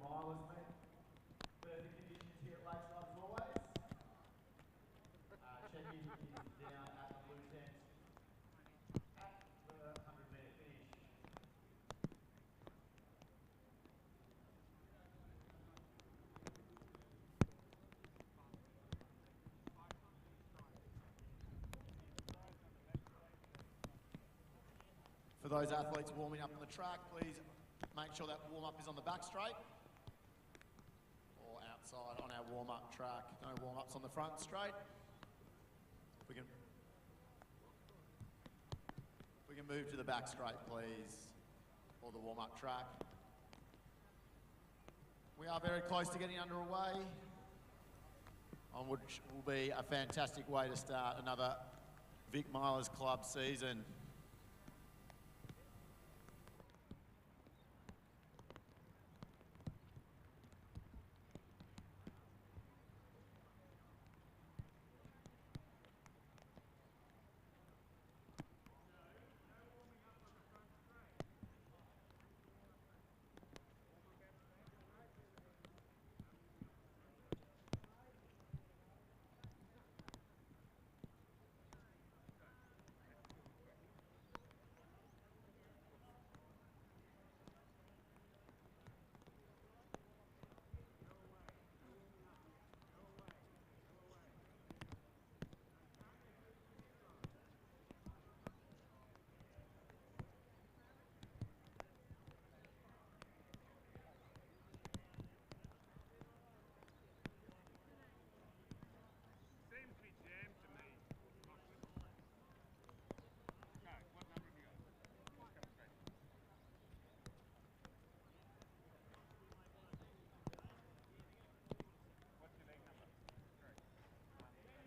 Milers, mate. Perfect conditions here at Lakeside as always. Check-in is down at the blue tent at the 100-metre finish. For those athletes warming up on the track, please make sure that warm-up is on the back straight or outside on our warm-up track. No warm-ups on the front straight. We can move to the back straight, please, or the warm-up track. We are very close to getting underway, on which will be a fantastic way to start another Vic Milers Club season.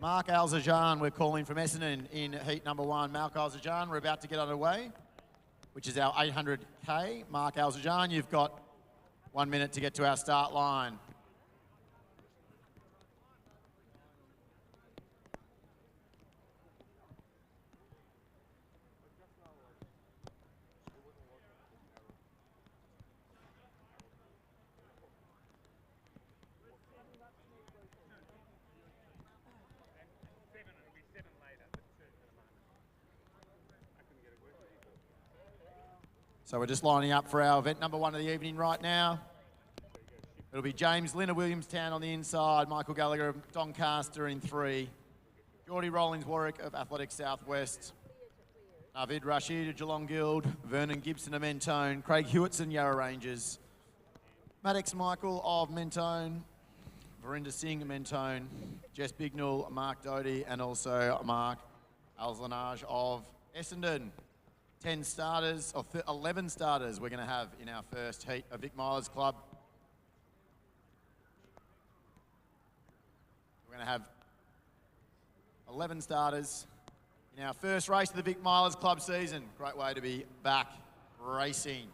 Mark Alzajan, we're calling from Essendon in heat number 1. Mark Alzajan, we're about to get underway, which is our 800K. Mark Alzajan, you've got 1 minute to get to our start line. So we're just lining up for our event number 1 of the evening right now. It'll be James Lynn of Williamstown on the inside, Michael Gallagher of Doncaster in 3, Geordie Rollins Warwick of Athletics Southwest, Navid Rashid of Geelong Guild, Vernon Gibson of Mentone, Craig Hewitson, Yarra Rangers, Maddox Michael of Mentone, Verinda Singh of Mentone, Jess Bignell, Mark Doty, and also Mark Alzlanage of Essendon. 10 starters, or 11 starters we're going to have in our first heat of Vic Milers Club. We're going to have 11 starters in our first race of the Vic Milers Club season. Great way to be back racing.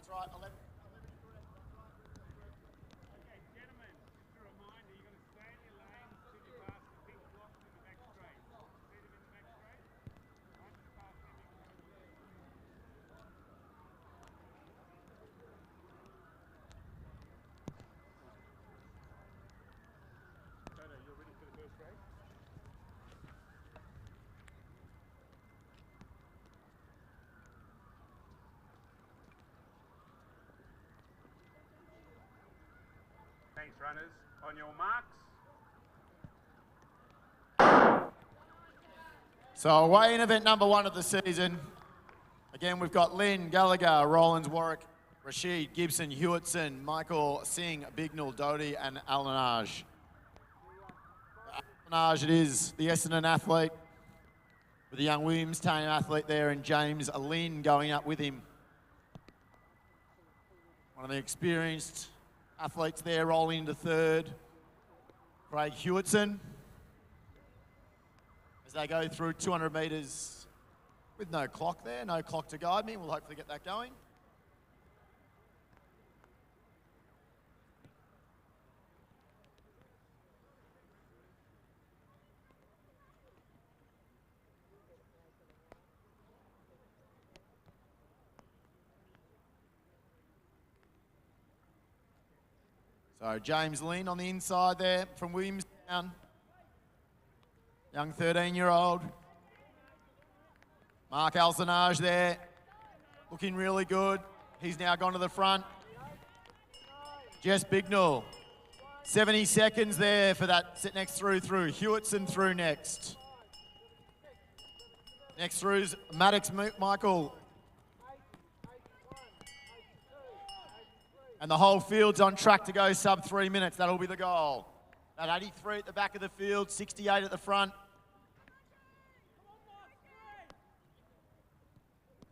Right, 11. Okay, gentlemen, just a reminder, you've got to stay in your lane until you pass the pink blocks in the back straight. See them in the back straight? Once you pass them, you can go to the Toto, you're ready for the first race? Thanks, runners. On your marks. So away in event number 1 of the season. Again, we've got Lynn, Gallagher, Rollins, Warwick, Rashid, Gibson, Hewitson, Michael Singh, Bignell, Doty, and Allanage. Menage it is, the Essendon athlete, with the young Williamstown athlete there, and James Lynn going up with him. One of the experienced athletes there rolling into third. Craig Hewitson. As they go through 200 metres with no clock there, no clock to guide me. We'll hopefully get that going. So James Lynn on the inside there from Williamstown. Young 13-year-old. Mark Alcenage there, looking really good. He's now gone to the front. Jess Bignell, 70 seconds there for that next through. Hewitson through next. Next through's Maddox Michael. And the whole field's on track to go sub 3 minutes. That'll be the goal. That 83 at the back of the field, 68 at the front.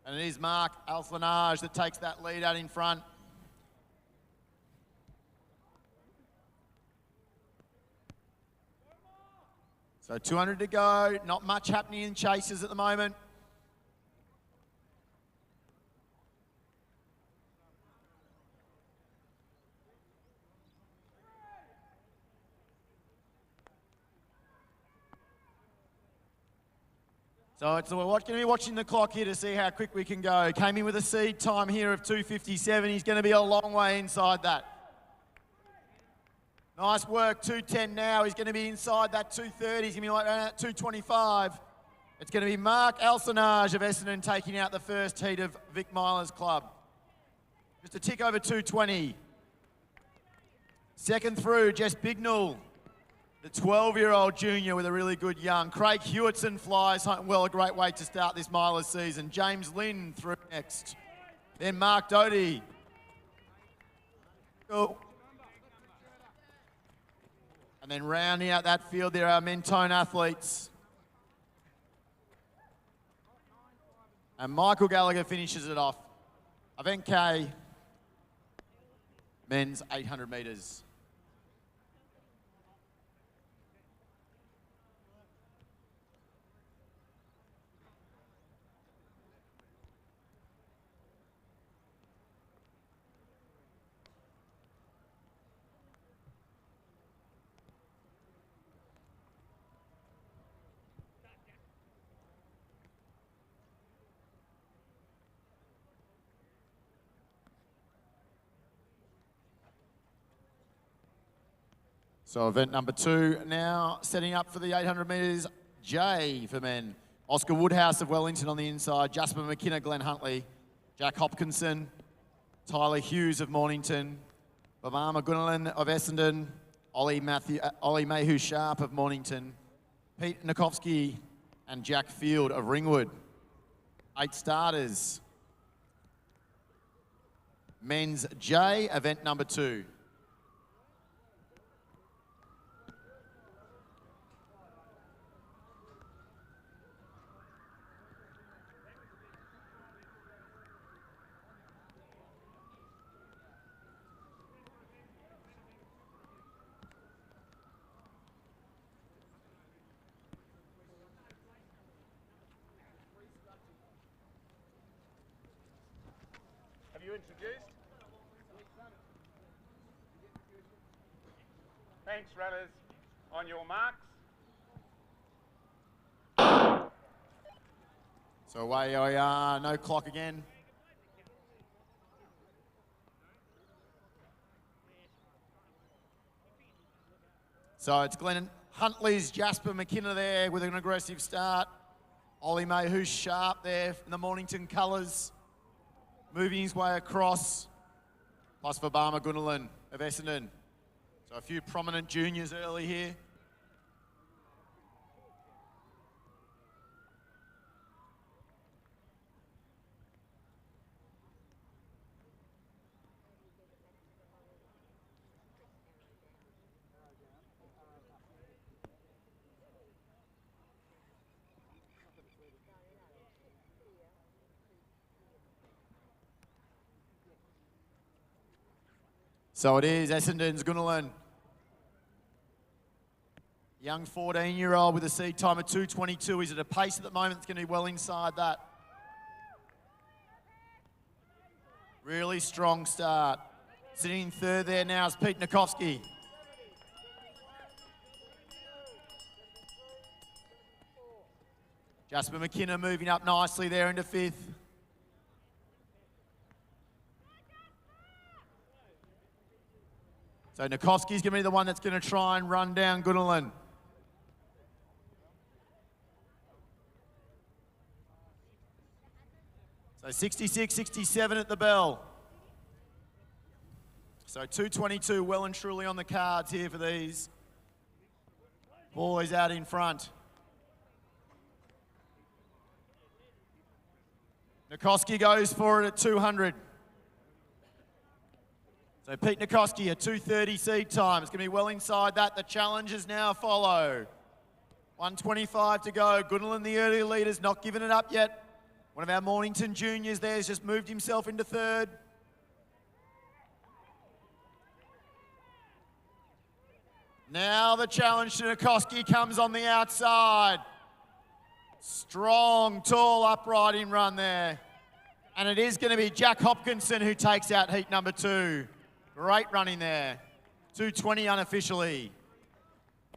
And it is Mark Alcenage that takes that lead out in front. So 200 to go. Not much happening in chases at the moment. So we're going to be watching the clock here to see how quick we can go. Came in with a seed time here of 2:57. He's going to be a long way inside that. Nice work, 2:10 now. He's going to be inside that 2:30. He's going to be like around 2:25. It's going to be Mark Alcenage of Essendon taking out the first heat of Vic Milers Club. Just a tick over 2:20. Second through, Jess Bignell. The 12-year-old junior with a really good young. Craig Hewitson flies home well, a great way to start this Milers season. James Lynn through next. Then Mark Doty. Oh. And then rounding out that field, there are Mentone athletes. And Michael Gallagher finishes it off. Event K, men's 800 metres. So event number 2 now setting up for the 800 metres J for men. Oscar Woodhouse of Wellington on the inside, Jasper McKinnon, Glenn Huntley, Jack Hopkinson, Tyler Hughes of Mornington, Bavama Gunnalan of Essendon, Ollie Mayhew Sharp of Mornington, Pete Nikovsky and Jack Field of Ringwood. 8 starters. Men's J, event number 2. Have you introduced? Thanks, runners. On your marks. So away we are, no clock again. So it's Glenn Huntley's Jasper McKinnon there with an aggressive start. Ollie Mayhew Sharp there in the Mornington colours, moving his way across. Plus for Barmer Gunnalan of Essendon. So a few prominent juniors early here. So it is Essendon's Gunnerlin. Young 14-year-old with a seed time of 2:22. He's at a pace at the moment that's going to be well inside that. Really strong start. Sitting in third there now is Pete Nikovsky. Jasper McKinnon moving up nicely there into fifth. So Nikovsky's going to be the one that's going to try and run down Gunnerlin. So 66, 67 at the bell. So 2:22 well and truly on the cards here for these boys out in front. Nikovsky goes for it at 200. So Pete Nikovsky, a 2:30 seed time. It's going to be well inside that. The challengers now follow. 1:25 to go. Gunnerlin, the early leaders, not giving it up yet. One of our Mornington juniors there has just moved himself into third. Now the challenge to Nikovsky comes on the outside. Strong, tall, upright in run there. And it is going to be Jack Hopkinson who takes out heat number 2. Great running there. 2:20 unofficially.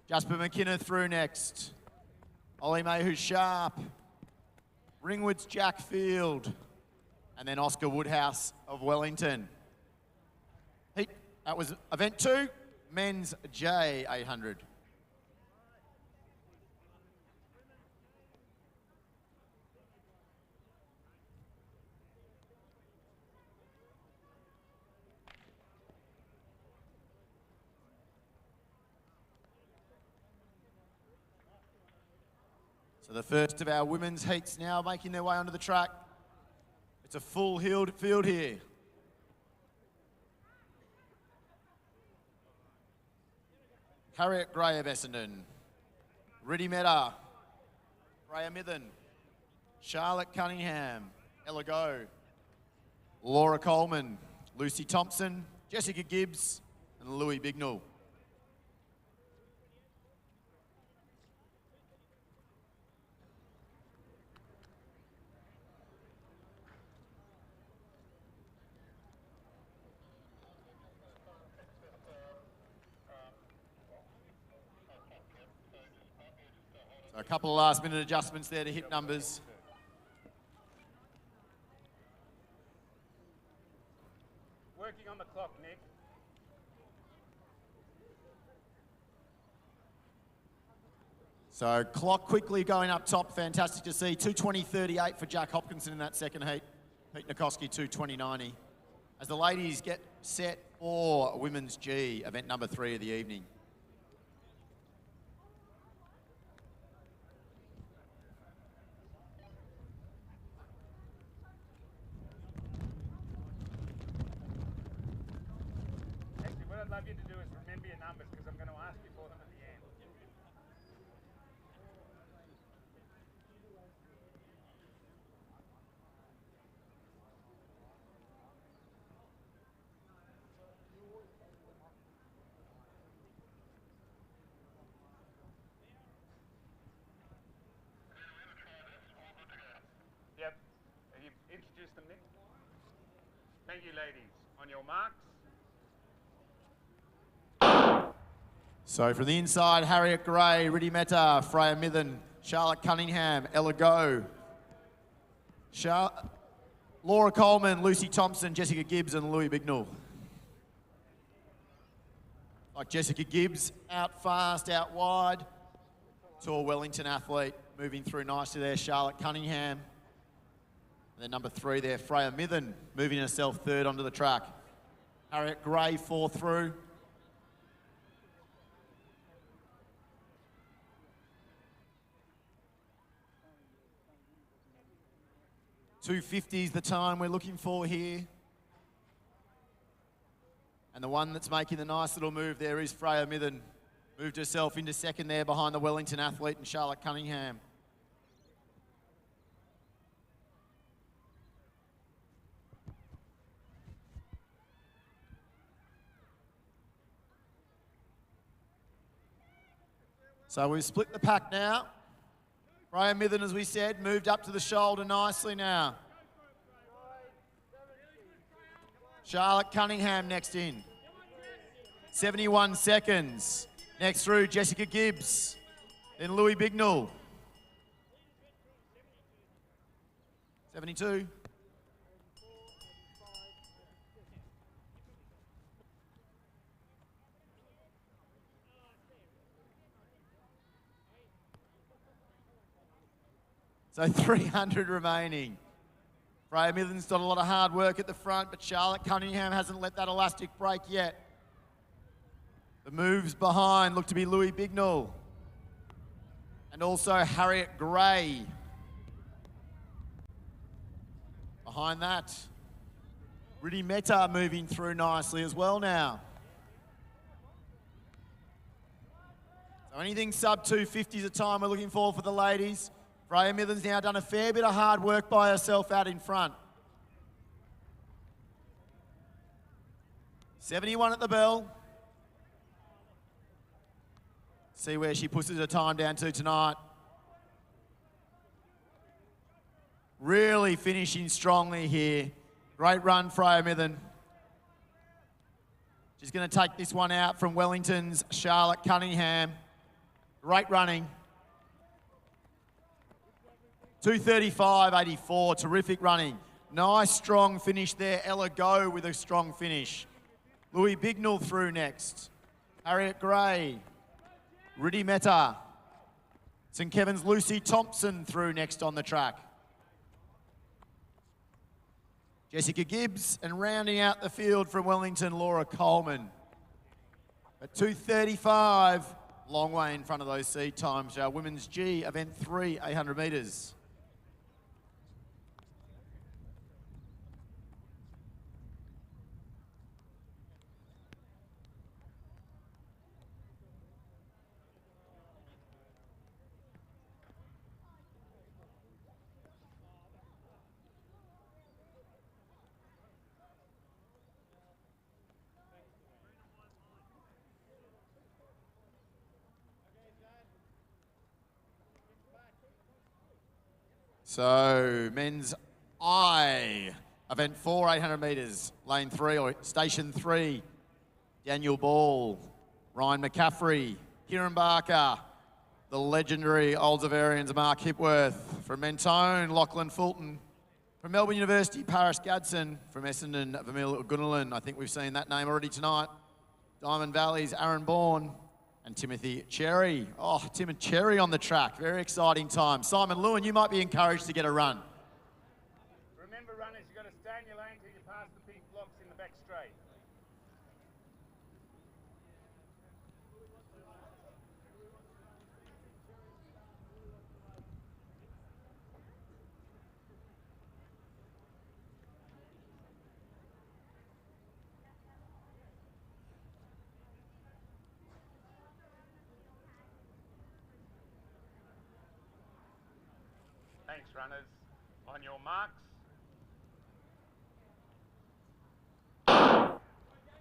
Jasper McKinnon through next. Ollie Mayhew Sharp. Ringwood's Jack Field. And then Oscar Woodhouse of Wellington. That was event 2, men's J800. So the first of our women's heats now making their way onto the track. It's a full field here. Harriet Gray of Essendon, Riddy Meta, Freya Mithen, Charlotte Cunningham, Ella Go, Laura Coleman, Lucy Thompson, Jessica Gibbs, and Louis Bignell. So a couple of last-minute adjustments there to hit numbers. Working on the clock, Nick. So clock quickly going up top, fantastic to see. 2:20.38 for Jack Hopkinson in that second heat. Pete Nikovsky 2:20.90. As the ladies get set for Women's G, event number 3 of the evening. Actually, what I'd love you to do is remember your numbers because I'm going to ask you for them at the end. Yep. Have you introduced them, Nick? Thank you, ladies. On your marks. So from the inside, Harriet Gray, Riddy Meta, Freya Mithen, Charlotte Cunningham, Ella Go, Laura Coleman, Lucy Thompson, Jessica Gibbs, and Louis Bignell. Like Jessica Gibbs, out fast, out wide. Tall Wellington athlete, moving through nicely there, Charlotte Cunningham. And then number 3 there, Freya Mithen, moving herself third onto the track. Harriet Gray, 4th through. .250 is the time we're looking for here. And the one that's making the nice little move there is Freya Mithen. Moved herself into second there behind the Wellington athlete and Charlotte Cunningham. So we've split the pack now. Freya Mithen, as we said, moved up to the shoulder nicely now. Charlotte Cunningham next in. 71 seconds. Next through, Jessica Gibbs. Then Louis Bignell. 72. So 300 remaining. Freya Mithen's done a lot of hard work at the front, but Charlotte Cunningham hasn't let that elastic break yet. The moves behind look to be Louis Bignell and also Harriet Gray. Behind that, Riddhi Mehta moving through nicely as well now. So anything sub 250 is a time we're looking for the ladies. Freya Mithen's now done a fair bit of hard work by herself out in front. 71 at the bell. See where she pushes her time down to tonight. Really finishing strongly here. Great run, Freya Mithen. She's going to take this one out from Wellington's Charlotte Cunningham. Great running. 2:35.84, terrific running. Nice strong finish there. Ella Go with a strong finish. Louis Bignell through next. Harriet Gray. Riddhi Mehta. St Kevin's Lucy Thompson through next on the track. Jessica Gibbs, and rounding out the field from Wellington, Laura Coleman. At 2:35, long way in front of those seed times. Our Women's G, event 3, 800 metres. So, men's I, event 4, 800 metres, lane 3, or station 3. Daniel Ball, Ryan McCaffrey, Kieran Barker, the legendary Oldsavarians, Mark Hipworth. From Mentone, Lachlan Fulton. From Melbourne University, Paris Gadsden. From Essendon, Vermeil Gunnerlin. I think we've seen that name already tonight. Diamond Valley's Aaron Bourne. And Timothy Cherry. Oh, Tim and Cherry on the track. Very exciting time. Simon Lewin, you might be encouraged to get a run. Remember, runners, you've got to stay in your lane till you pass the pink blocks in the back straight. Thanks, runners. On your marks.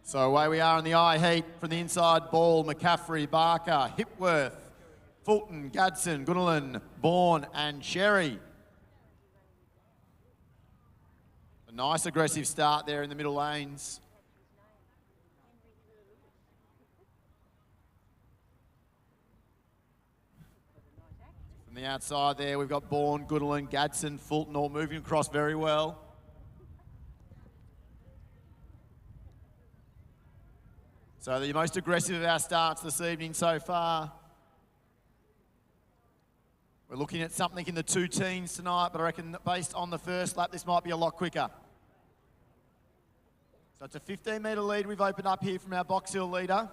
So away we are in the I heat from the inside. Ball, McCaffrey, Barker, Hipworth, Fulton, Gadsden, Gunnerlin, Bourne and Cherry. A nice aggressive start there in the middle lanes. From the outside there, we've got Bourne, Gunnerlin, Gadsden, Fulton all moving across very well. So the most aggressive of our starts this evening so far. We're looking at something in the 2 teens tonight, but I reckon that based on the first lap, this might be a lot quicker. So it's a 15-metre lead we've opened up here from our Box Hill leader.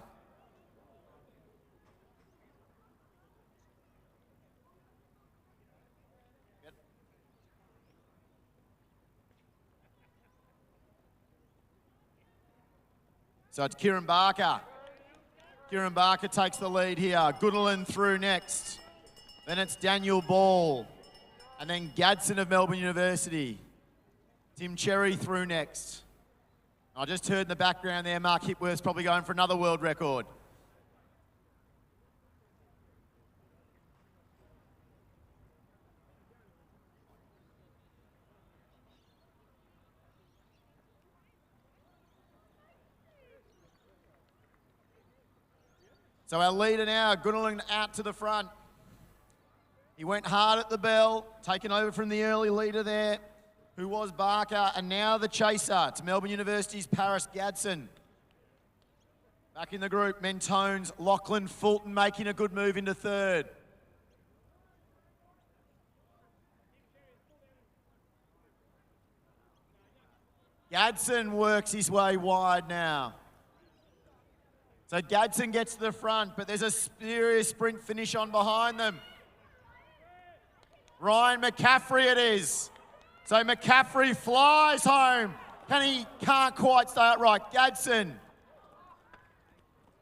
So it's Kieran Barker. Kieran Barker takes the lead here. Gunnerlin through next. Then it's Daniel Ball. And then Gadsden of Melbourne University. Tim Cherry through next. I just heard in the background there, Mark Hipworth's probably going for another world record. So our leader now, Gunnerlin, out to the front. He went hard at the bell, taken over from the early leader there, who was Barker, and now the chaser to Melbourne University's Paris Gadsden. Back in the group, Mentone's Lachlan Fulton making a good move into third. Gadsden works his way wide now. So Gadsden gets to the front, but there's a serious sprint finish on behind them. Ryan McCaffrey it is. So McCaffrey flies home. Can't quite stay upright. Gadsden.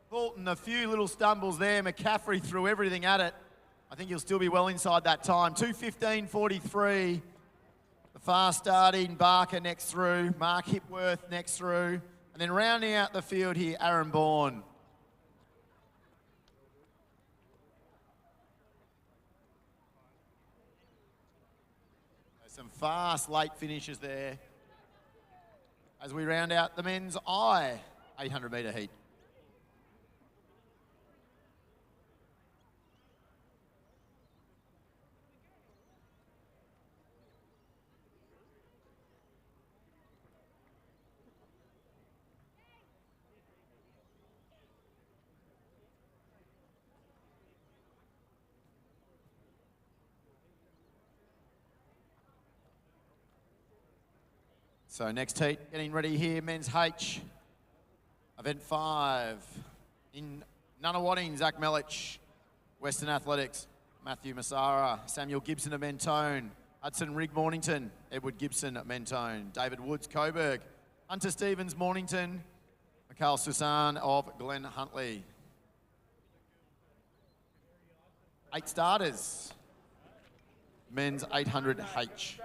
Fulton, a few little stumbles there. McCaffrey threw everything at it. I think he'll still be well inside that time. 2:15.43. The fast starting Barker next through. Mark Hipworth next through. And then rounding out the field here, Aaron Bourne. Some fast late finishes there as we round out the men's 800 metre heat. So next heat, getting ready here, men's H. Event 5. In Nunawading, Zach Melich. Western Athletics, Matthew Massara. Samuel Gibson of Mentone. Hudson Rigg, Mornington. Edward Gibson at Mentone. David Woods, Coburg. Hunter Stevens, Mornington. Mikhail Susan of Glen Huntley. 8 starters. Men's 800 H.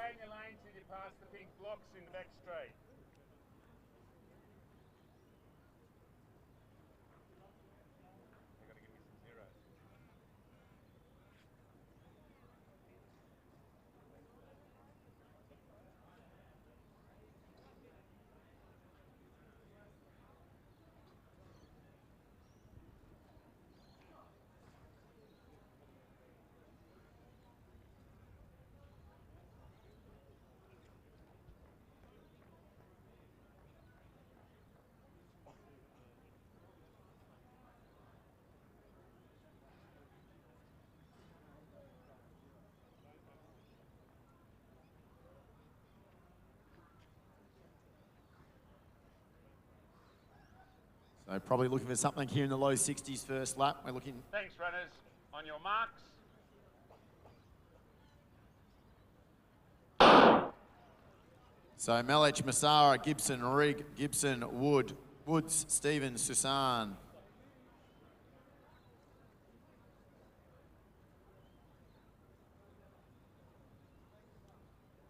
So probably looking for something here in the low 60s first lap. We're looking. Thanks, runners. On your marks. So Melich, Massara, Gibson, Rigg, Gibson, Woods, Stevens, Susan.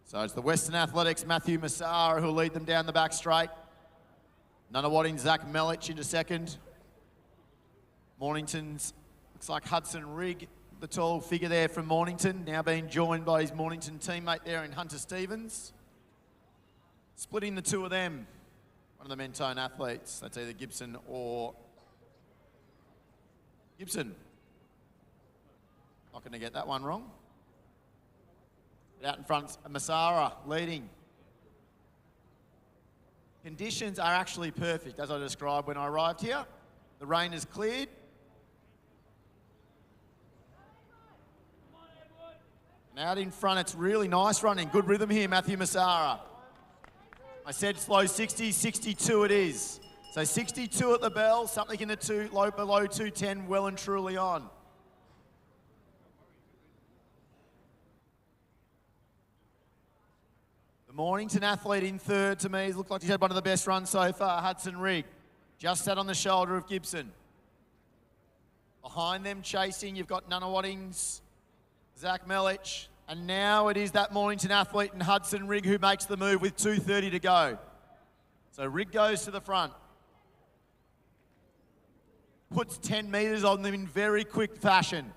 So it's the Western Athletics, Matthew Massara, who'll lead them down the back straight. Nunawading, Zach Melich into second. Mornington's, looks like Hudson Rigg, the tall figure there from Mornington, now being joined by his Mornington teammate there in Hunter Stevens. Splitting the two of them, one of the Mentone athletes. That's either Gibson or Gibson. Not going to get that one wrong. Out in front, Massara leading. Conditions are actually perfect, as I described when I arrived here. The rain is cleared. And out in front, it's really nice running. Good rhythm here, Matthew Massara. I said slow 60, 62 it is. So 62 at the bell, something in the below 210, well and truly on. The Mornington athlete in third to me looked like he's had one of the best runs so far, Hudson Rigg. Just sat on the shoulder of Gibson. Behind them chasing, you've got Nunawading's Zach Melich. And now it is that Mornington athlete and Hudson Rigg who makes the move with 2:30 to go. So Rigg goes to the front. Puts 10 metres on them in very quick fashion.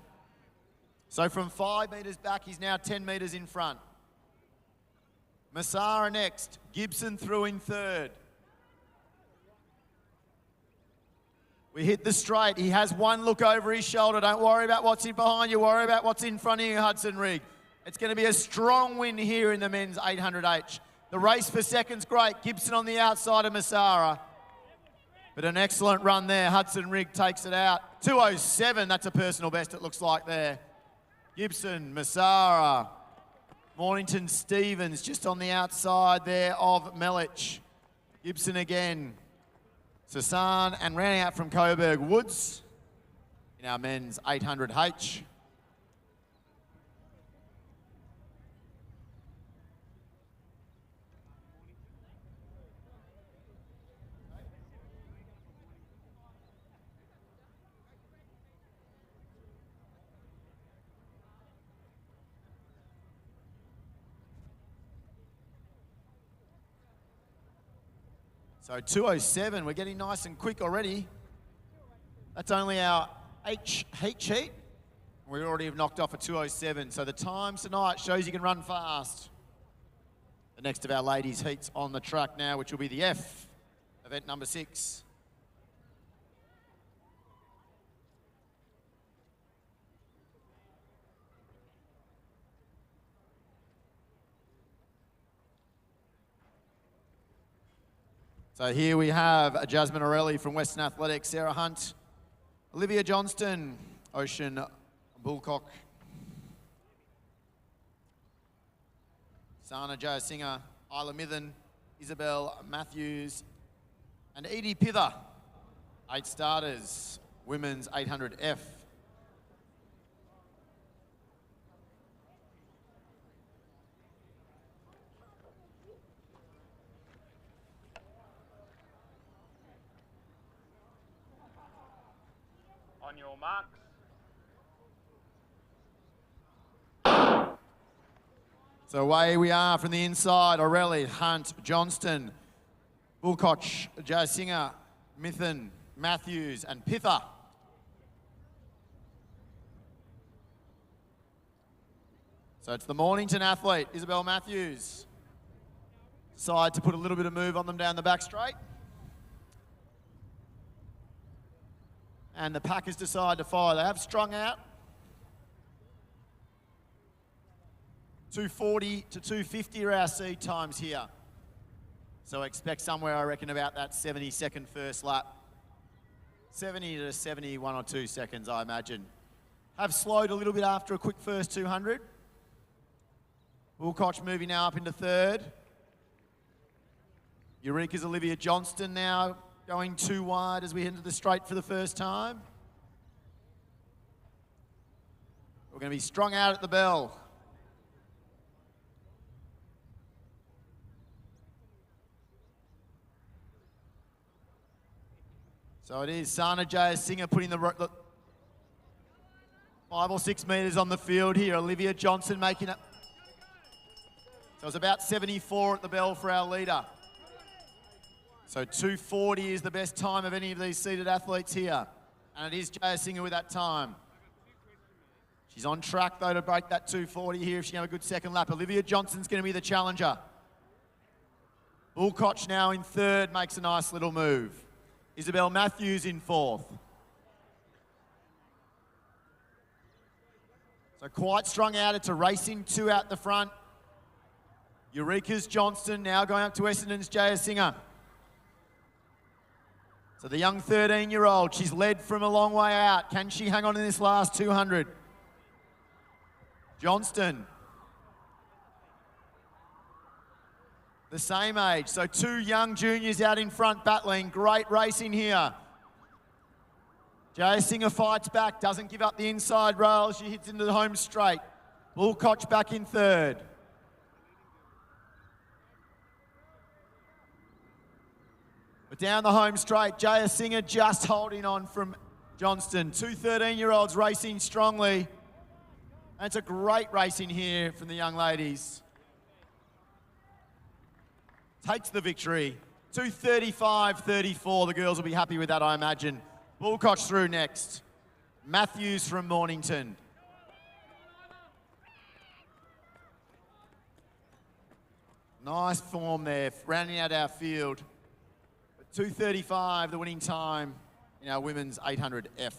So from 5 metres back, he's now 10 metres in front. Massara next. Gibson through in third. We hit the straight. He has one look over his shoulder. Don't worry about what's in behind you. Worry about what's in front of you, Hudson Rigg. It's going to be a strong win here in the men's 800H. The race for second's great. Gibson on the outside of Massara. But an excellent run there. Hudson Rigg takes it out. 2:07, that's a personal best it looks like there. Gibson, Massara, Mornington, Stevens just on the outside there of Melich. Gibson again. Sasan and rounding out from Coburg, Woods in our men's 800H. So 2:07, we're getting nice and quick already. That's only our H heat sheet. We already have knocked off a 2:07. So the times tonight shows you can run fast. The next of our ladies' heats on the track now, which will be the F, event number 6. So here we have Jasmine Orelli from Western Athletics, Sarah Hunt, Olivia Johnston, Ocean Bullcock, Sana Jayasinger, Isla Mithen, Isabel Matthews, and Edie Pither. 8 starters, women's 800F. On your marks. So away we are from the inside. Orelli, Hunt, Johnston, Bulkoch, Jayasinger, Mithen, Matthews, and Pither. So it's the Mornington athlete, Isabel Matthews. Decide to put a little bit of move on them down the back straight. And the Packers decide to fire. They have strung out. 2:40 to 2:50 are our seed times here. So expect somewhere, I reckon, about that 70-second first lap. 70 to 71 or 2 seconds, I imagine. Have slowed a little bit after a quick first 200. Wilcox moving now up into third. Eureka's Olivia Johnston now going too wide as we head into the straight for the first time. We're going to be strung out at the bell. So it is Sana Jayasinger putting the 5 or 6 metres on the field here. Olivia Johnson making it. So it's about 74 at the bell for our leader. So 2:40 is the best time of any of these seated athletes here. And it is Jayasinger with that time. She's on track, though, to break that 2:40 here if she can have a good second lap. Olivia Johnson's going to be the challenger. Bulkoch now in third, makes a nice little move. Isabel Matthews in fourth. So quite strung out. It's a racing 2 out the front. Eureka's Johnston now going up to Essendon's Jayasinger. So the young 13-year-old, she's led from a long way out. Can she hang on in this last 200? Johnston. The same age. So 2 young juniors out in front battling. Great racing here. Jayasinger fights back, doesn't give up the inside rail. She hits into the home straight. Bulkoch back in third. But down the home straight, Jayasinger just holding on from Johnston. 2 13-year-olds racing strongly. And it's a great racing here from the young ladies. Takes the victory. 2:35.34. The girls will be happy with that, I imagine. Bulkoch through next. Matthews from Mornington. Nice form there, rounding out our field. 2:35, the winning time in our women's 800F.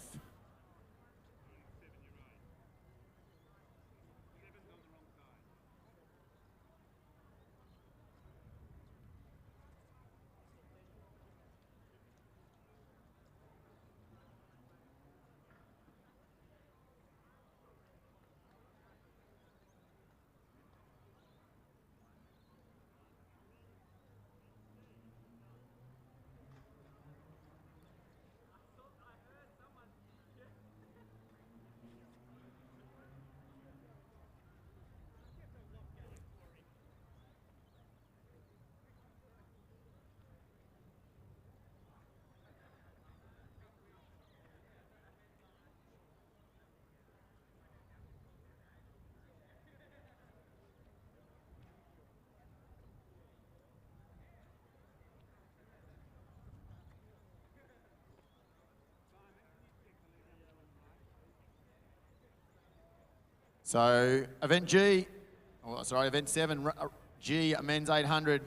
So event event 7, G, men's 800.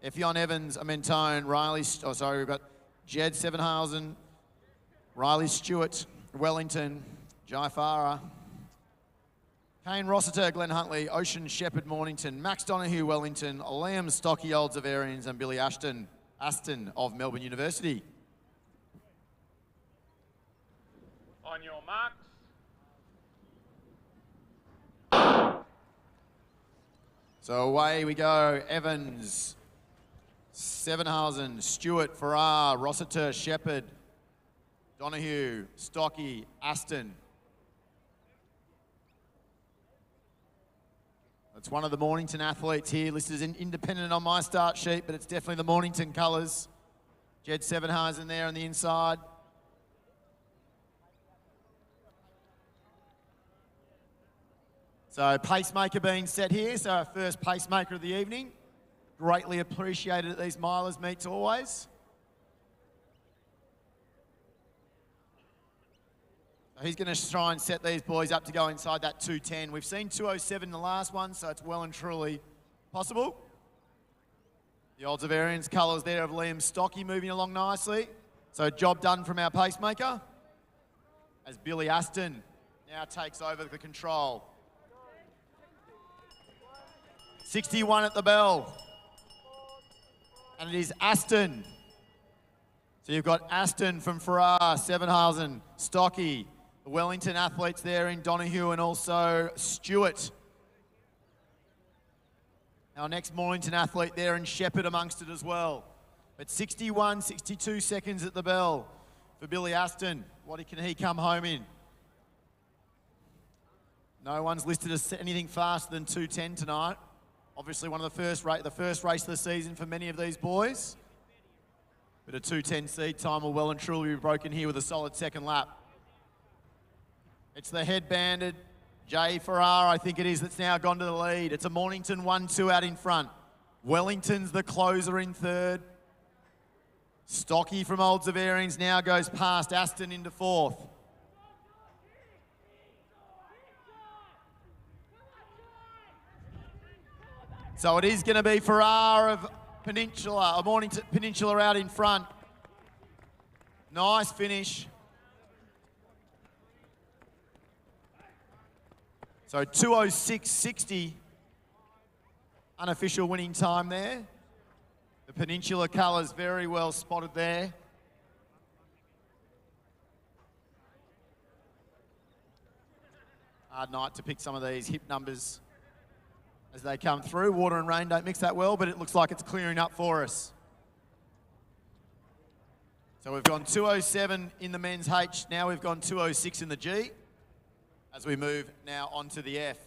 Effion Evans, Mentone, we've got Jed Sevenhausen, Riley Stewart, Wellington, Jai Farah, Kane Rossiter, Glenn Huntley, Ocean Shepherd, Mornington, Max Donahue, Wellington, Liam Stocky, Olds of Arians, and Billy Aston of Melbourne University. On your marks. So away we go. Evans, Sevenhausen, Stewart, Farrar, Rossiter, Shepherd, Donahue, Stocky, Aston. It's one of the Mornington athletes here, listed as independent on my start sheet, but it's definitely the Mornington colours. Jed Sevenhausen there on the inside. So pacemaker being set here, so our first pacemaker of the evening. Greatly appreciated at these milers meets always. So he's going to try and set these boys up to go inside that 210. We've seen 207 in the last one, so it's well and truly possible. The Olds of Arians colours there of Liam Stocky moving along nicely. So job done from our pacemaker. As Billy Aston now takes over the control. 61 at the bell. And it is Aston. So you've got Aston from Farrar, Sevenhausen, Stocky, the Wellington athletes there in Donahue, and also Stewart. Our next Mornington athlete there in Shepherd amongst it as well. But 61, 62 seconds at the bell for Billy Aston. What can he come home in? No one's listed as anything faster than 2:10 tonight. Obviously one of the first race of the season for many of these boys. But a 2:10 seed time will well and truly be broken here with a solid second lap. It's the headbanded Jay Farrar, I think it is, that's now gone to the lead. It's a Mornington 1-2 out in front. Wellington's the closer in third. Stocky from Olds of Arians now goes past Aston into fourth. So it is going to be Farrar of Peninsula, or Mornington Peninsula out in front. Nice finish. So 2:06.60, unofficial winning time there. The Peninsula colours very well spotted there. Hard night to pick some of these hip numbers as they come through. Water and rain don't mix that well, but it looks like it's clearing up for us. So we've gone 2:07 in the men's H, now we've gone 2:06 in the G, as we move now onto the F.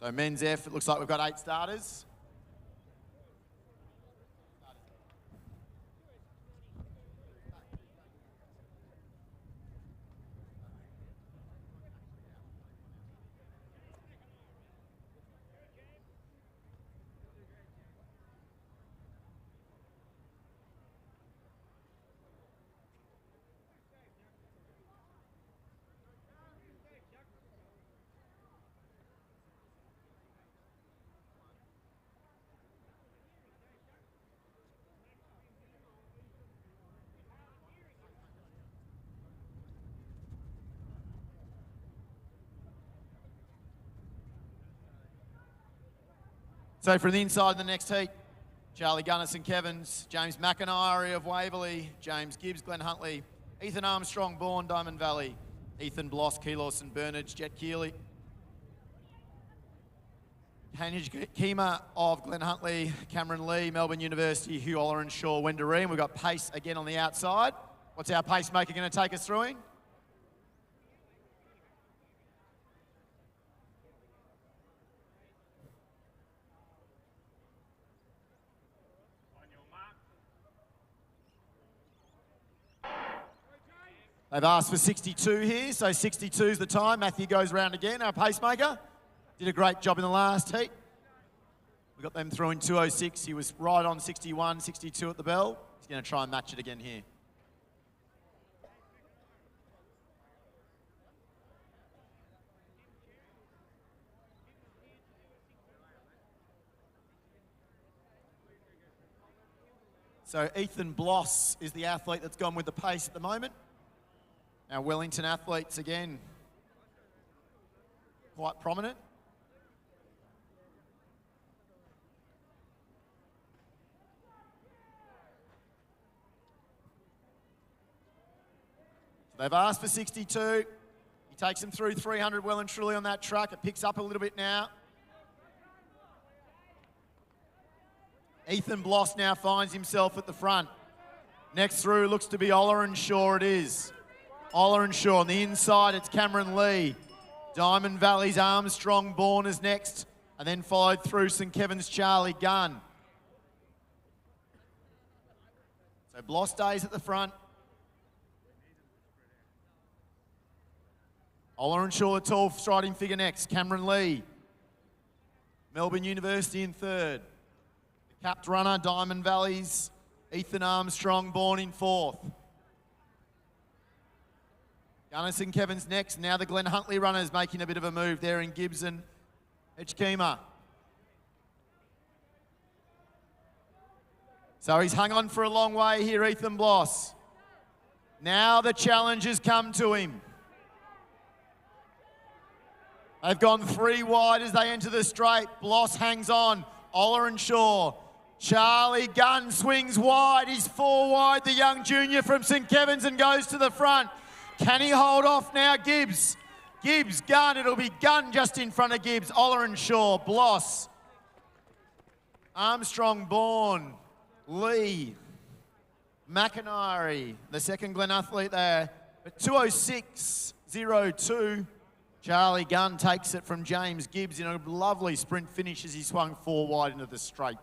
So men's F, it looks like we've got 8 starters. So from the inside of the next heat, Charlie Gunner, St Kevin's, James McIntyre of Waverley, James Gibbs, Glen Huntley, Ethan Armstrong, Bourne, Diamond Valley, Ethan Bloss, Keelos St Bernard, Jet Keeley, Hanish Keema of Glen Huntley, Cameron Lee, Melbourne University, Hugh Ollerenshaw, Wendouree. We've got Pace again on the outside. What's our pacemaker going to take us through in? They've asked for 62 here, so 62 is the time. Matthew goes round again, our pacemaker. Did a great job in the last heat. We got them through in 2:06. He was right on 61, 62 at the bell. He's going to try and match it again here. So Ethan Bloss is the athlete that's gone with the pace at the moment. Our Wellington athletes, again, quite prominent. So they've asked for 62. He takes them through 300 well and truly on that truck. It picks up a little bit now. Ethan Bloss now finds himself at the front. Next through looks to be Ollerenshaw, it is. Ollerenshaw on the inside, it's Cameron Lee. Diamond Valley's Armstrong, Bourne is next, and then followed through St Kevin's Charlie Gunn. So Bloss stays at the front. Ollerenshaw, the tall striding figure next. Cameron Lee. Melbourne University in third. The capped runner, Diamond Valley's Ethan Armstrong, Bourne in fourth. Gunner St Kevin's next. Now the Glen Huntley runners making a bit of a move there in Gibson. Edgekema. So he's hung on for a long way here, Ethan Bloss. Now the challenge has come to him. They've gone 3 wide as they enter the straight. Bloss hangs on. Ollerenshaw. Charlie Gunn swings wide. He's 4 wide, the young junior from St Kevin's, and goes to the front. Can he hold off now, Gibbs? Gibbs, Gunn. It'll be Gunn just in front of Gibbs. Ollerenshaw, Bloss. Armstrong, Bourne. Lee. McIntyre, the second Glen athlete there. But 2:06.02. Charlie Gunn takes it from James Gibbs in a lovely sprint finish as he swung 4 wide into the straight.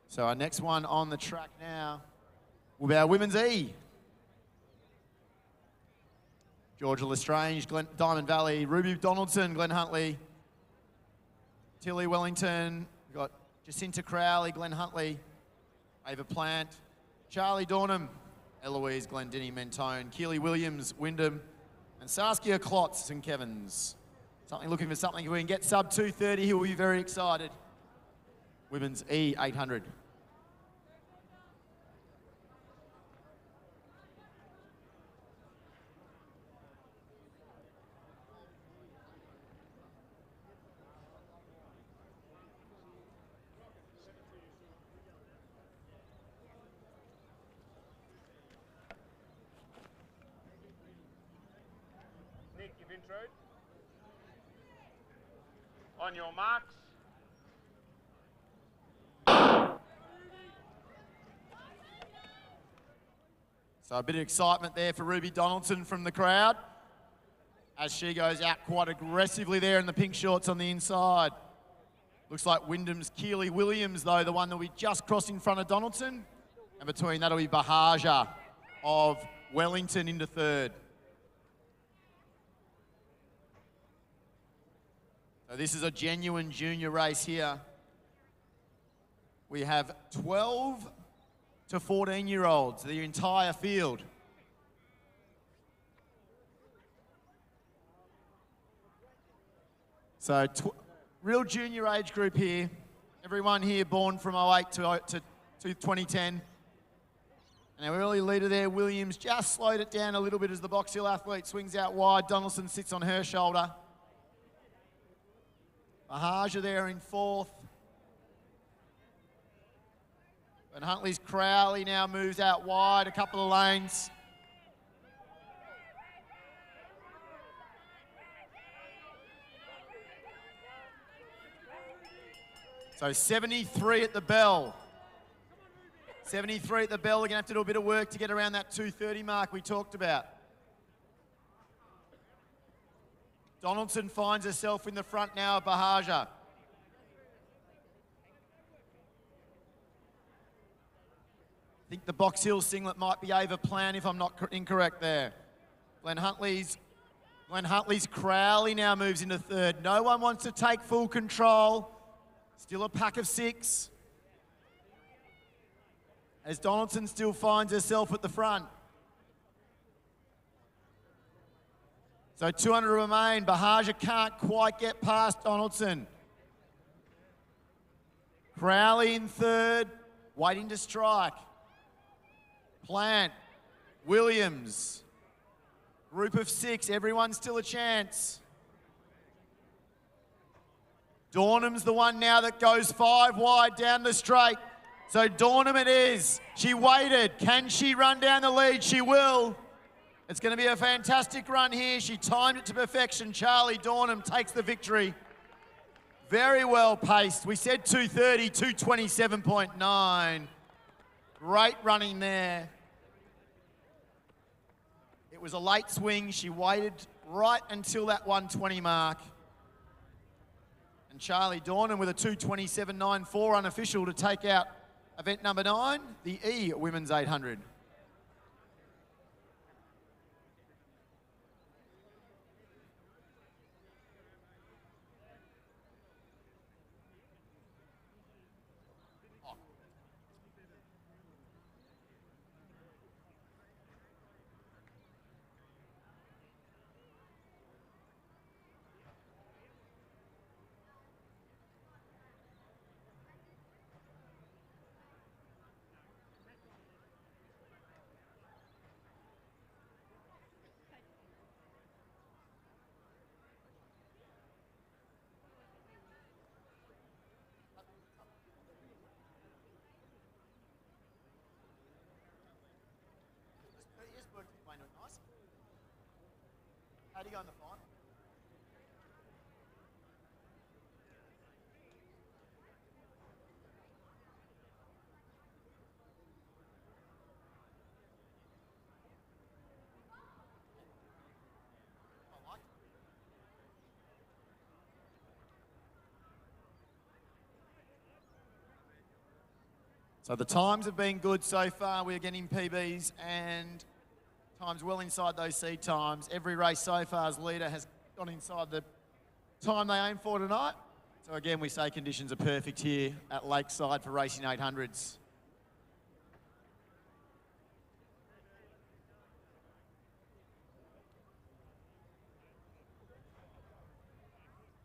So our next one on the track now will be our women's E. Georgia Lestrange, Diamond Valley, Ruby Donaldson, Glen Huntley, Tilly Wellington, we've got Jacinta Crowley, Glen Huntley, Ava Plant, Charlie Dornham, Eloise Glendinning, Mentone, Keely Williams, Wyndham, and Saskia Klotz, St Kevin's. Looking for something. If we can get sub 2:30, he will be very excited. Women's E 800. Nick, you've introed. On your marks. So a bit of excitement there for Ruby Donaldson from the crowd as she goes out quite aggressively there in the pink shorts on the inside. Looks like Wyndham's Keely Williams, though, the one that we just crossed in front of Donaldson. And between that'll be Bahaja of Wellington into third. So this is a genuine junior race here. We have 12 to 14-year-olds, the entire field. So real junior age group here. Everyone here born from 08 to 2010. And our early leader there, Williams, just slowed it down a little bit as the Box Hill athlete swings out wide. Donaldson sits on her shoulder. Bahaja there in fourth. And Huntley's Crowley now moves out wide, a couple of lanes. So 73 at the bell. 73 at the bell. We're going to have to do a bit of work to get around that 2:30 mark we talked about. Donaldson finds herself in the front now of Bahaja. I think the Box Hill singlet might be Ava Plan if I'm not incorrect there. Glenn Huntley's Crowley now moves into third. No one wants to take full control. Still a pack of 6. As Donaldson still finds herself at the front. So 200 remain. Bahaja can't quite get past Donaldson. Crowley in third, waiting to strike. Plant, Williams, group of 6, everyone's still a chance. Dornham's the one now that goes 5 wide down the straight. So Dornham it is. She waited. Can she run down the lead? She will. It's going to be a fantastic run here. She timed it to perfection. Charlie Dornham takes the victory. Very well paced. We said 2:30, 2:27.9. Great running there. It was a late swing. She waited right until that 1:20 mark. And Charlie Dornham with a 2:27.94 unofficial to take out event number 9, the E Women's 800. How do you go in the final? I like it. So the times have been good so far. We're getting PBs and times well inside those seed times. Every race so far's leader has gone inside the time they aim for tonight. So again, we say conditions are perfect here at Lakeside for racing 800s.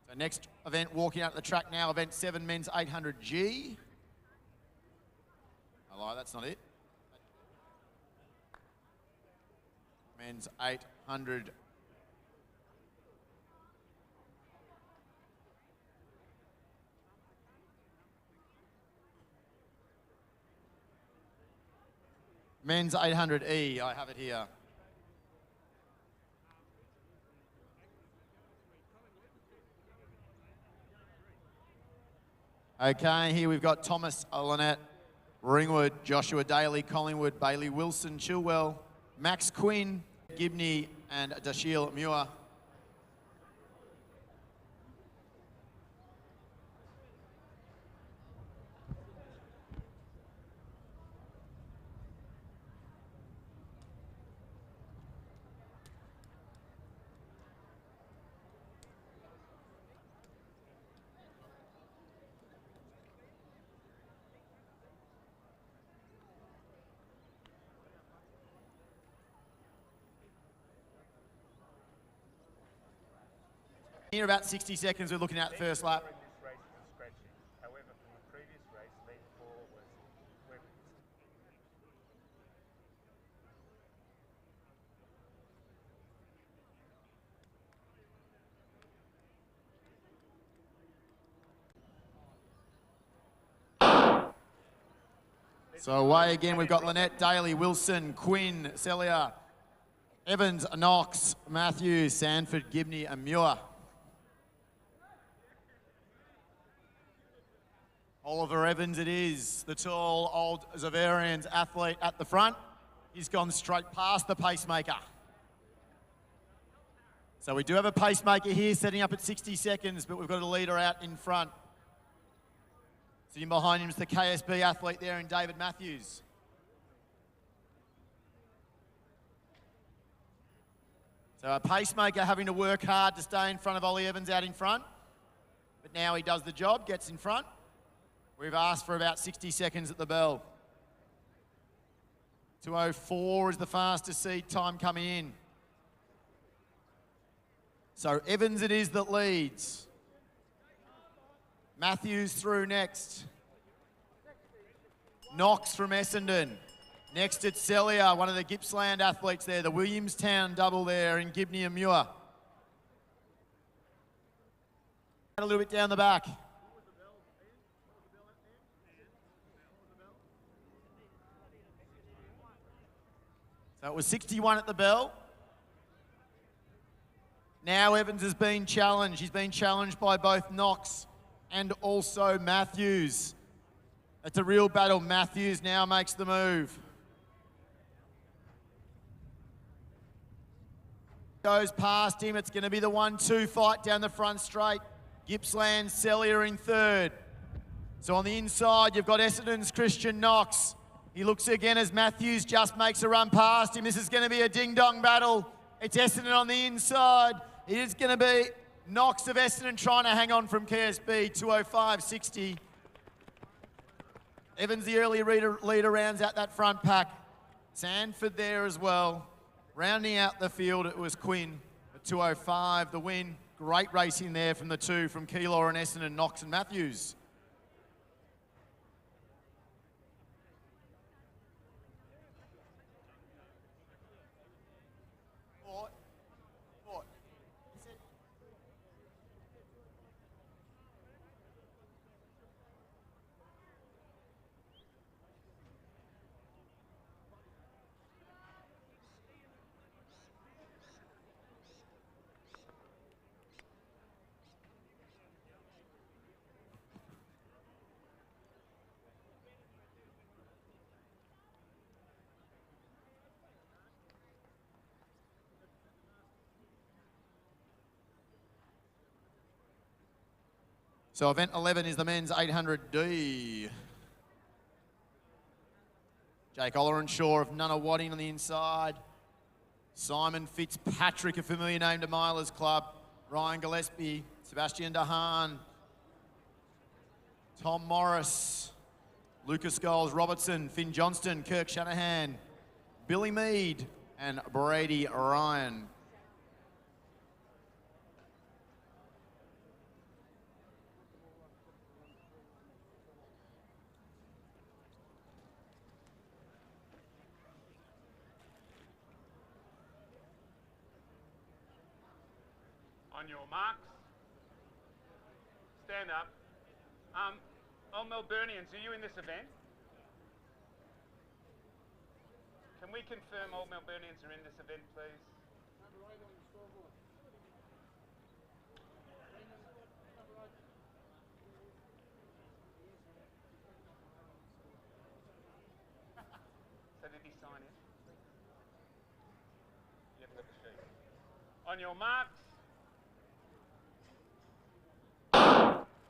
So next event walking out the track now, event 7, men's 800G. I lie, that's not it. Men's 800. Men's 800E, I have it here. Okay, here we've got Thomas, Lynette, Ringwood, Joshua Daly, Collingwood, Bailey Wilson, Chilwell, Max Quinn, Gibney, and Dashiel Muir. Here about 60 seconds, we're looking at the first lap. However, from the previous race, lead 4 was So away again, we've got Lynette, Daly, Wilson, Quinn, Celia, Evans, Knox, Matthews, Sanford, Gibney, and Muir. Oliver Evans it is, the tall old Zavarians athlete at the front. He's gone straight past the pacemaker. So we do have a pacemaker here setting up at 60 seconds, but we've got a leader out in front. Sitting behind him is the KSB athlete there in David Matthews. So a pacemaker having to work hard to stay in front of Ollie Evans out in front. But now he does the job, gets in front. We've asked for about 60 seconds at the bell. 2:04 is the fastest seed time coming in. So Evans it is that leads. Matthews through next. Knox from Essendon. Next it's Celia, one of the Gippsland athletes there, the Williamstown double there in Gibney and Muir. A little bit down the back. So it was 61 at the bell. Now Evans has been challenged. He's been challenged by both Knox and also Matthews. It's a real battle. Matthews now makes the move. Goes past him. It's going to be the 1-2 fight down the front straight. Gippsland, Celia in third. So on the inside, you've got Essendon's Christian Knox. He looks again as Matthews just makes a run past him. This is going to be a ding-dong battle. It's Essendon on the inside. It is going to be Knox of Essendon trying to hang on from KSB, 2:05.60. Evans, the early leader, rounds out that front pack. Sanford there as well. Rounding out the field, it was Quinn at 2:05, the win. Great racing there from the two, from Keylor and Essendon, Knox and Matthews. So event 11 is the men's 800D. Jake Ollerenshaw of Nunawading on the inside. Simon Fitzpatrick, a familiar name to Milers Club. Ryan Gillespie, Sebastian Dehaan, Tom Morris, Lucas Scholes, Robertson, Finn Johnston, Kirk Shanahan, Billy Mead, and Brady Ryan. On your marks, stand up. All Melburnians, are you in this event? Can we confirm all Melburnians are in this event, please? So did he sign in? On your marks.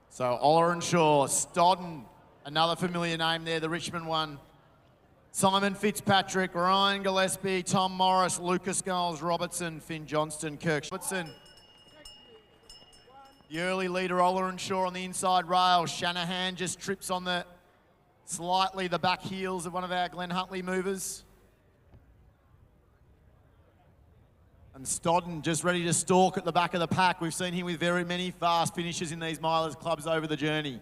So Ollerenshaw, Stodden, another familiar name there, the Richmond one. Simon Fitzpatrick, Ryan Gillespie, Tom Morris, Lucas Skulls, Robertson, Finn Johnston, Kirk Robertson. The early leader, Ollerenshaw, on the inside rail. Shanahan just trips on the slightly the back heels of one of our Glenn Huntley movers. And Stodden just ready to stalk at the back of the pack. We've seen him with very many fast finishes in these Milers clubs over the journey.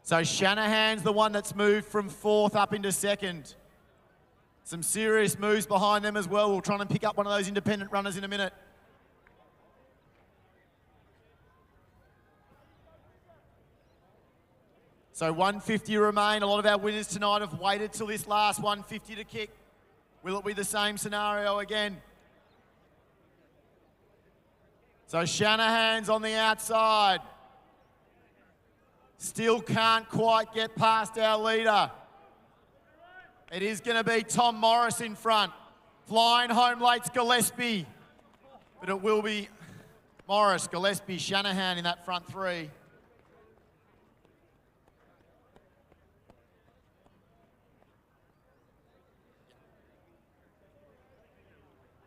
So Shanahan's the one that's moved from fourth up into second. Some serious moves behind them as well. We'll try and pick up one of those independent runners in a minute. So 150 remain. A lot of our winners tonight have waited till this last 150 to kick. Will it be the same scenario again? So Shanahan's on the outside. Still can't quite get past our leader. It is going to be Tom Morris in front. Flying home late's Gillespie. But it will be Morris, Gillespie, Shanahan in that front three.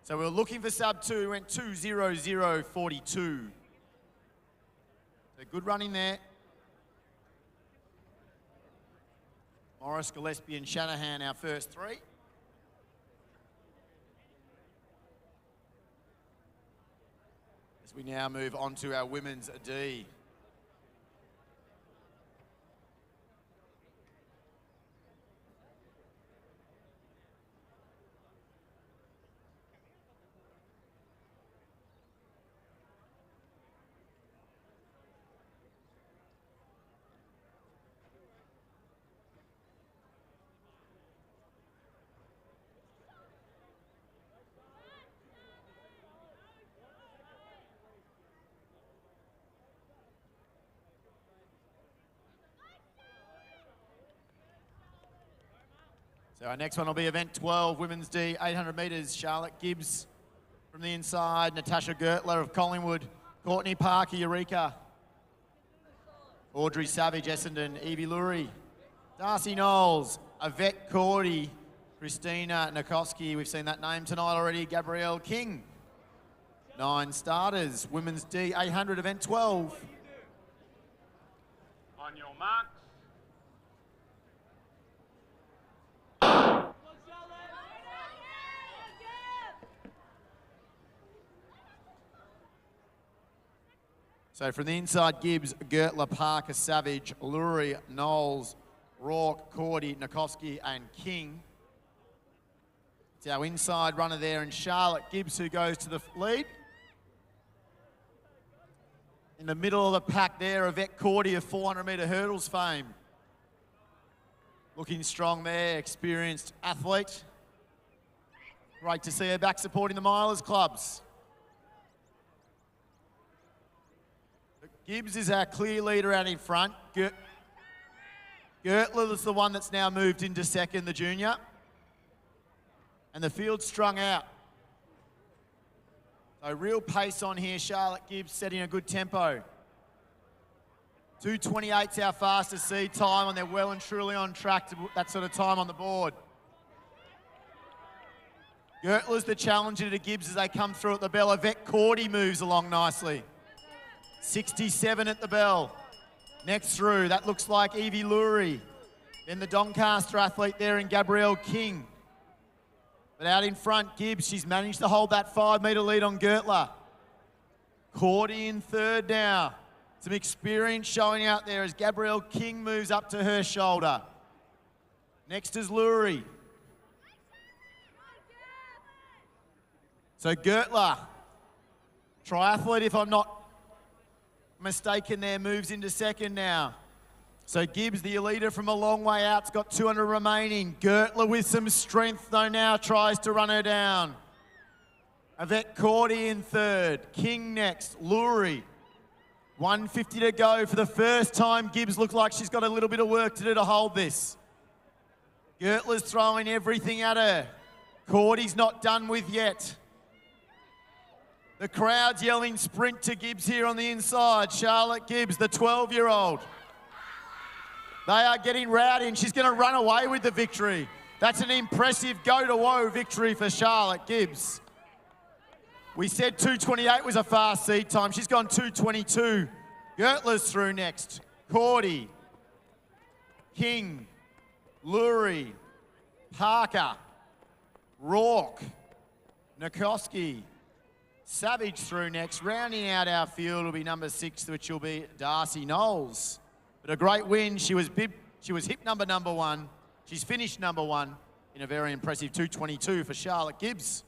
So we were looking for sub 2, we went 2:00:42. So good running there. Morris, Gillespie and Shanahan, our first three. As we now move on to our women's D. So our next one will be event 12, Women's D, 800 metres. Charlotte Gibbs from the inside, Natasha Gertler of Collingwood, Courtney Parker, Eureka, Audrey Savage, Essendon, Evie Lurie, Darcy Knowles, Yvette Cordy, Christina Nikoski, we've seen that name tonight already, Gabrielle King. 9 starters, Women's D, 800, event 12. On your marks. So from the inside, Gibbs, Gertler, Parker, Savage, Lurie, Knowles, Rourke, Cordy, Nikoski and King. It's our inside runner there, and Charlotte Gibbs who goes to the lead. In the middle of the pack there, Yvette Cordy of 400-metre hurdles fame. Looking strong there, experienced athlete. Great to see her back supporting the Milers clubs. Gibbs is our clear leader out in front. Gertler is the one that's now moved into second, the junior. And the field's strung out. So real pace on here. Charlotte Gibbs setting a good tempo. 2:28's our fastest seed time, and they're well and truly on track to that sort of time on the board. Gertler's the challenger to Gibbs as they come through at the bell. Yvette Cordy moves along nicely. 67 at the bell. Next through, that looks like Evie Lurie. Then the Doncaster athlete there in Gabrielle King. But out in front, Gibbs, she's managed to hold that 5-metre lead on Gertler. Cordy in third now. Some experience showing out there as Gabrielle King moves up to her shoulder. Next is Lurie. So Gertler, triathlete if I'm not mistaken there, moves into second now. So Gibbs, the leader from a long way out, has got 200 remaining. Gertler with some strength though now tries to run her down. Yvette Cordy in third. King next. Lurie. 150 to go for the first time. Gibbs looks like she's got a little bit of work to do to hold this. Gertler's throwing everything at her. Cordy's not done with yet. The crowd's yelling sprint to Gibbs here on the inside. Charlotte Gibbs, the 12-year-old. They are getting rowdy and she's going to run away with the victory. That's an impressive go-to-woe victory for Charlotte Gibbs. We said 2:28 was a fast seed time. She's gone 2:22. Gertler's through next. Cordy, King, Lurie, Parker, Rourke, Nikoski, Savage through next. Rounding out our field will be number 6, which will be Darcy Knowles. But a great win. She was hip number 1. She's finished number 1 in a very impressive 2:22 for Charlotte Gibbs.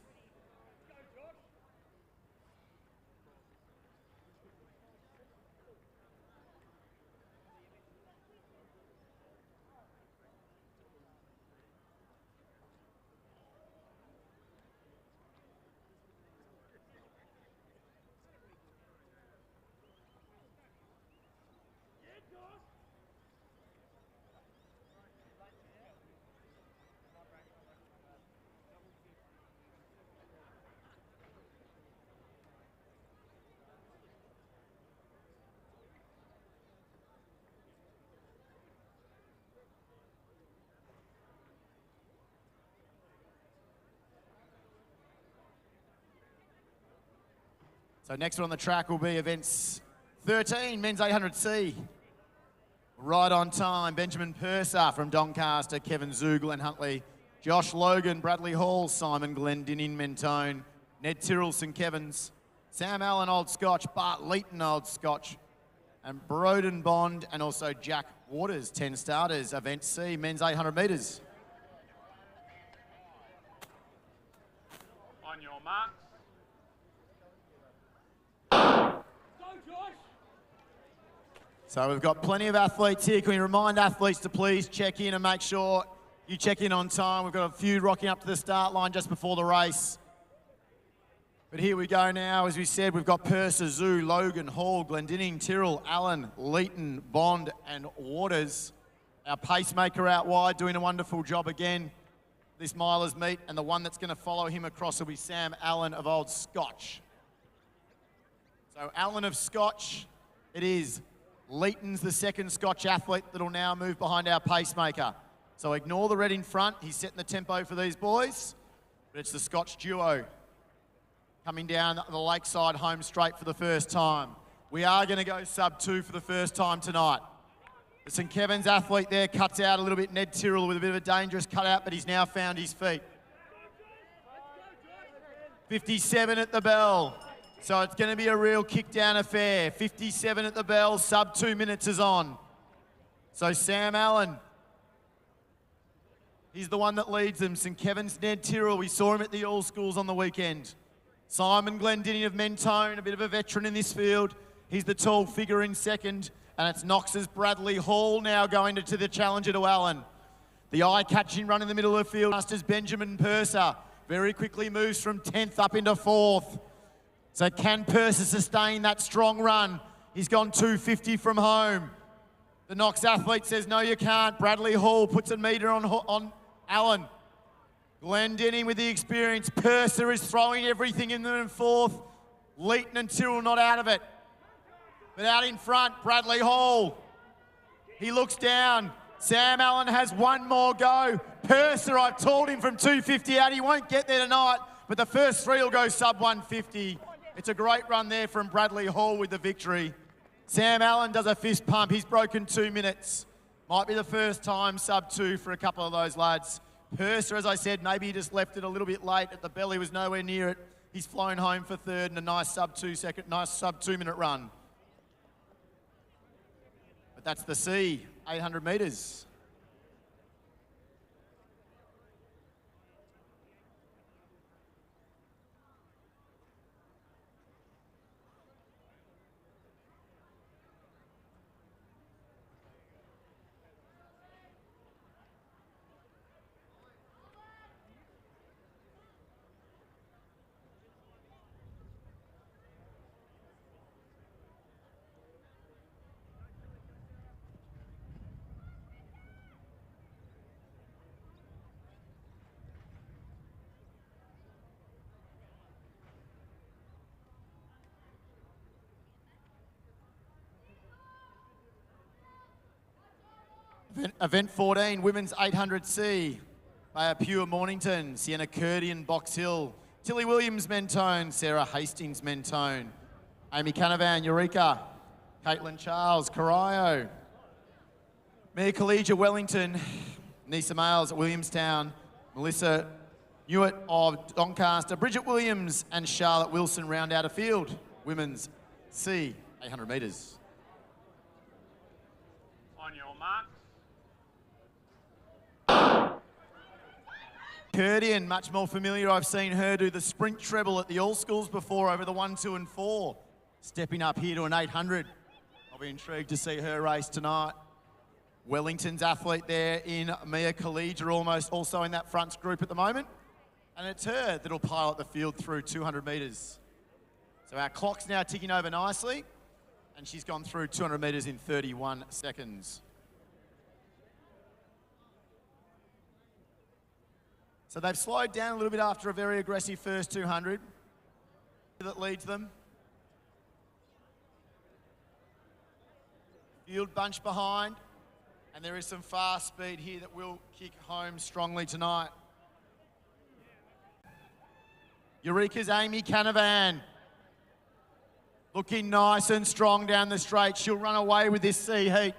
So next one on the track will be events 13, men's 800C. Right on time, Benjamin Purser from Doncaster, Kevin Zug, Glenn Huntley, Josh Logan, Bradley Hall, Simon Glendinning, Mentone, Ned Tyrrell, St Kevin's, Sam Allen, Old Scotch, Bart Leeton, Old Scotch, and Broden Bond, and also Jack Waters, 10 starters. Event C, men's 800 metres. On your marks. So we've got plenty of athletes here. Can we remind athletes to please check in and make sure you check in on time? We've got a few rocking up to the start line just before the race. But here we go now. As we said, we've got Purser, Zoo, Logan, Hall, Glendinning, Tyrrell, Allen, Leeton, Bond, and Waters. Our pacemaker out wide doing a wonderful job again. This Milers meet, and the one that's going to follow him across will be Sam Allen of Old Scotch. So Allen of Scotch, it is. Leeton's the second Scotch athlete that'll now move behind our pacemaker. So ignore the red in front. He's setting the tempo for these boys. But it's the Scotch duo coming down the Lakeside home straight for the first time. We are going to go sub-2 for the first time tonight. The St Kevin's athlete there cuts out a little bit. Ned Tyrrell with a bit of a dangerous cutout, but he's now found his feet. 57 at the bell. So it's going to be a real kick-down affair. 57 at the bell, sub 2 minutes is on. So Sam Allen, he's the one that leads them. St Kevin's Ned Tyrrell, we saw him at the All Schools on the weekend. Simon Glendinning of Mentone, a bit of a veteran in this field. He's the tall figure in second. And it's Knox's Bradley Hall now going to the challenger to Allen. The eye-catching run in the middle of the field. Masters Benjamin Purser very quickly moves from 10th up into 4th. So can Purser sustain that strong run? He's gone 250 from home. The Knox athlete says, no, you can't. Bradley Hall puts a metre on Allen. Glendinning with the experience. Purser is throwing everything in them in 4th. Leeton and Tyrrell not out of it. But out in front, Bradley Hall. He looks down. Sam Allen has one more go. Purser, I've told him from 250 out, he won't get there tonight, but the first 3 will go sub 150. It's a great run there from Bradley Hall with the victory. Sam Allen does a fist pump. He's broken 2 minutes. Might be the first time sub 2 for a couple of those lads. Purser, as I said, maybe he just left it a little bit late at the bell. He was nowhere near it. He's flown home for 3rd and a nice sub 2 minute run. But that's the C, 800 metres. Event 14, Women's 800C. Maya Pure Mornington, Sienna Curdian Box Hill, Tilly Williams Mentone, Sarah Hastings Mentone, Amy Canavan Eureka, Caitlin Charles Corio, Mia Collegia Wellington, Nisa Males at Williamstown, Melissa Newitt of Doncaster, Bridget Williams and Charlotte Wilson round out a field. Women's C, 800 metres. On your marks. Curdian, much more familiar. I've seen her do the sprint treble at the All Schools before over the 1, 2 and 4. Stepping up here to an 800. I'll be intrigued to see her race tonight. Wellington's athlete there in Mia Collegia, almost also in that front group at the moment. And it's her that'll pilot the field through 200 metres. So our clock's now ticking over nicely, and she's gone through 200 metres in 31 seconds. So they've slowed down a little bit after a very aggressive first 200 that leads them. Field bunch behind, and there is some fast speed here that will kick home strongly tonight. Eureka's Amy Canavan. Looking nice and strong down the straight. She'll run away with this C heat.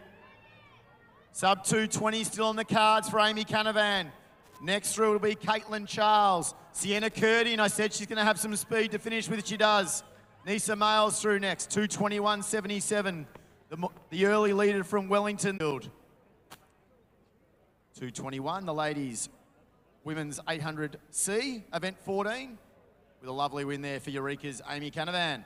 Sub 220 still on the cards for Amy Canavan. Next through will be Caitlin Charles. Sienna Curdian, I said she's going to have some speed to finish with. She does. Nisa Males through next. 221.77. The early leader from Wellington. 221, the ladies' women's 800C, event 14, with a lovely win there for Eureka's Amy Canavan.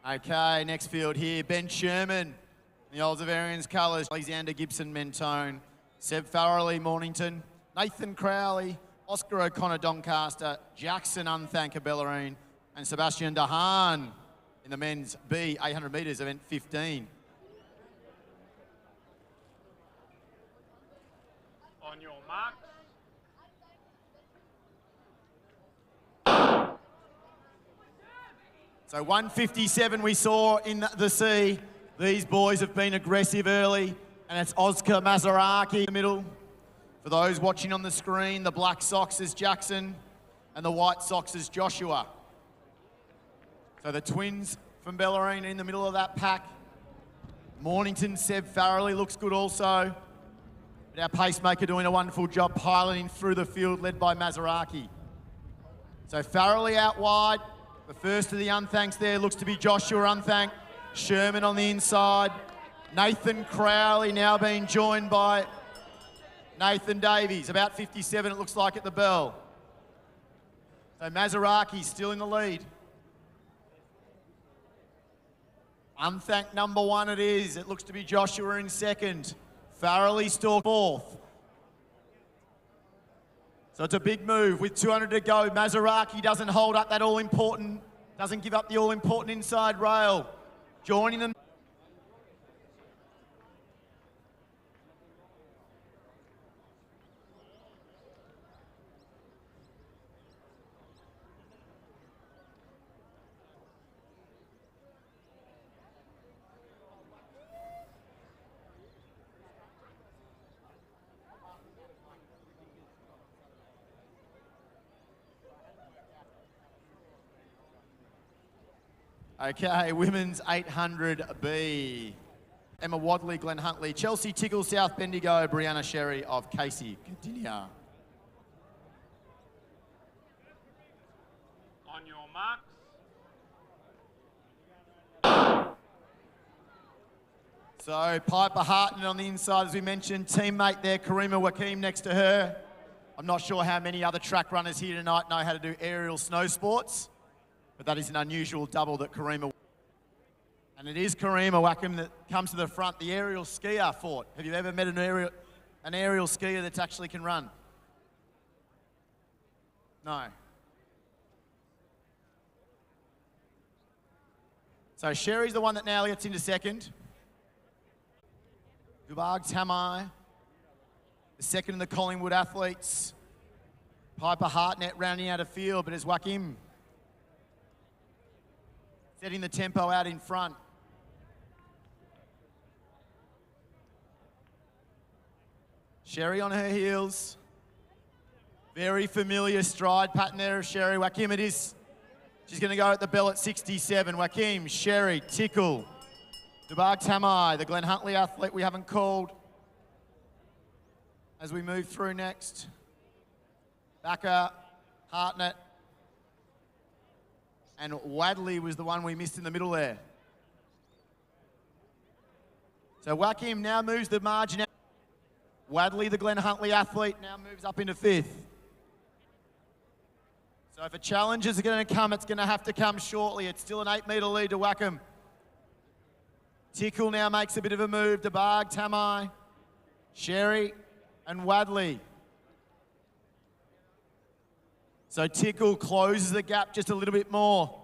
Okay, next field here, Ben Sherman, the Old Zavarians colours, Alexander Gibson Mentone, Seb Farrelly Mornington, Nathan Crowley, Oscar O'Connor Doncaster, Jackson Unthanker Bellarine, and Sebastian Dahan in the men's B 800 metres, event 15. On your marks. So 157 we saw in the C. These boys have been aggressive early, and it's Oscar Mazaraki in the middle. For those watching on the screen, the black socks is Jackson, and the white socks is Joshua. So the twins from Bellarine in the middle of that pack. Mornington, Seb Farrelly looks good also. But our pacemaker doing a wonderful job piloting through the field, led by Mazaraki. So Farrelly out wide. The first of the unthanks there looks to be Joshua Unthank. Sherman on the inside. Nathan Crowley now being joined by Nathan Davies. About 57 it looks like at the bell. So Mazaraki still in the lead. Unthank number 1 it is. It looks to be Joshua in second. Farrelly still fourth. So it's a big move with 200 to go. Mazaraki doesn't hold up that all-important, doesn't give up the all-important inside rail. Joining them. Okay, women's 800B. Emma Wadley, Glenn Huntley, Chelsea Tickle, South Bendigo, Brianna Sherry of Casey Cardinia. On your marks. So Piper Hartnett on the inside, as we mentioned, teammate there, Karima Wakim next to her. I'm not sure how many other track runners here tonight know how to do aerial snow sports, but that is an unusual double that Karima. And it is Karima Wakim that comes to the front, the aerial skier fort. Have you ever met an aerial skier that actually can run? No. So Sherry's the one that now gets into second. Dubag Tamai, the second of the Collingwood athletes. Piper Hartnett rounding out a field, but it's Wakim setting the tempo out in front. Sherry on her heels. Very familiar stride pattern there of Sherry. Wakim it is. She's going to go at the bell at 67. Wakim, Sherry, Tickle. Dubag Tamai, the Glenn Huntley athlete we haven't called. As we move through next. Backer, Hartnett. And Wadley was the one we missed in the middle there. So Wakim now moves the margin out. Wadley, the Glenn Huntley athlete, now moves up into fifth. So if a challenge is going to come, it's going to have to come shortly. It's still an 8-metre lead to Wakim. Tickle now makes a bit of a move. Dubag, Tamai, Sherry, and Wadley. So Tickle closes the gap just a little bit more.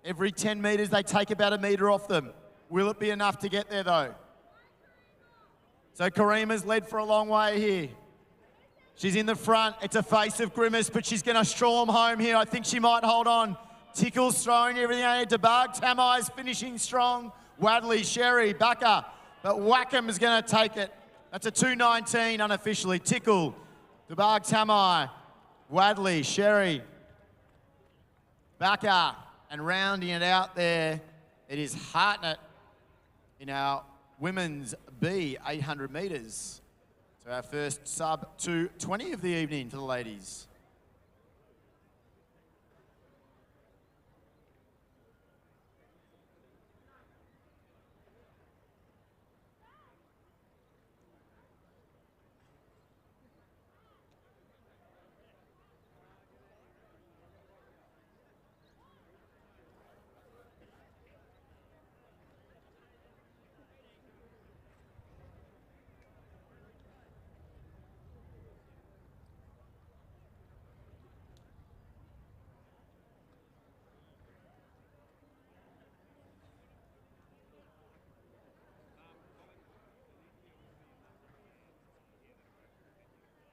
Every 10 metres, they take about a metre off them. Will it be enough to get there, though? So Karima's led for a long way here. She's in the front. It's a face of grimace, but she's going to storm home here. I think she might hold on. Tickle's throwing everything at her. Dubag, Tamai's finishing strong. Wadley, Sherry, Backer. But Wakim is going to take it. That's a 2:19 unofficially. Tickle, Dubag, Tamai, Wadley, Sherry, Backer. And rounding it out there, it is Hartnett in our women's B 800 metres. So our first sub 2:20 of the evening to the ladies.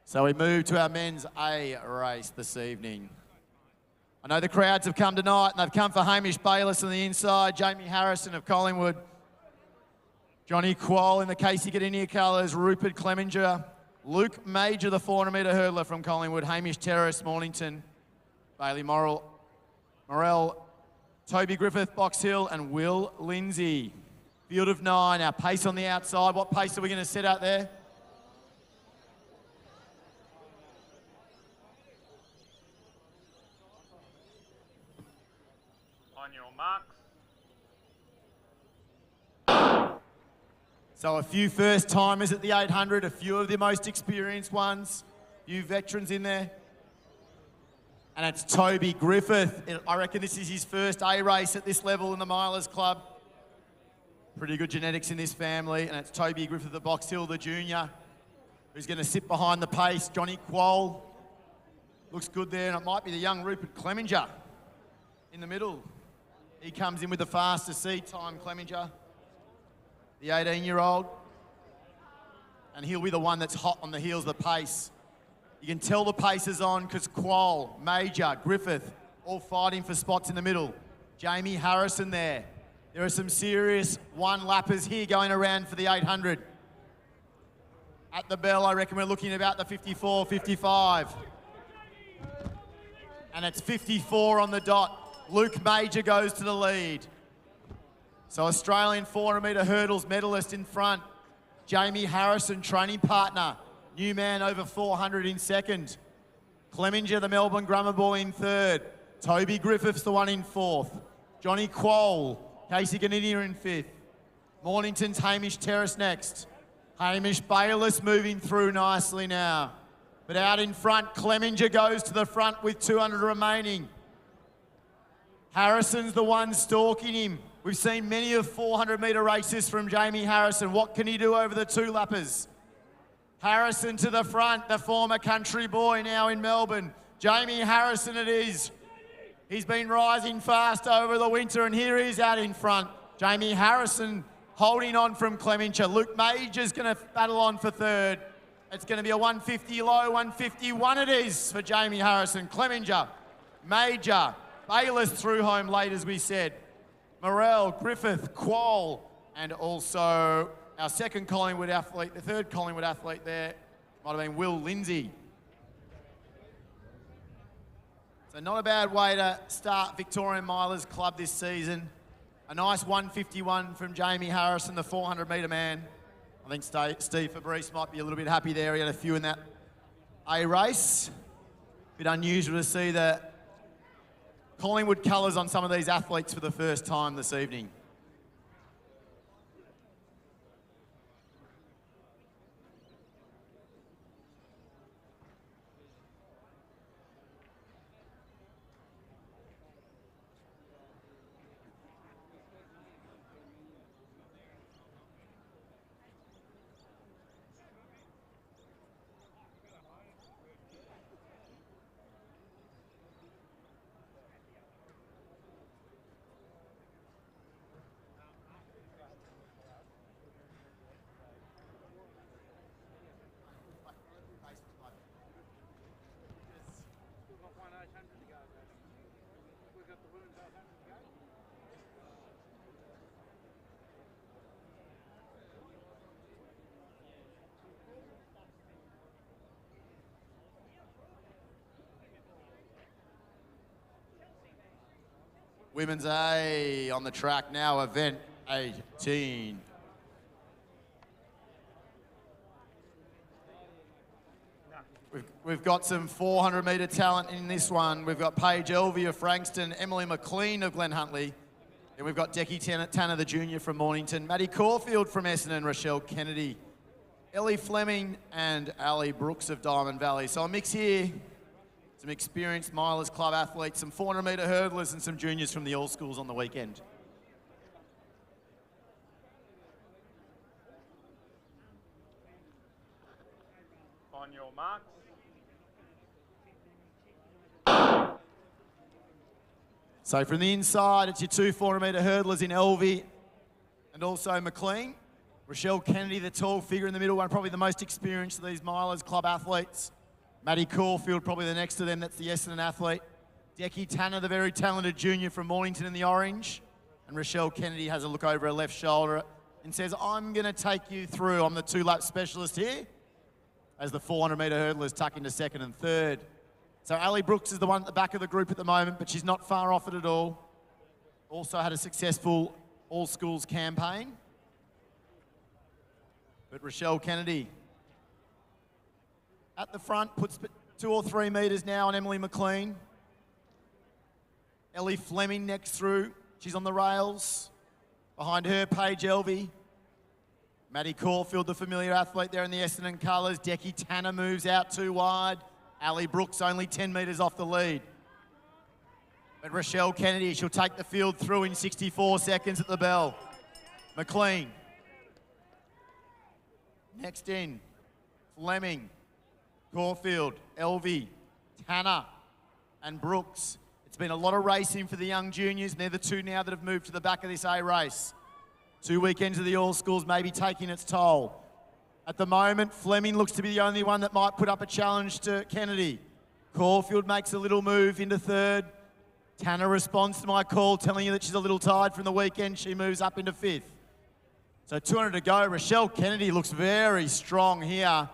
So we move to our men's A race this evening. I know the crowds have come tonight, and they've come for Hamish Bayliss on the inside, Jamie Harrison of Collingwood, Johnny Quoll in the Casey Cardinia colours, Rupert Clemenger, Luke Major, the 400-metre hurdler from Collingwood, Hamish Terrace, Mornington, Bailey Morrell, Toby Griffith, Box Hill, and Will Lindsay. Field of 9, our pace on the outside. What pace are we going to set out there? On your marks. So a few first timers at the 800, a few of the most experienced ones, a few veterans in there. And it's Toby Griffith. I reckon this is his first A race at this level in the Milers Club. Pretty good genetics in this family. And it's Toby Griffith at Box Hill, the junior, who's going to sit behind the pace. Johnny Quoll looks good there. And it might be the young Rupert Clemenger in the middle. He comes in with the fastest seed time, Clemenger, the 18-year-old. And he'll be the one that's hot on the heels of the pace. You can tell the pace is on because Quoll, Major, Griffith, all fighting for spots in the middle. Jamie Harrison there. There are some serious one-lappers here going around for the 800. At the bell, I reckon we're looking at about the 54, 55. And it's 54 on the dot. Luke Major goes to the lead. So Australian 400-metre hurdles medalist in front. Jamie Harrison, training partner. New man over 400 in second. Clemenger, the Melbourne Grammar Boy, in third. Toby Griffiths, the one in fourth. Johnny Quoll, Casey Ganinia in fifth. Mornington's Hamish Terrace next. Hamish Bayliss moving through nicely now. But out in front, Clemenger goes to the front with 200 remaining. Harrison's the one stalking him. We've seen many of 400-metre races from Jamie Harrison. What can he do over the two-lappers? Harrison to the front, the former country boy now in Melbourne. Jamie Harrison it is. He's been rising fast over the winter, and here he is out in front. Jamie Harrison holding on from Clemenger. Luke Major's going to battle on for third. It's going to be a 150 low, 151 it is for Jamie Harrison. Clemenger, Major, Bayliss through home late, as we said. Morrell, Griffith, Quoll, and also our second Collingwood athlete, the third Collingwood athlete there, might have been Will Lindsay. So not a bad way to start Victorian Milers Club this season. A nice 151 from Jamie Harrison, the 400-metre man. I think Steve Fabrice might be a little bit happy there. He had a few in that A race. Bit unusual to see the Collingwood colours on some of these athletes for the first time this evening. We've got 1,800 to go, though. We've got the women's 800 to go. Women's A on the track now, event 18. We've got some 400-metre talent in this one. We've got Paige Elvey of Frankston, Emily McLean of Glen Huntly, and we've got Decky Tanner, the junior from Mornington, Maddie Caulfield from Essendon, Rochelle Kennedy, Ellie Fleming, and Ali Brooks of Diamond Valley. So a mix here, some experienced Milers Club athletes, some 400-metre hurdlers, and some juniors from the All Schools on the weekend. On your marks. So from the inside, it's your two 400-metre hurdlers in Elvey and also McLean. Rochelle Kennedy, the tall figure in the middle one, probably the most experienced of these Milers Club athletes. Maddie Caulfield, probably the next to them, that's the Essendon athlete. Decky Tanner, the very talented junior from Mornington in the orange. And Rochelle Kennedy has a look over her left shoulder and says, I'm going to take you through. I'm the two-lap specialist here, as the 400-metre hurdlers tuck into second and third. So Ali Brooks is the one at the back of the group at the moment, but she's not far off it at all. Also had a successful all-schools campaign. But Rochelle Kennedy at the front, puts 2 or 3 metres now on Emily McLean. Ellie Fleming next through. She's on the rails. Behind her, Paige Elvey. Maddie Caulfield, the familiar athlete there in the Essendon colours. Decky Tanner moves out too wide. Ali Brooks only 10 metres off the lead. But Rochelle Kennedy, she'll take the field through in 64 seconds at the bell. McLean. Next in, Fleming, Caulfield, Elvey, Tanner, and Brooks. It's been a lot of racing for the young juniors, and they're the two now that have moved to the back of this A race. 2 weekends of the All Schools may be taking its toll. At the moment, Fleming looks to be the only one that might put up a challenge to Kennedy. Caulfield makes a little move into third. Tanner responds to my call, telling you that she's a little tired from the weekend. She moves up into fifth. So 200 to go. Rochelle Kennedy looks very strong here.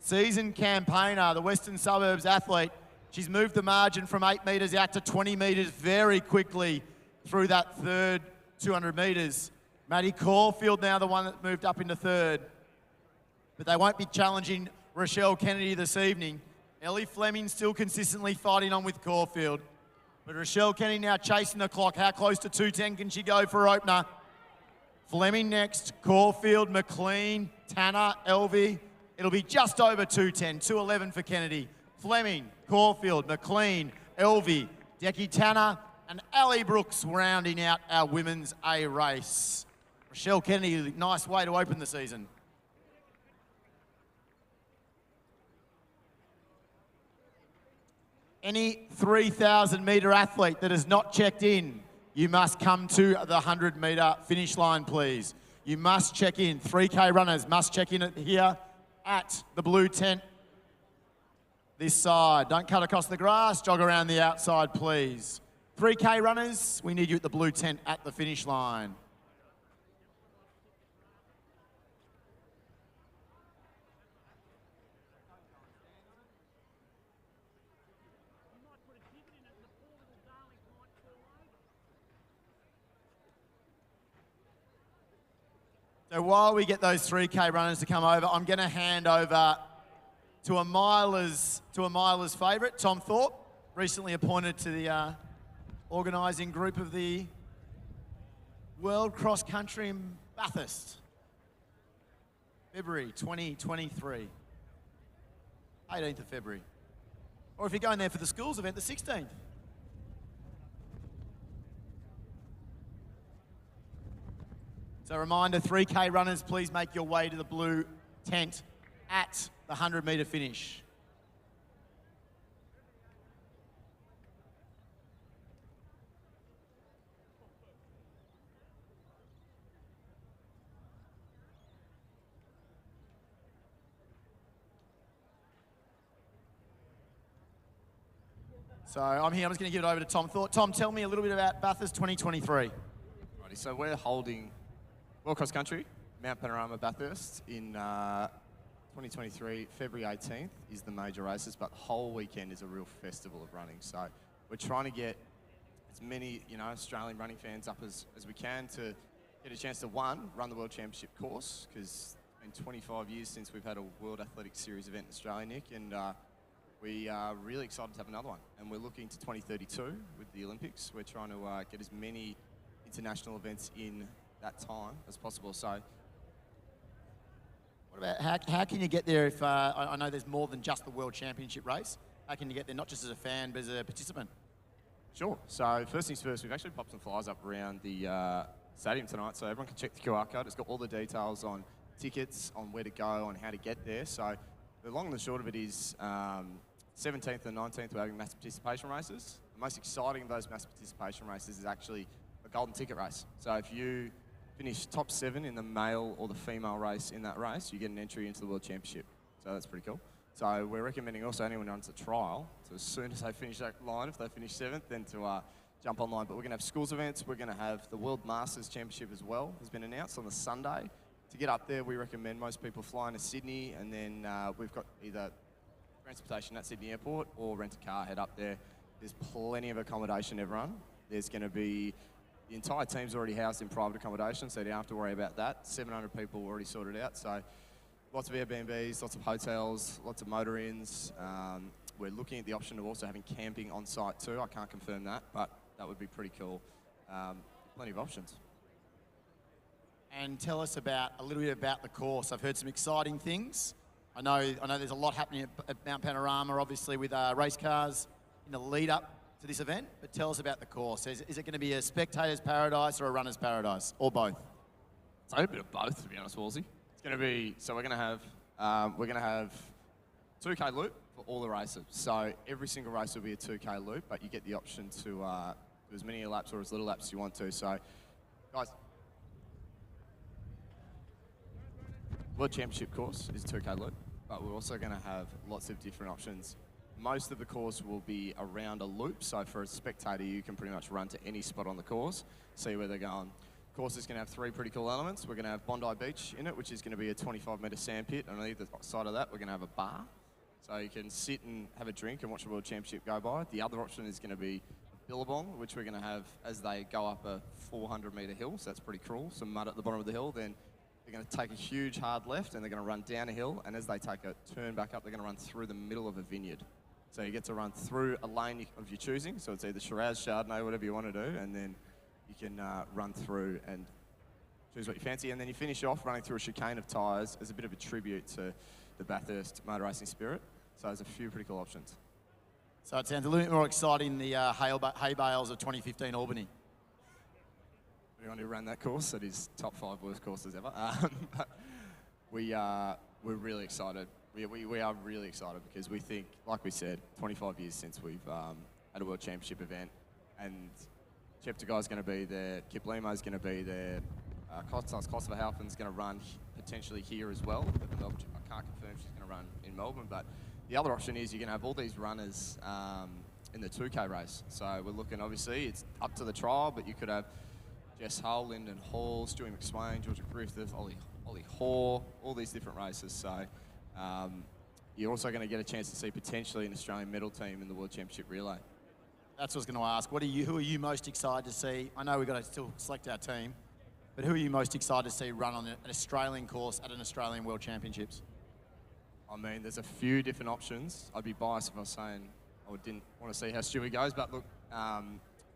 Seasoned campaigner, the Western Suburbs athlete. She's moved the margin from 8 metres out to 20 metres very quickly through that third 200 metres. Maddie Caulfield now the one that moved up into third. But they won't be challenging Rochelle Kennedy this evening. Ellie Fleming still consistently fighting on with Caulfield. But Rochelle Kennedy now chasing the clock. How close to 2:10 can she go for opener? Fleming next, Caulfield, McLean, Tanner, Elvie. It'll be just over 2:10, 2:11 for Kennedy. Fleming, Caulfield, McLean, Elvie, Decky Tanner, and Ali Brooks rounding out our women's A race. Rochelle Kennedy, nice way to open the season. Any 3,000 metre athlete that has not checked in, you must come to the 100 metre finish line, please. You must check in. 3K runners must check in here at the blue tent this side. Don't cut across the grass, jog around the outside, please. 3K runners, we need you at the blue tent at the finish line. So while we get those 3K runners to come over, I'm going to hand over to a Milers favourite, Tom Thorpe, recently appointed to the organising group of the World Cross Country in Bathurst, February 2023, 18th of February. Or if you're going there for the schools event, the 16th. So a reminder, 3K runners, please make your way to the blue tent at the 100 metre finish. So I'm here, I'm just going to give it over to Tom Thorpe. Tom, tell me a little bit about Bathurst 2023. Righty, so we're holding World Cross Country, Mount Panorama Bathurst in 2023, February 18th is the major races, but the whole weekend is a real festival of running. So we're trying to get as many, Australian running fans up as we can to get a chance to, one, run the World Championship course, because it's been 25 years since we've had a World Athletics Series event in Australia, Nick, and we are really excited to have another one. And we're looking to 2032 with the Olympics. We're trying to get as many international events in that time as possible. So, what about how can you get there if I know there's more than just the World Championship race? How can you get there not just as a fan but as a participant? Sure. So first things first, we've actually popped some flyers up around the stadium tonight, so everyone can check the QR code. It's got all the details on tickets, on where to go, on how to get there. So the long and the short of it is 17th and 19th we're having mass participation races. The most exciting of those mass participation races is actually a golden ticket race. So if you finish top 7 in the male or the female race in that race, you get an entry into the World Championship. So that's pretty cool. So we're recommending also anyone who runs a trial, so as soon as they finish that line, if they finish 7th, then to jump online. But we're going to have schools events. We're going to have the World Masters Championship as well. Has been announced on the Sunday. To get up there, we recommend most people flying to Sydney, and then we've got either transportation at Sydney Airport or rent a car, head up there. There's plenty of accommodation, everyone. There's going to be, the entire team's already housed in private accommodation, so you don't have to worry about that. 700 people already sorted out, so lots of Airbnbs, lots of hotels, lots of motor inns. We're looking at the option of also having camping on site too. I can't confirm that, but that would be pretty cool. Plenty of options. And tell us a little bit about the course. I've heard some exciting things. I know there's a lot happening at Mount Panorama, obviously with race cars in the lead up to this event, but tell us about the course. Is it going to be a spectator's paradise or a runner's paradise, or both? It's a bit of both, to be honest, Wolsey. It's going to be, so we're going to have 2K loop for all the races. So every single race will be a 2K loop, but you get the option to do as many laps or as little laps as you want to. So, guys, World Championship course is a 2K loop, but we're also going to have lots of different options. Most of the course will be around a loop, so for a spectator, you can pretty much run to any spot on the course, see where they're going. The course is going to have 3 pretty cool elements. We're going to have Bondi Beach in it, which is going to be a 25-metre sand pit, and on either side of that, we're going to have a bar. So you can sit and have a drink and watch the World Championship go by. The other option is going to be a billabong, which we're going to have as they go up a 400-metre hill, so that's pretty cruel, some mud at the bottom of the hill. Then they're going to take a huge hard left and they're going to run down a hill, and as they take a turn back up, they're going to run through the middle of a vineyard. So you get to run through a lane of your choosing, so it's either Shiraz, Chardonnay, whatever you want to do, and then you can run through and choose what you fancy, and then you finish off running through a chicane of tyres as a bit of a tribute to the Bathurst motor racing spirit. So there's a few pretty cool options. So it sounds a little bit more exciting than the hay bales of 2015 Albany. Anyone who ran that course, it is top 5 worst courses ever. But we're really excited. We are really excited because we think, like we said, 25 years since we've had a World Championship event, and Cheptegei's going to be there, Kip Limo's going to be there, Kostas Kosovahaufen's going to run potentially here as well. But I can't confirm she's going to run in Melbourne, but the other option is you're going to have all these runners in the 2K race. So we're looking, obviously, it's up to the trial, but you could have Jess Hull, Lyndon Hall, Stewie McSwain, Georgia Griffith, Ollie Hoare, all these different races. So you're also going to get a chance to see potentially an Australian medal team in the World Championship relay. That's what I was going to ask. Who are you most excited to see? I know we've got to still select our team, but who are you most excited to see run on an Australian course at an Australian World Championships? I mean, there's a few different options. I'd be biased if I was saying I didn't want to see how Stewie goes, but look,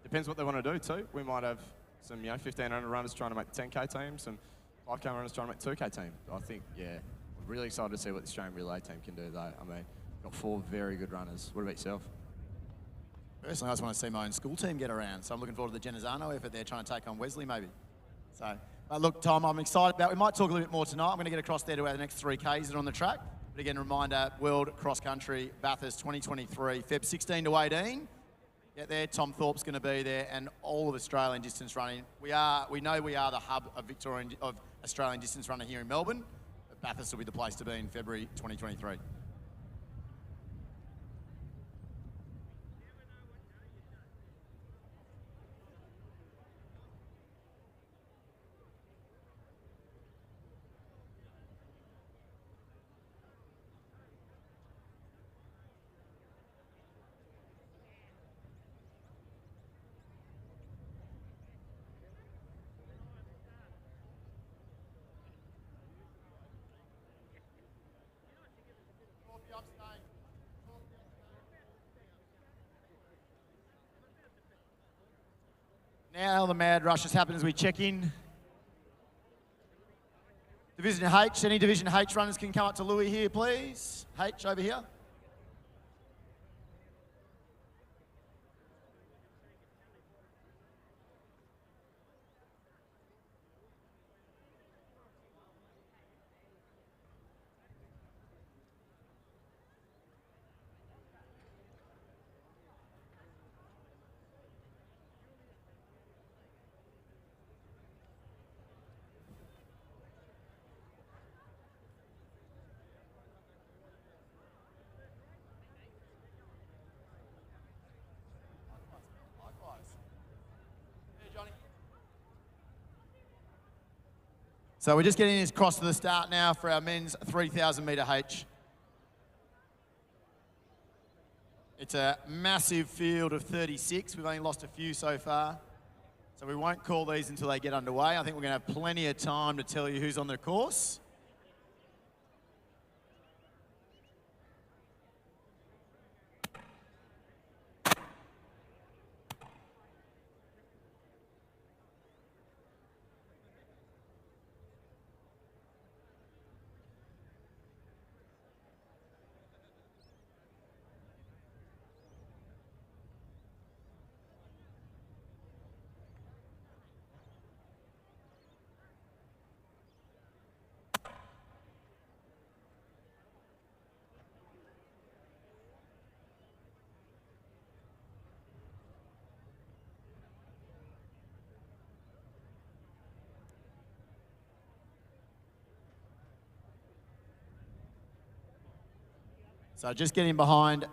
depends what they want to do too. We might have some 1,500 runners trying to make the 10K team, some 5K runners trying to make the 2K team. I think, yeah, I'm really excited to see what the Australian relay team can do though. I mean, got 4 very good runners. What about yourself? Personally, I just want to see my own school team get around, so I'm looking forward to the Genazzano effort there, trying to take on Wesley maybe. So, but look, Tom, I'm excited about. We might talk a little bit more tonight. I'm going to get across there to our next 3Ks that are on the track. But again, reminder, World Cross Country Bathurst 2023, Feb 16 to 18. Get there. Tom Thorpe's going to be there, and all of Australian distance running. We know we are the hub of Australian distance runner here in Melbourne. But Bathurst will be the place to be in February 2023. Now the mad rush has happened as we check in. Division H, any Division H runners can come up to Louis here, please. H, over here. So we're just getting across to the start now for our men's 3,000 metre H. It's a massive field of 36. We've only lost a few so far. So we won't call these until they get underway. I think we're going to have plenty of time to tell you who's on the course. So just getting behind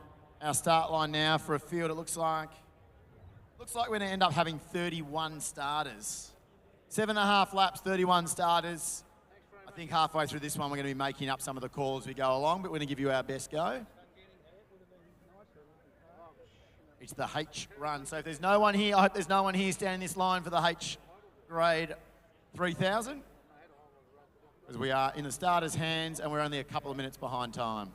our start line now for a field. It looks like we're going to end up having 31 starters. 7.5 laps, 31 starters. I think halfway through this one, we're going to be making up some of the calls as we go along, but we're going to give you our best go. It's the H run. So if there's no one here, I hope there's no one here standing this line for the H grade 3000. Because we are in the starters' hands and we're only a couple of minutes behind time.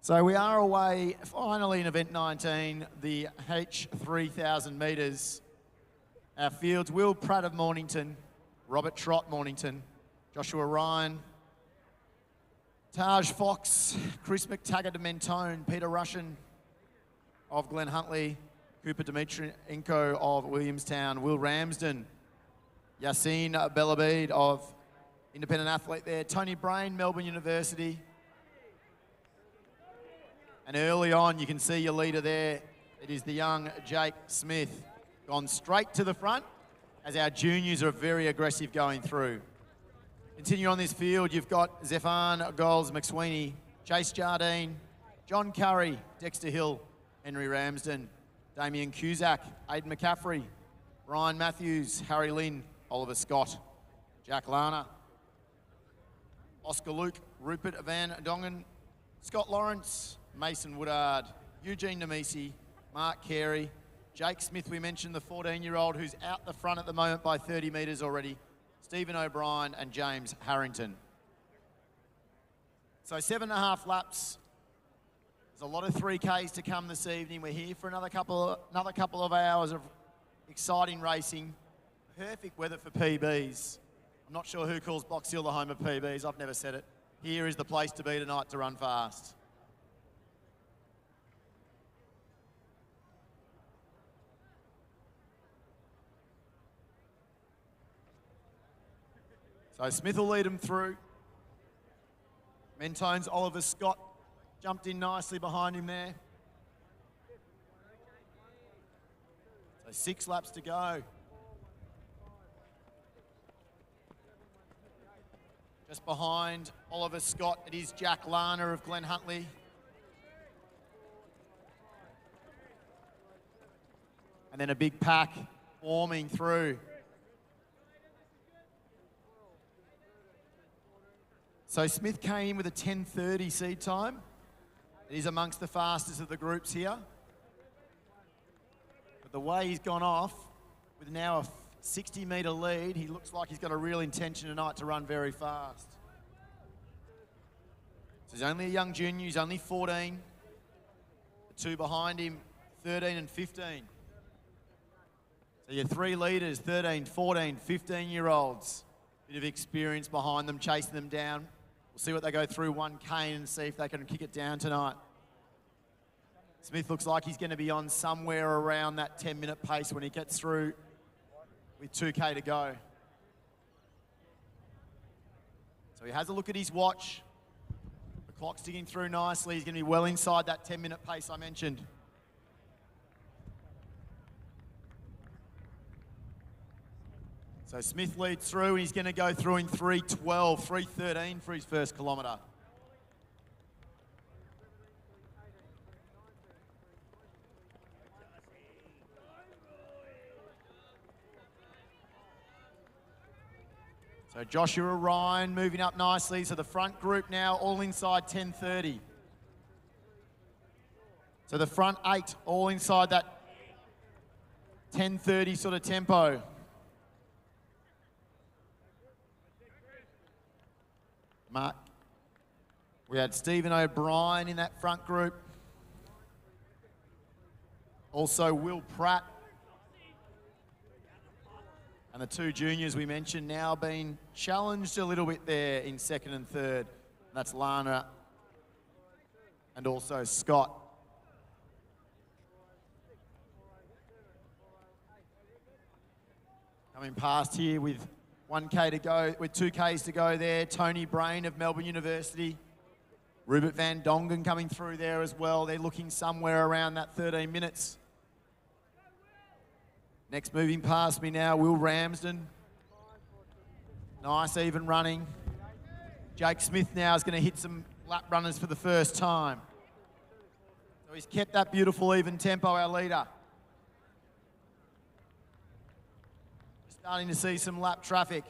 So we are away finally in event 19, the H3000 metres. Our fields, Will Pratt of Mornington, Robert Trott Mornington, Joshua Ryan, Taj Fox, Chris McTaggart of Mentone, Peter Russian of Glen Huntly, Cooper Dimitrienko of Williamstown, Will Ramsden, Yassine Bellabid of Independent Athlete there, Tony Brain, Melbourne University. And early on, you can see your leader there. It is the young Jake Smith, gone straight to the front as our juniors are very aggressive going through. Continue on this field, you've got Zephan Goals McSweeney, Chase Jardine, John Curry, Dexter Hill, Henry Ramsden, Damien Cusack, Aidan McCaffrey, Ryan Matthews, Harry Lynn, Oliver Scott, Jack Lana, Oscar Luke, Rupert Van Dongen, Scott Lawrence, Mason Woodard, Eugene Nemesi, Mark Carey, Jake Smith, we mentioned the 14-year-old who's out the front at the moment by 30 metres already, Stephen O'Brien and James Harrington. So 7.5 laps. There's a lot of 3Ks to come this evening. We're here for another couple of hours of exciting racing. Perfect weather for PBs. I'm not sure who calls Box Hill the home of PBs. I've never said it. Here is the place to be tonight to run fast. So Smith will lead them through. Mentone's Oliver Scott jumped in nicely behind him there. So 6 laps to go. Just behind Oliver Scott, it is Jack Lana of Glen Huntly. And then a big pack forming through. So Smith came in with a 10:30 seed time. He's amongst the fastest of the groups here. But the way he's gone off, with now a 60-metre lead, he looks like he's got a real intention tonight to run very fast. So he's only a young junior, he's only 14. The two behind him, 13 and 15. So your 3 leaders, 13, 14, 15-year-olds. Bit of experience behind them, chasing them down. We'll see what they go through 1K and see if they can kick it down tonight. Smith looks like he's going to be on somewhere around that 10-minute pace when he gets through with 2K to go. So he has a look at his watch. The clock's ticking through nicely. He's going to be well inside that 10-minute pace I mentioned. So So Smith leads through, and he's going to go through in 3:12, 3:13 for his first kilometre. So Joshua Ryan moving up nicely. So the front group now all inside 10:30. So the front 8 all inside that 10:30 sort of tempo. Mark. We had Stephen O'Brien in that front group. Also Will Pratt. And the 2 juniors we mentioned now being challenged a little bit there in 2nd and 3rd. That's Lana and also Scott. Coming past here with 1K to go, with 2Ks to go there. Tony Brain of Melbourne University. Rupert Van Dongen coming through there as well. They're looking somewhere around that 13 minutes. Next moving past me now, Will Ramsden. Nice even running. Jake Smith now is going to hit some lap runners for the first time. So he's kept that beautiful even tempo, our leader. Starting to see some lap traffic.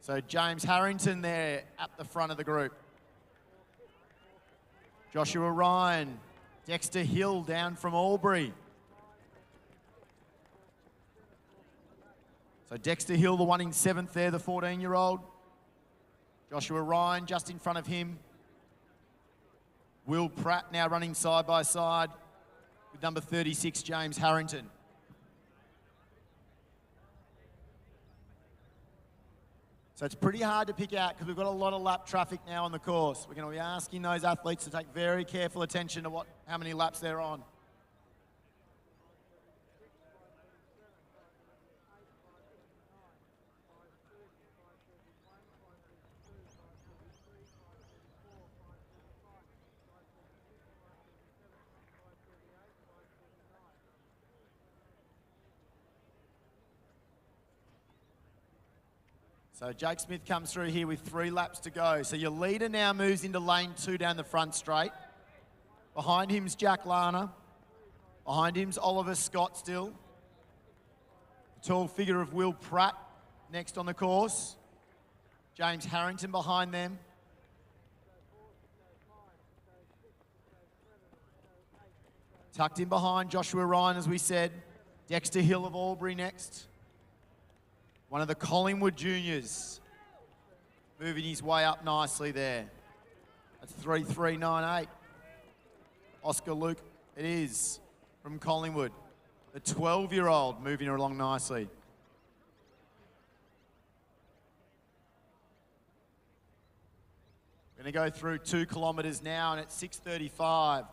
So James Harrington there at the front of the group. Joshua Ryan. Dexter Hill down from Albury. So Dexter Hill, the one in 7th there, the 14-year-old. Joshua Ryan just in front of him. Will Pratt now running side by side with number 36, James Harrington. So it's pretty hard to pick out because we've got a lot of lap traffic now on the course. We're going to be asking those athletes to take very careful attention to how many laps they're on. So Jake Smith comes through here with 3 laps to go. So your leader now moves into lane 2 down the front straight. Behind him's Jack Lana. Behind him's Oliver Scott still. The tall figure of Will Pratt next on the course. James Harrington behind them. Tucked in behind Joshua Ryan, as we said. Dexter Hill of Albury next. One of the Collingwood juniors moving his way up nicely there. That's 3:3.98. Oscar Luke, it is, from Collingwood. The 12-year-old moving along nicely. We're going to go through 2 kilometres now, and it's 6:35.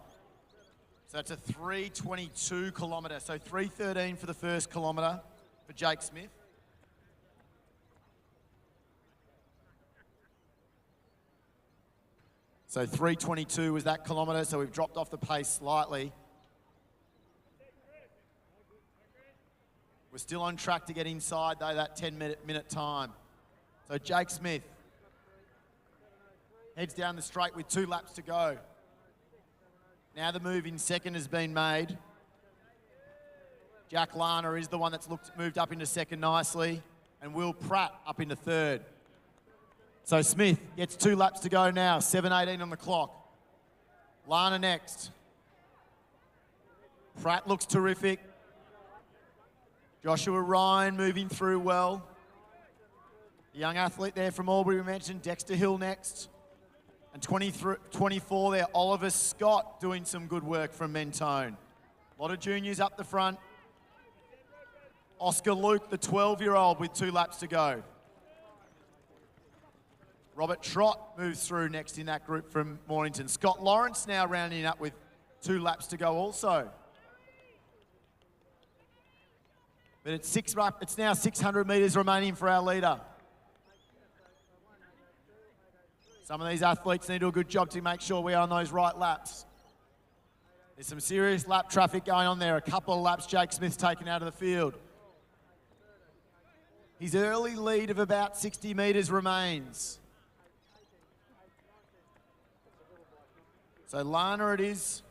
So that's a 3:22 kilometre. So 3:13 for the first kilometre for Jake Smith. So 3:22 was that kilometre, so we've dropped off the pace slightly. We're still on track to get inside, though, that 10-minute time. So Jake Smith heads down the straight with 2 laps to go. Now the move in second has been made. Jack Lana is the one that's moved up into second nicely, and Will Pratt up into third. So Smith gets 2 laps to go now, 7:18 on the clock. Lana next. Pratt looks terrific. Joshua Ryan moving through well. The young athlete there from Albury we mentioned, Dexter Hill next. And 24 there, Oliver Scott doing some good work from Mentone. A lot of juniors up the front. Oscar Luke, the 12-year-old with 2 laps to go. Robert Trott moves through next in that group from Mornington. Scott Lawrence now rounding up with 2 laps to go also. But it's now 600 metres remaining for our leader. Some of these athletes need to do a good job to make sure we are on those right laps. There's some serious lap traffic going on there. A couple of laps Jake Smith's taken out of the field. His early lead of about 60 metres remains. So Lana it is,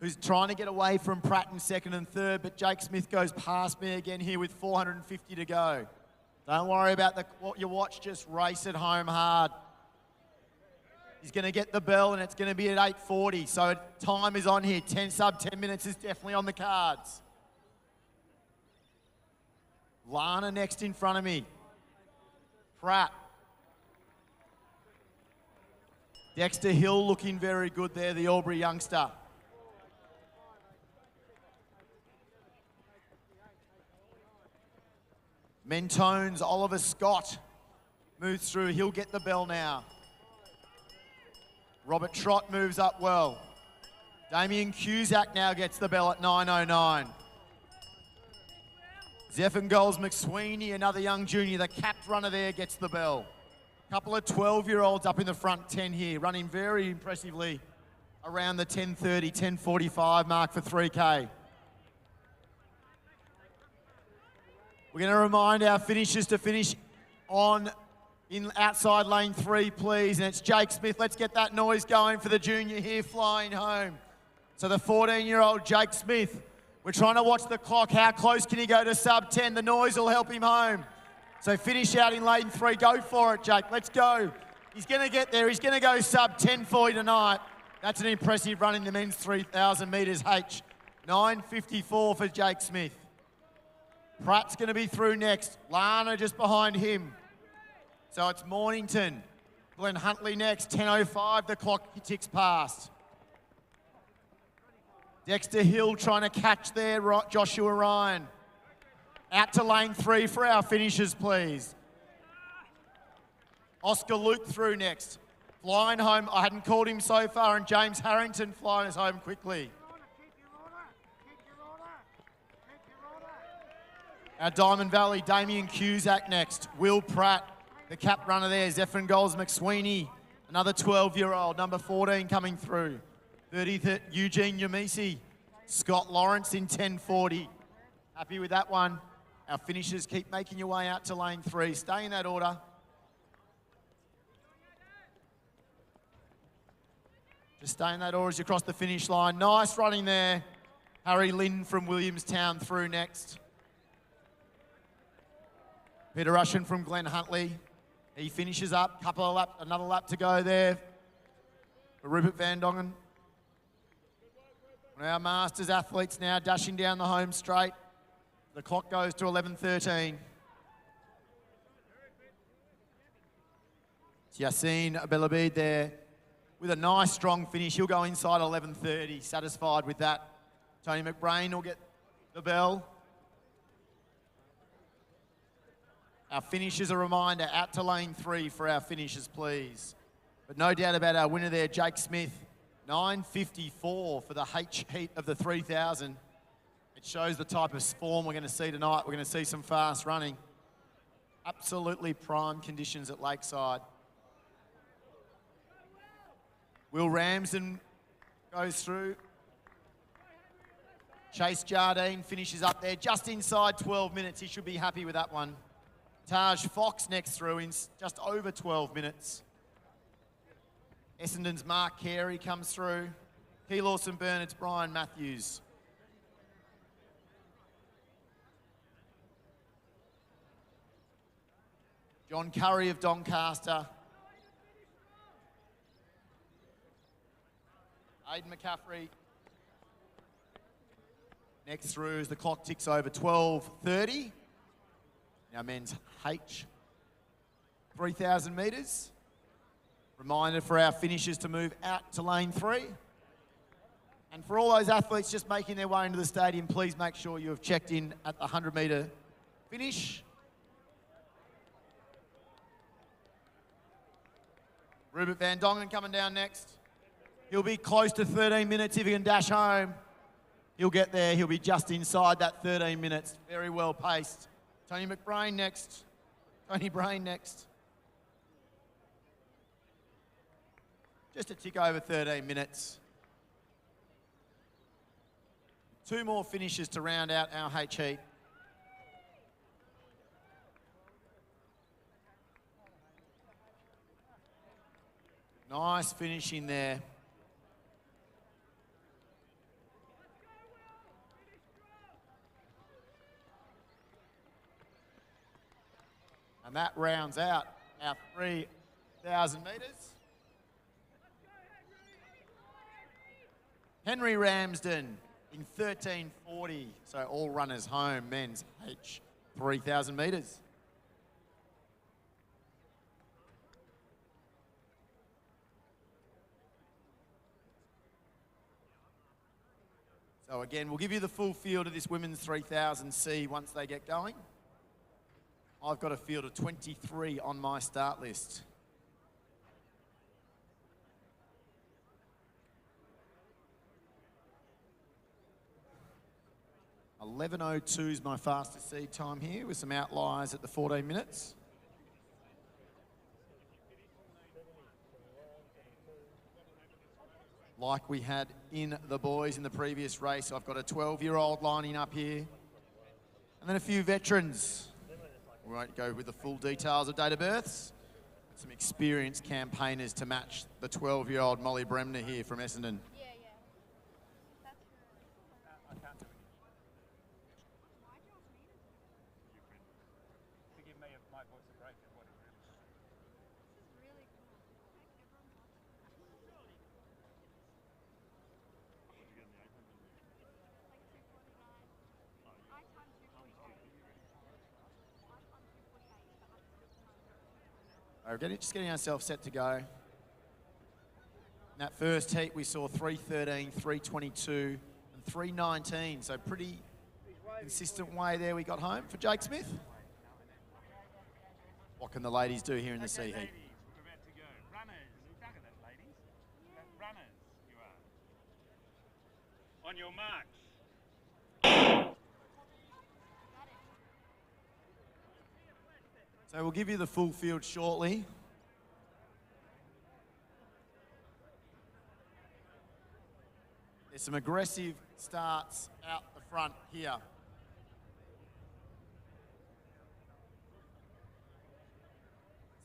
who's trying to get away from Pratt in second and third, but Jake Smith goes past me again here with 450 to go. Don't worry about what you watch, just race it home hard. He's going to get the bell and it's going to be at 8:40, so time is on here. Sub 10 minutes is definitely on the cards. Lana next in front of me. Pratt. Dexter Hill looking very good there, the Albury youngster. Mentones, Oliver Scott moves through. He'll get the bell now. Robert Trott moves up well. Damien Cusack now gets the bell at 9:09. Zephyr Goals McSweeney, another young junior, the capped runner there, gets the bell. Couple of 12-year-olds up in the front 10 here, running very impressively around the 10:30, 10:45 mark for 3K. We're going to remind our finishers to finish in outside lane 3, please. And it's Jake Smith. Let's get that noise going for the junior here flying home. So the 14-year-old Jake Smith, we're trying to watch the clock. How close can he go to sub 10? The noise will help him home. So finish out in lane 3. Go for it, Jake. Let's go. He's going to get there. He's going to go sub 10 for you tonight. That's an impressive run in the men's 3,000 metres H. 9:54 for Jake Smith. Pratt's going to be through next. Lana just behind him. So it's Mornington. Glenn Huntley next. 10:05. The clock ticks past. Dexter Hill trying to catch there. Joshua Ryan. Out to lane 3 for our finishers, please. Oscar Luke through next. Flying home. I hadn't called him so far, and James Harrington flying us home quickly. Our Diamond Valley, Damien Cusack next. Will Pratt, the cap runner there. Zephyr Goals McSweeney, another 12-year-old. Number 14 coming through. 30th, Eugene Yamisi. Scott Lawrence in 10:40. Happy with that one. Our finishers, keep making your way out to lane 3. Stay in that order. Just stay in that order as you cross the finish line. Nice running there. Harry Lynn from Williamstown through next. Peter Russian from Glen Huntley. He finishes up. Another lap to go there for Rupert Van Dongen. One of our Masters athletes now dashing down the home straight. The clock goes to 11:13. It's Yassine Belabid there with a nice strong finish. He'll go inside 11:30. Satisfied with that. Tony McBrain will get the bell. Our finishers, a reminder, out to lane 3 for our finishers, please. But no doubt about our winner there, Jake Smith. 9:54 for the H heat of the 3,000. It shows the type of form we're going to see tonight. We're going to see some fast running. Absolutely prime conditions at Lakeside. Will Ramsden goes through. Chase Jardine finishes up there just inside 12 minutes. He should be happy with that one. Taj Fox next through in just over 12 minutes. Essendon's Mark Carey comes through. Key Lawson Burnet's Brian Matthews. John Curry of Doncaster. Aidan McCaffrey. Next through as the clock ticks over 12:30. Now men's H, 3,000 metres. Reminder for our finishers to move out to lane 3. And for all those athletes just making their way into the stadium, please make sure you have checked in at the 100-metre finish. Rupert Van Dongen coming down next. He'll be close to 13 minutes if he can dash home. He'll get there. He'll be just inside that 13 minutes. Very well paced. Tony McBrain next. Tony Brain next. Just a tick over 13 minutes. 2 more finishes to round out our H heat. Nice finish in there. And that rounds out our 3,000 metres. Henry Ramsden in 13:40. So all runners home, men's H 3,000 metres. So again, we'll give you the full field of this women's 3000C once they get going. I've got a field of 23 on my start list. .11:02 is my fastest seed time here with some outliers at the 14 minutes. Like we had in the boys in the previous race, I've got a 12-year-old lining up here. And then a few veterans. We won't go with the full details of date of births. Some experienced campaigners to match the 12-year-old Molly Bremner here from Essendon. Yeah, yeah. That's I can't do it. why do you want me to do To give me my voice a break is what it really is. this? Is really cool. Like everyone wants it. Like 249. I timed 248. I timed 248, but All right, just getting ourselves set to go. In that first heat, we saw 3:13, 3:22, and 3:19. So pretty consistent way there we got home for Jake Smith. What can the ladies do here in the C heat? Ladies, we're about to go. Runners. Look at that, ladies. Runners, you are. On your marks. So we'll give you the full field shortly. There's some aggressive starts out the front here.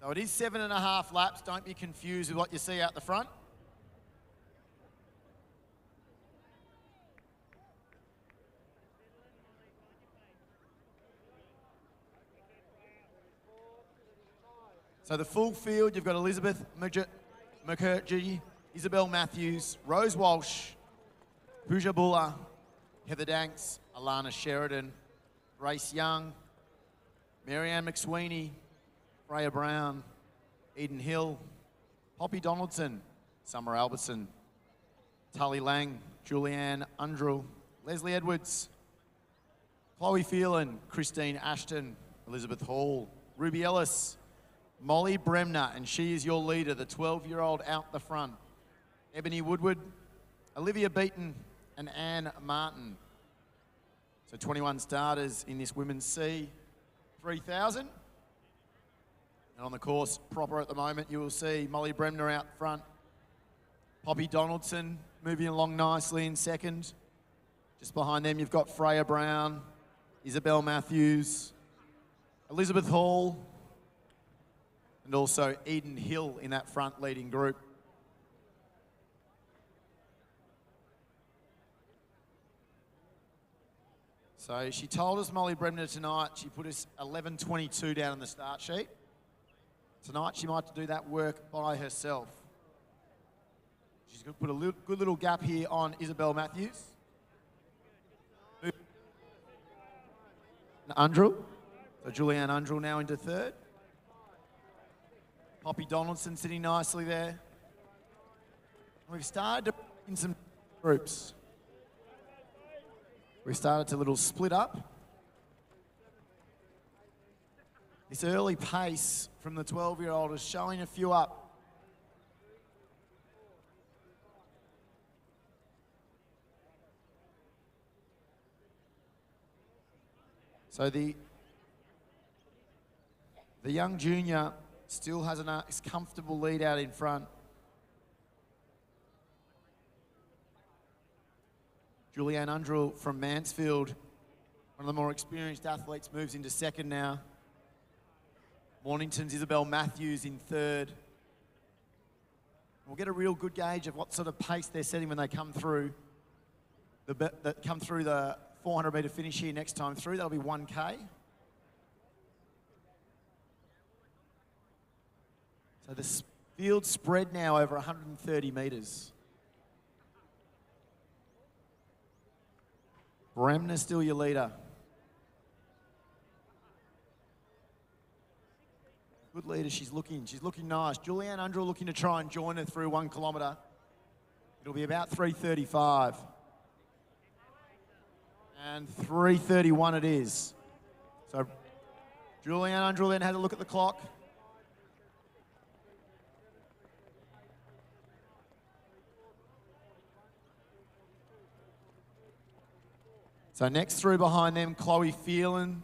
So it is 7.5 laps. Don't be confused with what you see out the front. So the full field, you've got Elizabeth Mukherjee, Isabel Matthews, Rose Walsh, Pooja Bulla, Heather Danks, Alana Sheridan, Grace Young, Marianne McSweeney, Freya Brown, Eden Hill, Poppy Donaldson, Summer Albertson, Tully Lang, Julianne Undrell, Leslie Edwards, Chloe Phelan, Christine Ashton, Elizabeth Hall, Ruby Ellis, Molly Bremner, and she is your leader, the 12-year-old out the front. Ebony Woodward, Olivia Beaton, and Anne Martin. So 21 starters in this women's C 3000. And on the course proper at the moment, you will see Molly Bremner out front. Poppy Donaldson moving along nicely in second. Just behind them, you've got Freya Brown, Isabel Matthews, Elizabeth Hall, and also Eden Hill in that front leading group. So she told us, Molly Bremner, tonight, she put us 11:22 down on the start sheet. Tonight, she might do that work by herself. She's going to put a good little gap here on Isabel Matthews. Undrell. So Julianne Undrell now into third. Poppy Donaldson sitting nicely there. And we've started to in some groups. We started to little split up. This early pace from the 12-year-old is showing a few up. So the young junior still has a comfortable lead out in front. Julianne Undrell from Mansfield, one of the more experienced athletes, moves into second now. Mornington's Isabel Matthews in third. We'll get a real good gauge of what sort of pace they're setting when they come through the 400-metre finish here next time through. That'll be 1K. So the field spread now over 130 metres. Bremner's still your leader. Good leader, she's looking nice. Julianne Undrell looking to try and join her through 1 kilometre. It'll be about 3:35. And 3:31 it is. So Julianne Undrell then had a look at the clock. So next through behind them, Chloe Phelan.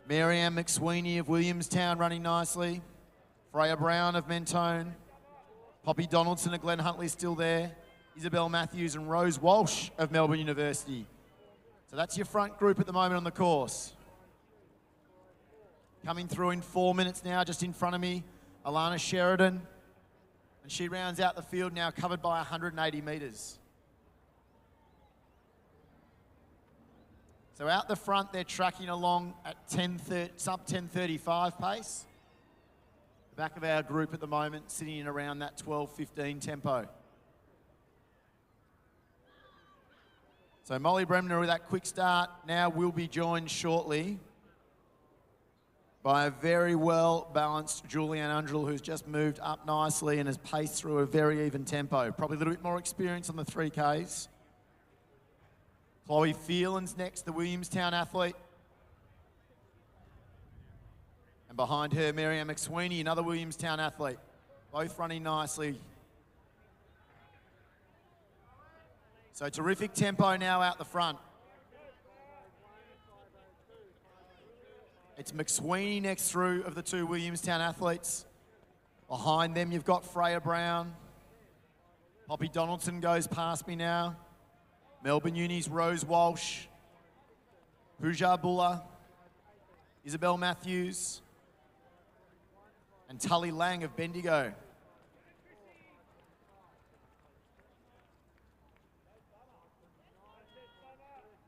Marianne McSweeney of Williamstown running nicely. Freya Brown of Mentone. Poppy Donaldson of Glen Huntly still there. Isabel Matthews and Rose Walsh of Melbourne University. So that's your front group at the moment on the course. Coming through in 4 minutes now, just in front of me, Alana Sheridan. And she rounds out the field now, covered by 180 metres. So out the front, they're tracking along at sub 10:35 pace. The back of our group at the moment, sitting in around that 12:15 tempo. So Molly Bremner with that quick start now will be joined shortly by a very well-balanced Julianne Undrell, who's just moved up nicely and has paced through a very even tempo. Probably a little bit more experience on the 3Ks. Chloe Phelan's next, the Williamstown athlete. And behind her, Marianne McSweeney, another Williamstown athlete. Both running nicely. So terrific tempo now out the front. It's McSweeney next through of the 2 Williamstown athletes. Behind them, you've got Freya Brown. Poppy Donaldson goes past me now. Melbourne Uni's Rose Walsh, Pooja Bulla, Isabel Matthews, and Tully Lang of Bendigo.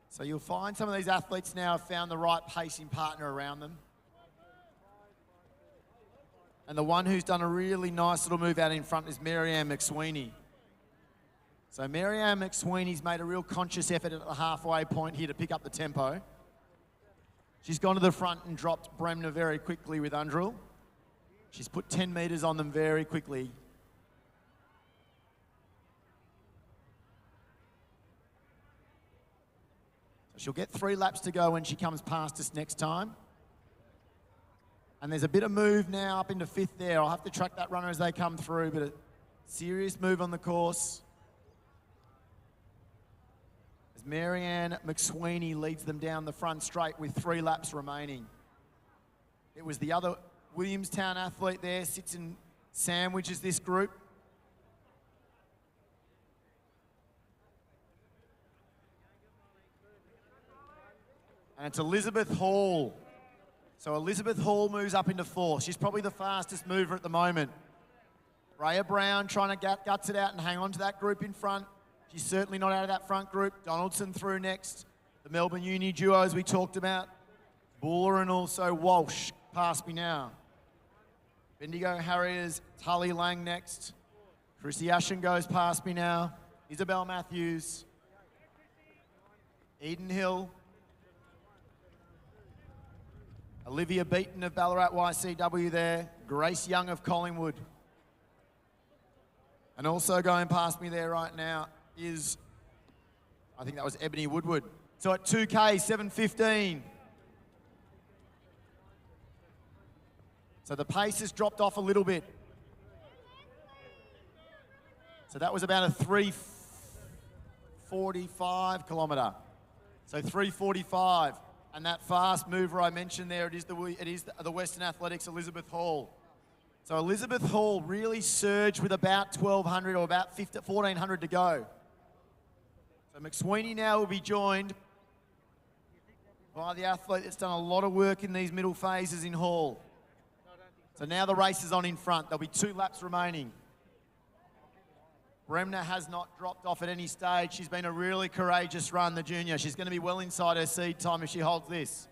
So you'll find some of these athletes now have found the right pacing partner around them. And the one who's done a really nice little move out in front is Marianne McSweeney. So Marianne McSweeney's made a real conscious effort at the halfway point here to pick up the tempo. She's gone to the front and dropped Bremner very quickly with Undrell. She's put 10 metres on them very quickly. So she'll get 3 laps to go when she comes past us next time. And there's a bit of move now up into 5th there. I'll have to track that runner as they come through, but a serious move on the course. Marianne McSweeney leads them down the front straight with 3 laps remaining. It was the other Williamstown athlete there, sits and sandwiches this group. And it's Elizabeth Hall. So Elizabeth Hall moves up into 4th. She's probably the fastest mover at the moment. Freya Brown trying to guts it out and hang on to that group in front. She's certainly not out of that front group. Donaldson through next. The Melbourne Uni duo, as we talked about. Buller and also Walsh past me now. Bendigo Harriers, Tully Lang next. Chrissy Ashen goes past me now. Isabel Matthews. Eden Hill. Olivia Beaton of Ballarat YCW there. Grace Young of Collingwood. And also going past me there right now is, I think that was Ebony Woodward. So at 2K, 7:15. So the pace has dropped off a little bit. So that was about a 3:45 kilometre. So 3:45. And that fast mover I mentioned there, it is the Western Athletics Elizabeth Hall. So Elizabeth Hall really surged with about 1,200 or about 1,400 to go. So McSweeney now will be joined by the athlete that's done a lot of work in these middle phases in Hall. So now the race is on in front. There'll be 2 laps remaining. Bremner has not dropped off at any stage. She's been a really courageous run, the junior. She's going to be well inside her seed time if she holds this.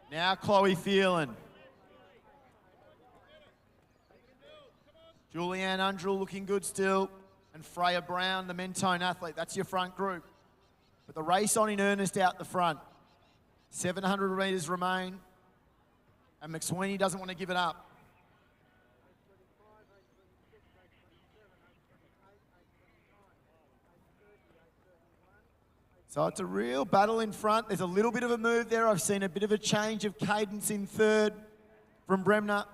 Now Chloe Phelan. Julianne Undrell looking good still. And Freya Brown, the Mentone athlete. That's your front group. But the race on in earnest out the front. 700 metres remain. And McSweeney doesn't want to give it up. So it's a real battle in front. There's a little bit of a move there. I've seen a bit of a change of cadence in third from Bremner.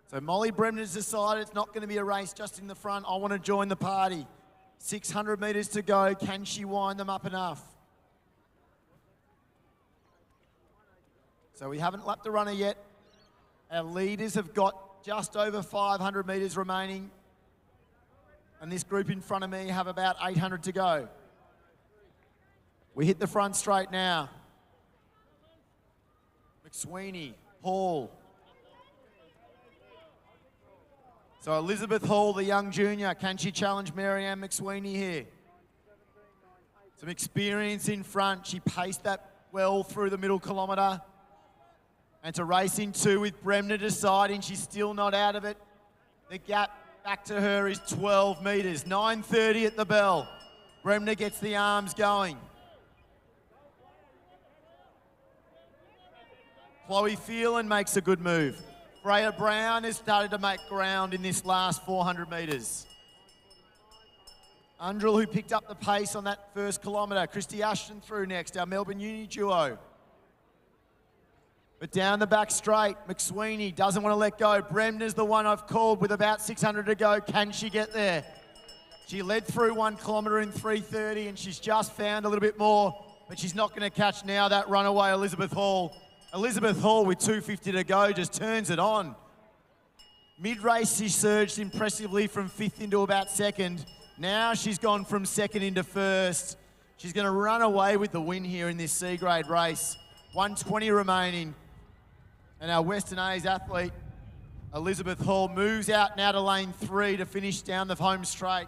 So Molly Bremner's decided it's not going to be a race just in the front. I want to join the party. 600 metres to go. Can she wind them up enough? So we haven't lapped the runner yet. Our leaders have got just over 500 metres remaining. And this group in front of me have about 800 to go. We hit the front straight now. McSweeney, Hall. So Elizabeth Hall, the young junior, can she challenge Marianne McSweeney here? Some experience in front. She paced that well through the middle kilometre. And to race in 2 with Bremner deciding she's still not out of it. The gap back to her is 12 metres. 9:30 at the bell. Bremner gets the arms going. Chloe Phelan makes a good move. Freya Brown has started to make ground in this last 400 metres. Undrell, who picked up the pace on that first kilometre. Christy Ashton through next, our Melbourne Uni duo. But down the back straight, McSweeney doesn't want to let go. Bremner's the one I've called with about 600 to go. Can she get there? She led through 1 kilometre in 3:30 and she's just found a little bit more, but she's not going to catch now that runaway Elizabeth Hall. Elizabeth Hall with 250 to go just turns it on. Mid-race she surged impressively from 5th into about 2nd. Now she's gone from 2nd into 1st. She's going to run away with the win here in this C-grade race. 120 remaining. And our Western A's athlete, Elizabeth Hall, moves out now to lane 3 to finish down the home straight.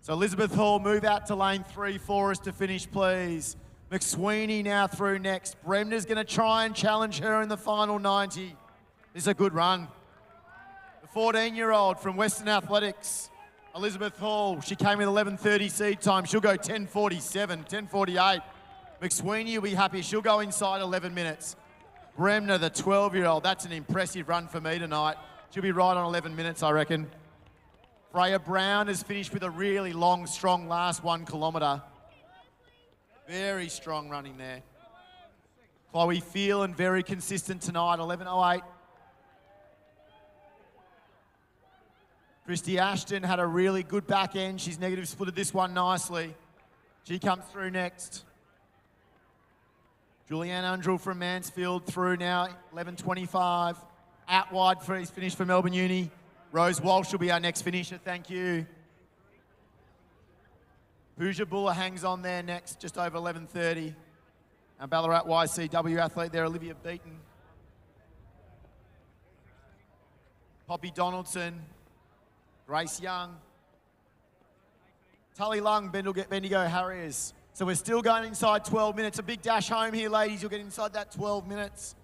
So Elizabeth Hall, move out to lane 3 for us to finish, please. McSweeney now through next. Bremner's going to try and challenge her in the final 90. This is a good run. The 14-year-old from Western Athletics, Elizabeth Hall. She came with 11:30 seed time. She'll go 10:47, 10:48. McSweeney will be happy. She'll go inside 11 minutes. Bremner, the 12-year-old, that's an impressive run for me tonight. She'll be right on 11 minutes, I reckon. Freya Brown has finished with a really long, strong last 1 kilometre. Very strong running there. Chloe Phelan, very consistent tonight, 11:08. Christy Ashton had a really good back end. She's negative splitted this one nicely. She comes through next. Julianne Undrell from Mansfield through now, 11:25. Out wide for his finish for Melbourne Uni. Rose Walsh will be our next finisher, thank you. Pooja Buller hangs on there next, just over 11:30. Our Ballarat YCW athlete there, Olivia Beaton. Poppy Donaldson, Grace Young. Tully Lung, Bendigo Harriers. So we're still going inside 12 minutes. A big dash home here, ladies. You'll get inside that 12 minutes.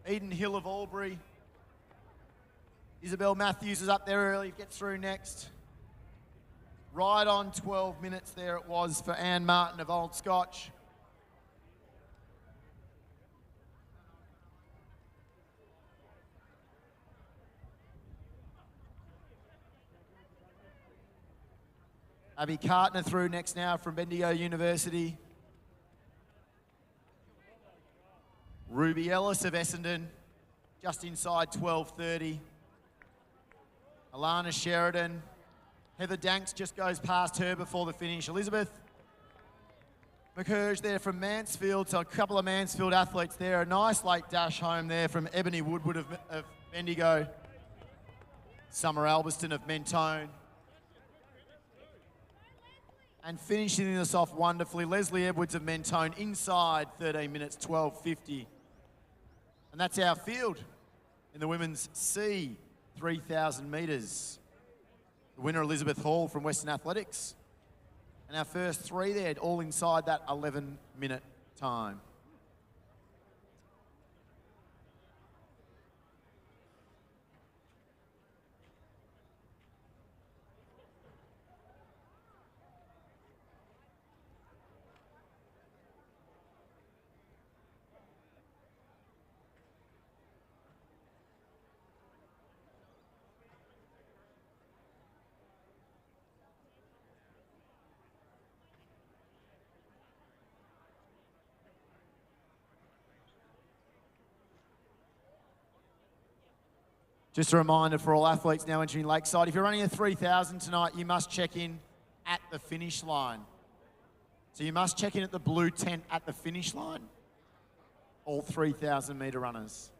Eden Hill of Albury. Isabel Matthews is up there early, gets through next. Right on 12 minutes there it was for Anne Martin of Old Scotch. Abby Cartner through next now from Bendigo University. Ruby Ellis of Essendon, just inside 12:30. Alana Sheridan. Heather Danks just goes past her before the finish. Elizabeth McCurge there from Mansfield, so a couple of Mansfield athletes there. A nice late dash home there from Ebony Woodward of Bendigo. Summer Albiston of Mentone. And finishing this off wonderfully, Leslie Edwards of Mentone inside 13 minutes, 12:50. And that's our field in the women's C 3,000 metres. The winner, Elizabeth Hall from Western Athletics. And our first three there, all inside that 11-minute time. Just a reminder for all athletes now entering Lakeside, if you're running a 3,000 tonight, you must check in at the finish line. So you must check in at the blue tent at the finish line, all 3,000 metre runners.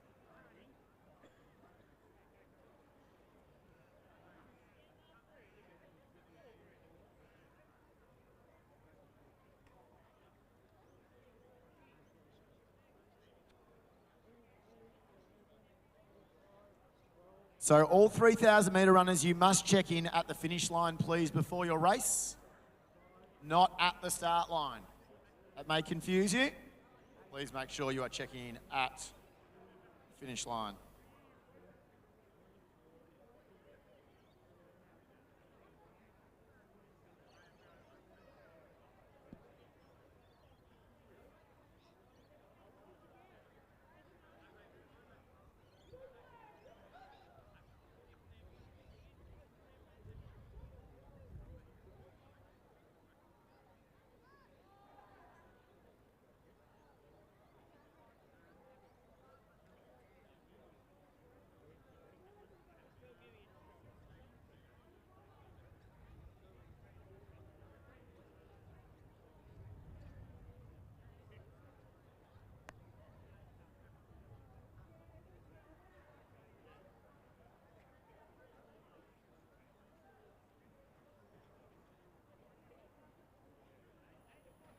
So all 3,000 metre runners, you must check in at the finish line, please, before your race, not at the start line. That may confuse you. Please make sure you are checking in at the finish line.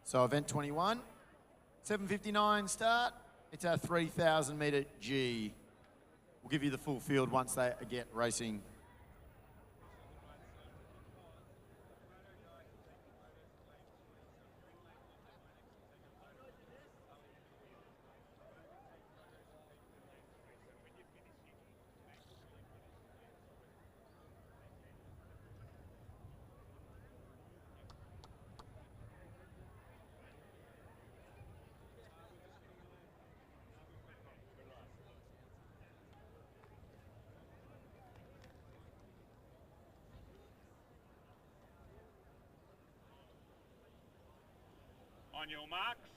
So event 21, 7:59 start. It's our 3,000 metre G. We'll give you the full field once they get racing. On your marks.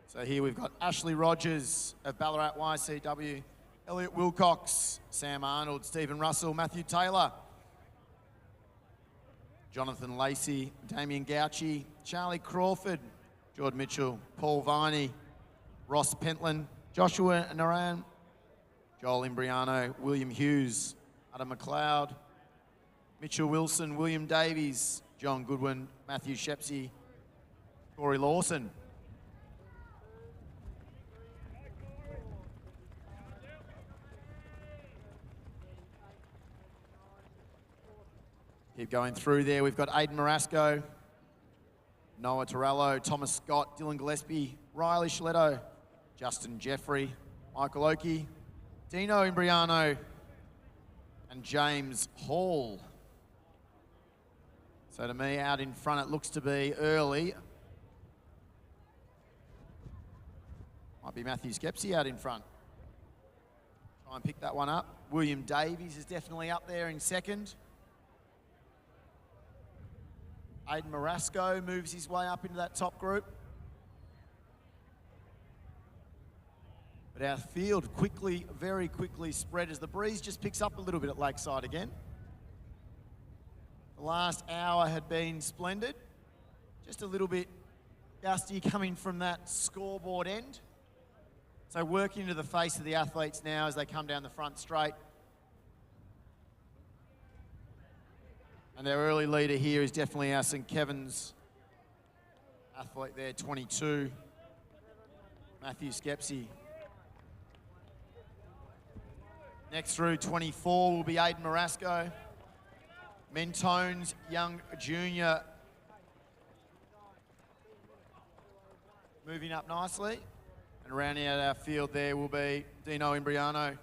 So here we've got Ashley Rogers of Ballarat YCW, Elliot Wilcox, Sam Arnold, Stephen Russell, Matthew Taylor, Jonathan Lacey, Damien Gauci, Charlie Crawford, Jordan Mitchell, Paul Viney, Ross Pentland, Joshua Naran, Joel Imbriano, William Hughes, Adam McLeod, Mitchell Wilson, William Davies, John Goodwin, Matthew Shepsey, Corey Lawson. Keep going through there. We've got Aidan Marasco, Noah Torello, Thomas Scott, Dylan Gillespie, Riley Schletto, Justin Jeffrey, Michael Oakey, Dino Imbriano, and James Hall. So to me, out in front, it looks to be early. Might be Matthew Skepsey out in front. Try and pick that one up. William Davies is definitely up there in second. Aidan Marasco moves his way up into that top group. But our field quickly, very quickly spread as the breeze just picks up a little bit at Lakeside again. The last hour had been splendid. Just a little bit gusty coming from that scoreboard end. So working into the face of the athletes now as they come down the front straight. And their early leader here is definitely our St. Kevin's athlete there, 22, Matthew Skepsey. Next through, 24, will be Aiden Marasco. Mentone's young junior moving up nicely. And rounding out our field there will be Dino Imbriano.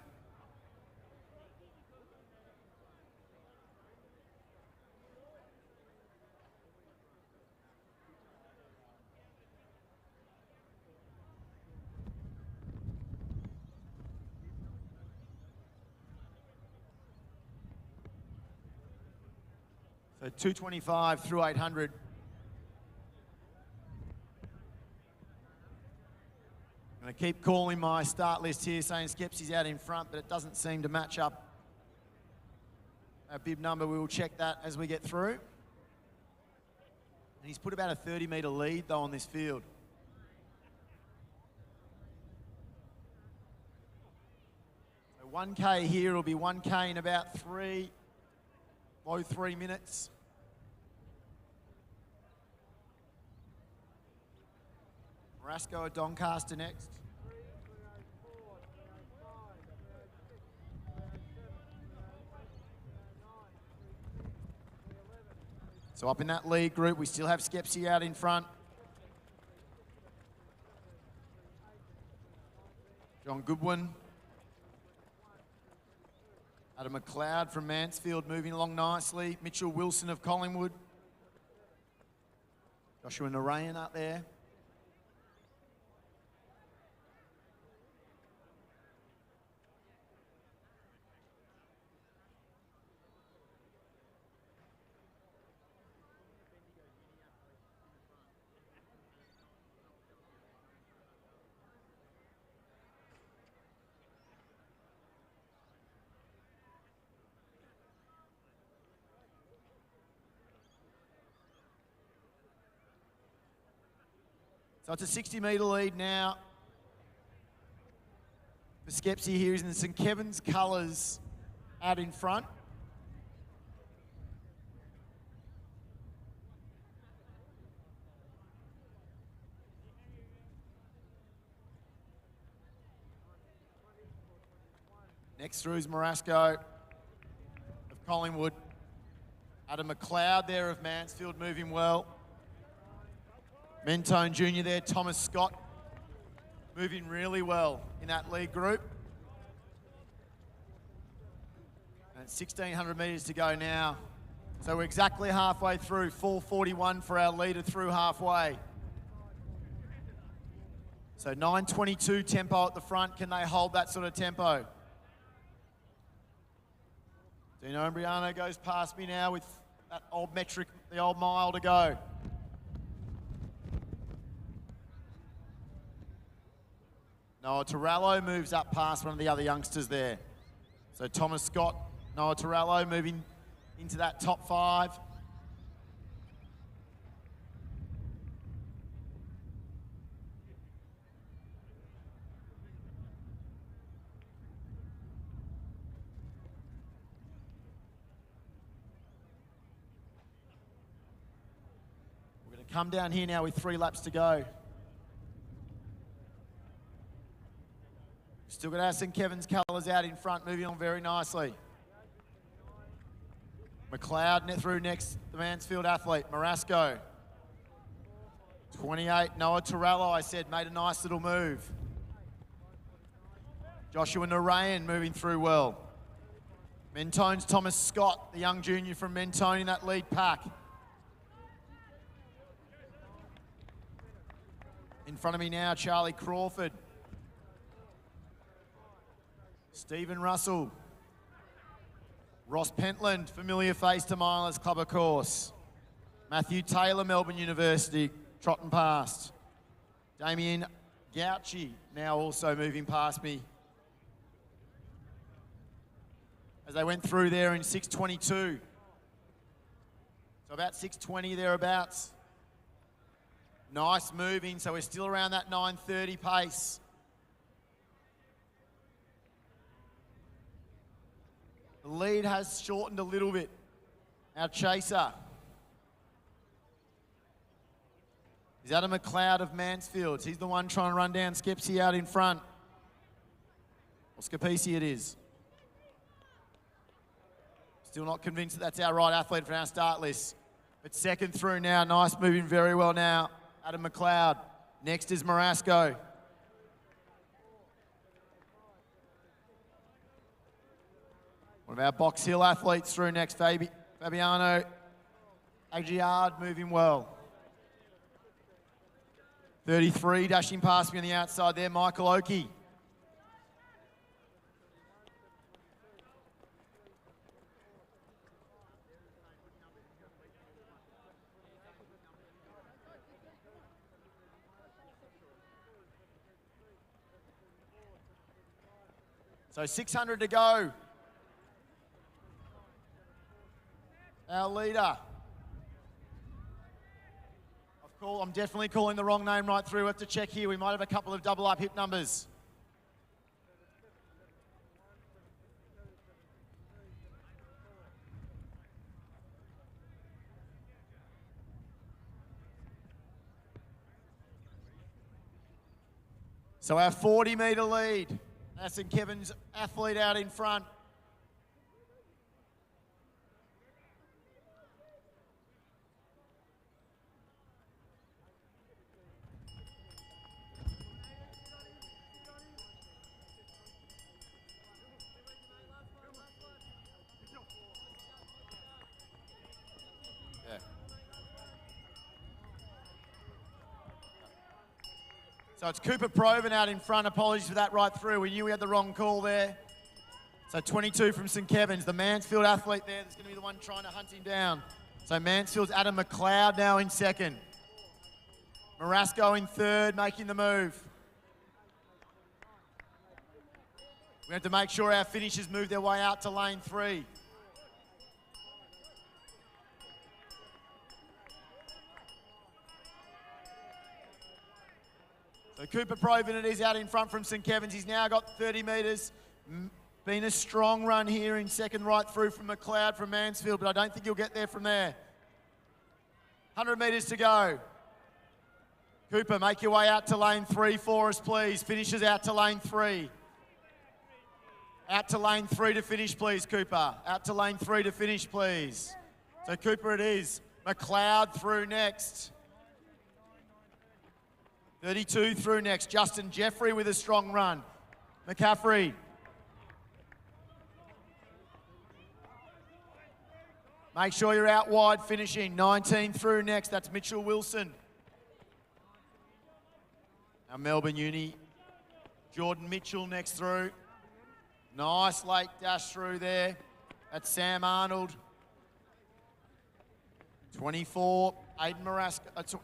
So 225 through 800. I'm going to keep calling my start list here, saying Skepsey's out in front, but it doesn't seem to match up our bib number. We will check that as we get through. And he's put about a 30-metre lead, though, on this field. So 1K here will be 1K in about low 3 minutes. Marasco at Doncaster next. So up in that lead group, we still have Skepsey out in front. John Goodwin. Adam McLeod from Mansfield moving along nicely. Mitchell Wilson of Collingwood. Joshua Narayan up there. So it's a 60-metre lead now. For Skepsey here is in the St. Kevin's colours out in front. Next through is Marasco of Collingwood. Adam McLeod there of Mansfield moving well. Mentone Junior there, Thomas Scott, moving really well in that lead group. And 1,600 metres to go now. So we're exactly halfway through, 4:41 for our leader through halfway. So 9:22 tempo at the front. Can they hold that sort of tempo? Dino Imbriano goes past me now with that old metric, the old mile to go. Noah Torello moves up past one of the other youngsters there. So Thomas Scott, Noah Torello moving into that top 5. We're going to come down here now with 3 laps to go. Still got our St. Kevin's colours out in front, moving on very nicely. McLeod through next, the Mansfield athlete, Marasco. 28, Noah Torello, I said, made a nice little move. Joshua Narayan moving through well. Mentone's Thomas Scott, the young junior from Mentone in that lead pack. In front of me now, Charlie Crawford. Stephen Russell. Ross Pentland, familiar face to Milers Club, of course. Matthew Taylor, Melbourne University, trotting past. Damien Gauci now also moving past me. As they went through there in 6:22. So about 6:20 thereabouts. Nice moving, so we're still around that 9:30 pace. The lead has shortened a little bit. Our chaser is Adam McLeod of Mansfield. He's the one trying to run down Skepsy out in front. Or Scapisi it is. Still not convinced that that's our right athlete for our start list. But second through now, nice moving very well now. Adam McLeod. Next is Marasco. One of our Box Hill athletes through next, Fabiano Aguiard, moving well. 33, dashing past me on the outside there, Michael Oakey. So 600 to go. Our leader. I'm definitely calling the wrong name right through. We have to check here. We might have a couple of double up hip numbers. So our 40-metre lead. That's St Kevin's athlete out in front. So it's Cooper Proven out in front. Apologies for that right through. We knew we had the wrong call there. So 22 from St Kevin's. The Mansfield athlete there that's going to be the one trying to hunt him down. So Mansfield's Adam McLeod now in second. Marasco in third, making the move. We have to make sure our finishers move their way out to lane 3. So Cooper Proven it is out in front from St Kevin's. He's now got 30 metres. Been a strong run here in second right through from McLeod from Mansfield, but I don't think he'll get there from there. 100 metres to go. Cooper, make your way out to lane 3 for us, please. Finishes out to lane 3. Out to lane 3 to finish, please, Cooper. Out to lane 3 to finish, please. So Cooper it is. McLeod through next. 32 through next. Justin Jeffrey with a strong run. McCaffrey. Make sure you're out wide finishing. 19 through next. That's Mitchell Wilson. Our Melbourne Uni. Jordan Mitchell next through. Nice late dash through there. That's Sam Arnold. 24. Aiden Marasco.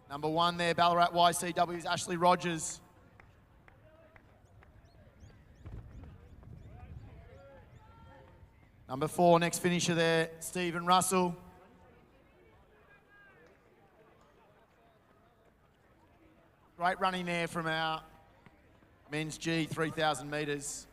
Number 1 there, Ballarat YCW's Ashley Rogers. Number 4, next finisher there, Stephen Russell. Great running there from our men's G, 3,000 metres.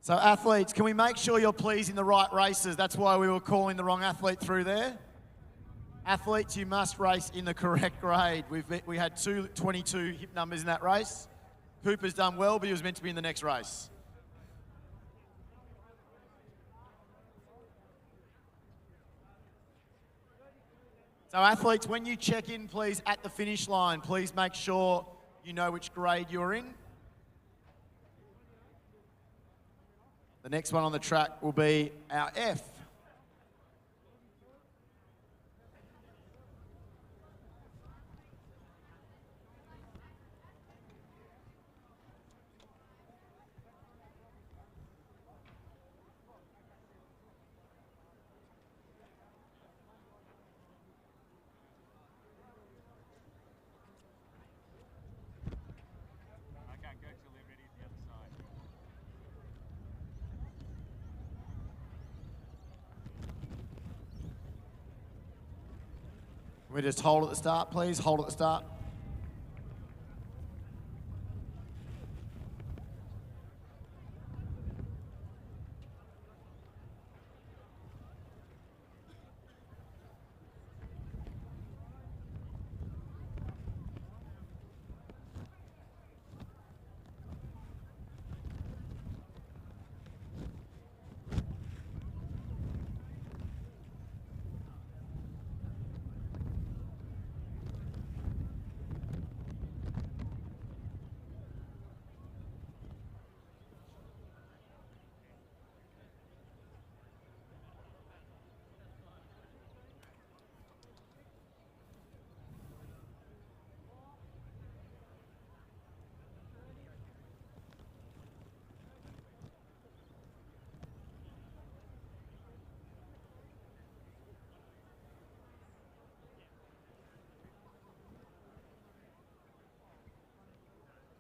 So athletes, can we make sure you're pleasing the right races? That's why we were calling the wrong athlete through there. Athletes, you must race in the correct grade. We had 22 hip numbers in that race. Cooper's done well, but he was meant to be in the next race. So athletes, when you check in, please, at the finish line, please make sure you know which grade you're in. The next one on the track will be our F. I can't go till they're ready at the other side. We just hold at the start, please. Hold at the start.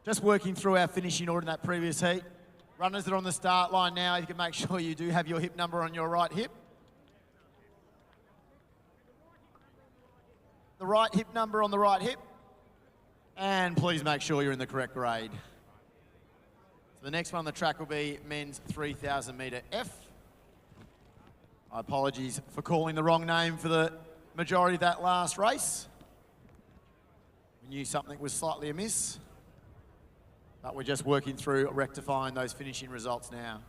Just working through our finishing order in that previous heat. Runners that are on the start line now, you can make sure you do have your hip number on your right hip. The right hip number on the right hip. And please make sure you're in the correct grade. So the next one on the track will be men's 3,000 metre F. My apologies for calling the wrong name for the majority of that last race. We knew something was slightly amiss. But we're just working through rectifying those finishing results now.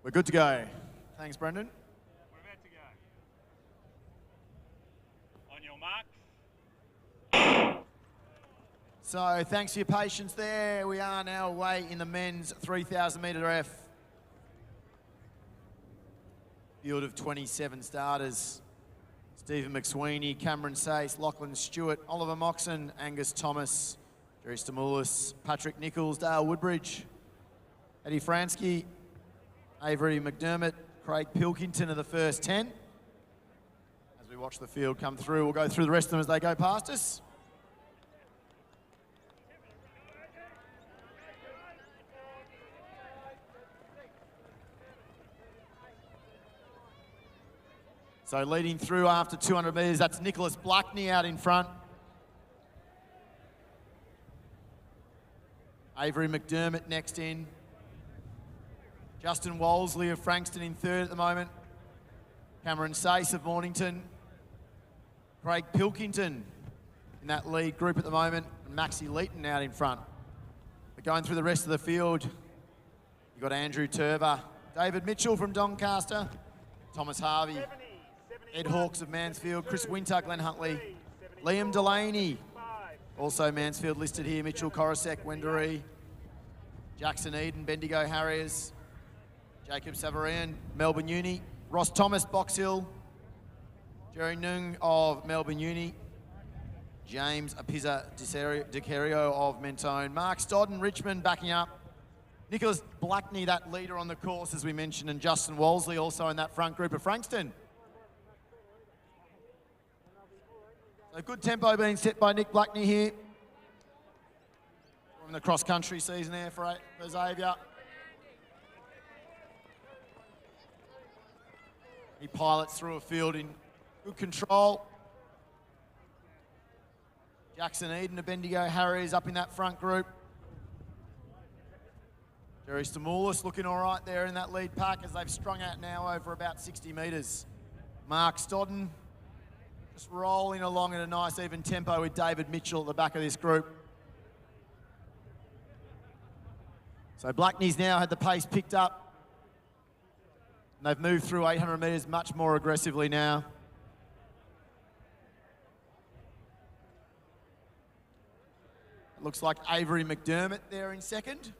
We're good to go. Thanks, Brendan. We're about to go. On your marks. So thanks for your patience there. We are now away in the men's 3,000 metre F. Field of 27 starters. Stephen McSweeney, Cameron Sace, Lachlan Stewart, Oliver Moxon, Angus Thomas, Jerry Stamoulis, Patrick Nichols, Dale Woodbridge, Eddie Fransky, Avery McDermott, Craig Pilkington are the first 10. As we watch the field come through, we'll go through the rest of them as they go past us. So leading through after 200 metres, that's Nicholas Blackney out in front. Avery McDermott next in. Justin Wolseley of Frankston in third at the moment. Cameron Sace of Mornington. Craig Pilkington in that lead group at the moment. And Maxie Leeton out in front. But going through the rest of the field, you've got Andrew Turber, David Mitchell from Doncaster, Thomas Harvey, Ed Hawkes of Mansfield, Chris Winter, Glenn Huntley, Liam Delaney, also Mansfield listed here, Mitchell Korosek, Wendouree, Jackson Eden, Bendigo Harriers, Jacob Savarian, Melbourne Uni, Ross Thomas, Box Hill, Jerry Nung of Melbourne Uni, James Apizza DeCario of Mentone, Mark Stodden, Richmond backing up, Nicholas Blackney, that leader on the course as we mentioned, and Justin Wolseley also in that front group of Frankston. A good tempo being set by Nick Blackney here. From the cross-country season there for Xavier. He pilots through a field in good control. Jackson Eden, the Bendigo Harriers up in that front group. Jerry Stamoulis looking all right there in that lead pack as they've strung out now over about 60 metres. Mark Stodden just rolling along at a nice even tempo with David Mitchell at the back of this group. So Blackney's now had the pace picked up. And they've moved through 800 metres much more aggressively now. It looks like Avery McDermott there in second.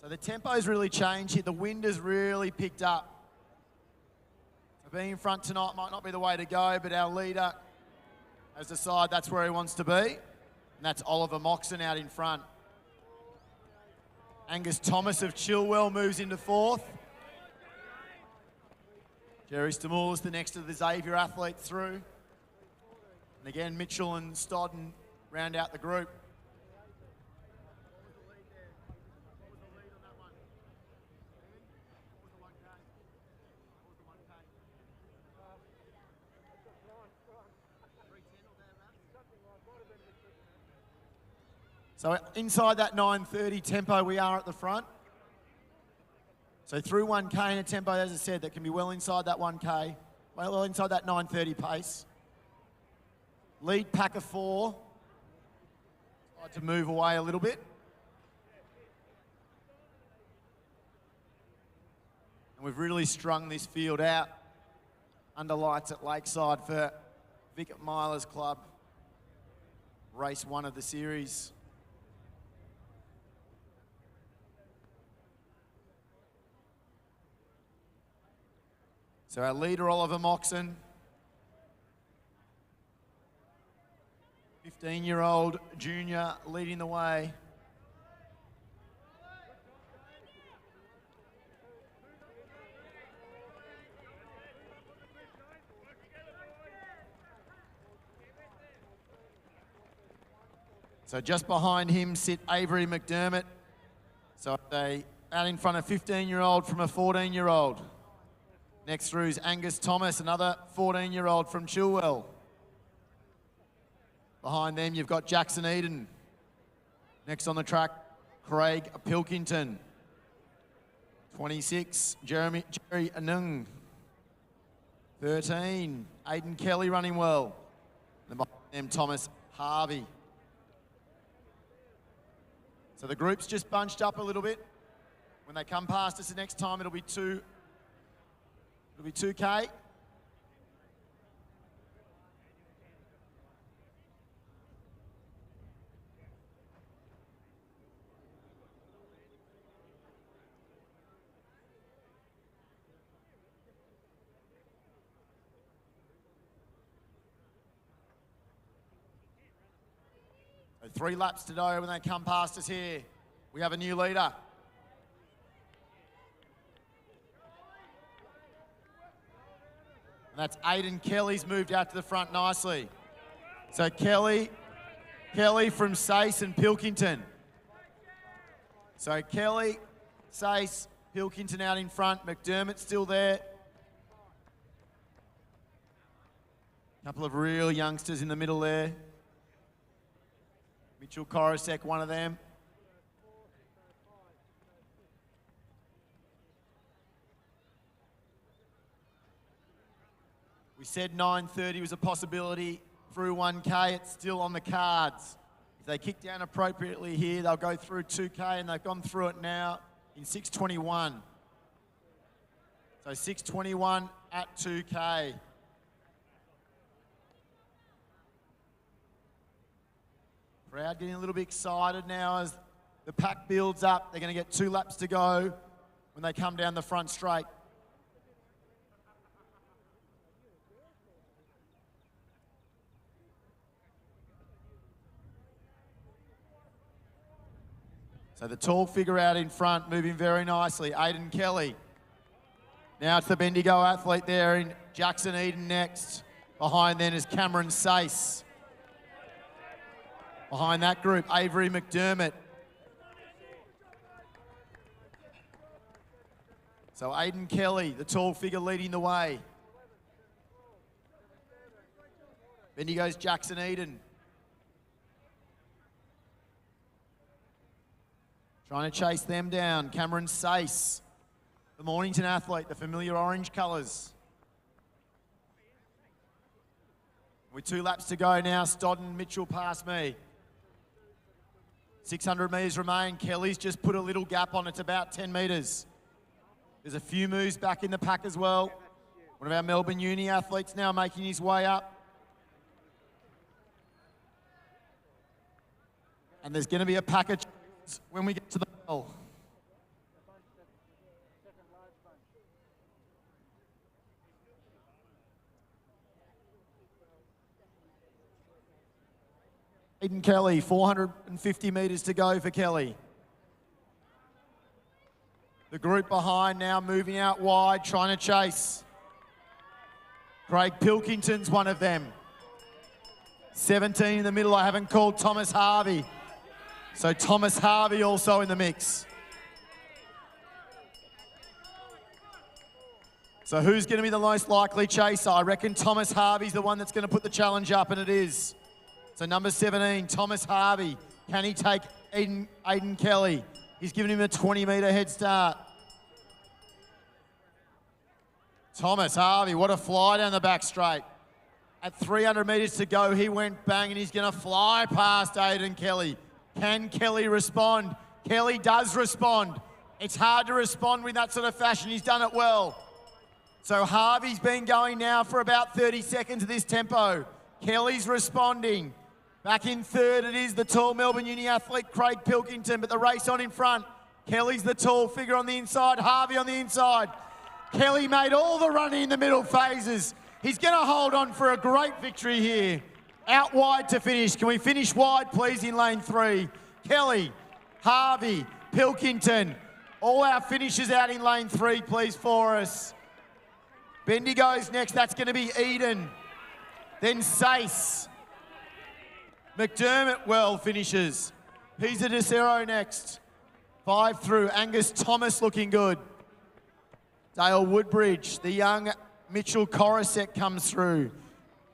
So the tempo's really changed here. The wind has really picked up. So being in front tonight might not be the way to go, but our leader has decided that's where he wants to be. And that's Oliver Moxon out in front. Angus Thomas of Chilwell moves into fourth. Jerry Stamoulis, the next of the Xavier athletes through. And again, Mitchell and Stodden round out the group. So inside that 9:30 tempo, we are at the front. So through 1K in a tempo, as I said, that can be well inside that 1K, well inside that 9:30 pace. Lead pack of 4. Tried to move away a little bit. And we've really strung this field out under lights at Lakeside for Victorian Milers Club, race 1 of the series. So our leader, Oliver Moxon, 15-year-old junior leading the way. So just behind him sit Avery McDermott. So they out in front of 15-year-old from a 14-year-old. Next through is Angus Thomas, another 14-year-old from Chilwell. Behind them, you've got Jackson Eden. Next on the track, Craig Pilkington. 26, Jerry Anung. 13, Aiden Kelly running well. And behind them, Thomas Harvey. So the group's just bunched up a little bit. When they come past us the next time, it'll be 2K. So 3 laps to go when they come past us here. We have a new leader. And that's Aiden Kelly's moved out to the front nicely. So Kelly from Sace and Pilkington. So Kelly, Sace, Pilkington out in front. McDermott's still there. A couple of real youngsters in the middle there. Mitchell Korosek, one of them. We said 9:30 was a possibility through 1K. It's still on the cards. If they kick down appropriately here, they'll go through 2K, and they've gone through it now in 6:21. So 6:21 at 2K. Crowd getting a little bit excited now as the pack builds up. They're going to get 2 laps to go when they come down the front straight. So the tall figure out in front, moving very nicely, Aiden Kelly. Now it's the Bendigo athlete there in Jackson Eden next. Behind then is Cameron Sace. Behind that group, Avery McDermott. So Aiden Kelly, the tall figure, leading the way. Bendigo's Jackson Eden. Trying to chase them down. Cameron Sace, the Mornington athlete, the familiar orange colours. With 2 laps to go now, Stodden, Mitchell past me. 600 metres remain. Kelly's just put a little gap on. It's about 10 metres. There's a few moves back in the pack as well. One of our Melbourne Uni athletes now making his way up. And there's going to be a pack of when we get to the bell. Aiden Kelly, 450 metres to go for Kelly. The group behind now moving out wide, trying to chase. Craig Pilkington's one of them. 17 in the middle, I haven't called Thomas Harvey. So Thomas Harvey also in the mix. So who's going to be the most likely chaser? I reckon Thomas Harvey's the one that's going to put the challenge up, and it is. So number 17, Thomas Harvey. Can he take Aiden Kelly? He's given him a 20-metre head start. Thomas Harvey, what a fly down the back straight. At 300 metres to go, he went bang, and he's going to fly past Aiden Kelly. Can Kelly respond? Kelly does respond. It's hard to respond with that sort of fashion. He's done it well. So Harvey's been going now for about 30 seconds at this tempo. Kelly's responding. Back in third, it is the tall Melbourne Uni athlete, Craig Pilkington, but the race on in front. Kelly's the tall figure on the inside, Harvey on the inside. Kelly made all the running in the middle phases. He's going to hold on for a great victory here. Out wide to finish. Can we finish wide, please, in lane 3? Kelly, Harvey, Pilkington. All our finishers out in lane 3, please, for us. Bendigo's next. That's going to be Eden. Then Sace. McDermott well finishes. Pisa de Cero next. 5 through. Angus Thomas looking good. Dale Woodbridge. The young Mitchell Korosek comes through.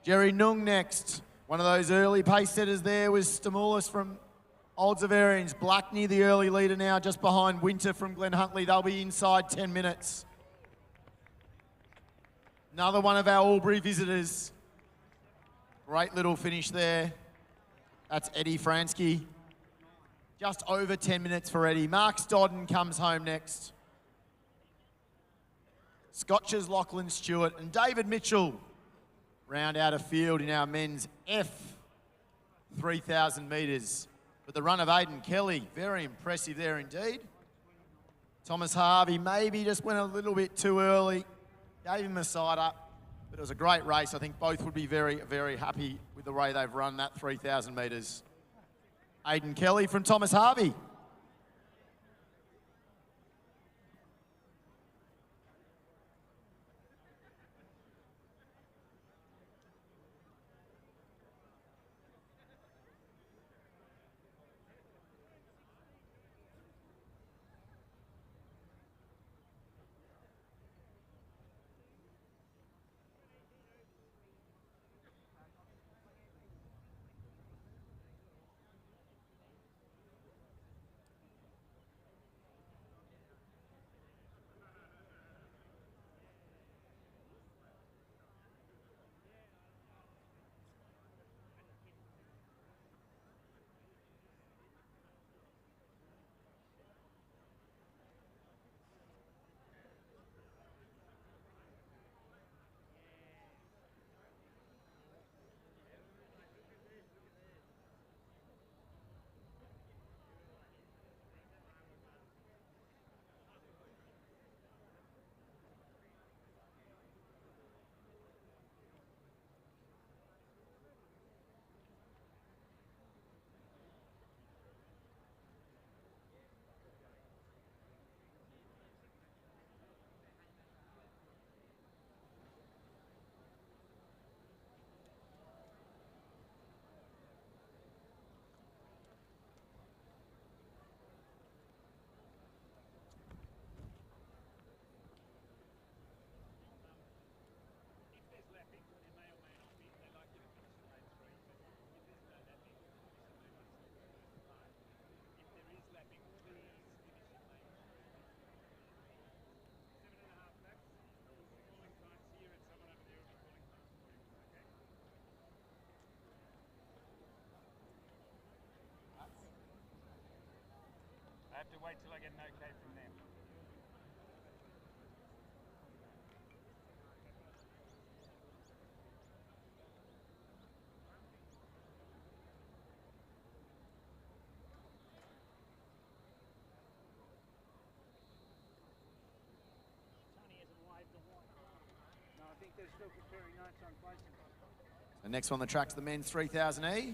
Jerry Nung next. One of those early pace setters there was Stimulus from Olds of Arians, Blackney, the early leader now, just behind Winter from Glen Huntley. They'll be inside 10 minutes. Another one of our Albury visitors. Great little finish there. That's Eddie Fransky. Just over 10 minutes for Eddie. Mark Stodden comes home next. Scotch's Lachlan Stewart and David Mitchell round out of field in our men's F 3,000 metres. But the run of Aidan Kelly, very impressive there indeed. Thomas Harvey maybe just went a little bit too early. Gave him a side up, but it was a great race. I think both would be very, very happy with the way they've run that 3,000 metres. Aidan Kelly from Thomas Harvey. I have to wait till I get an okay from them. Tony hasn't waved the white. No, I think they're still preparing notes on placing. The next on the track's the men's 3000E.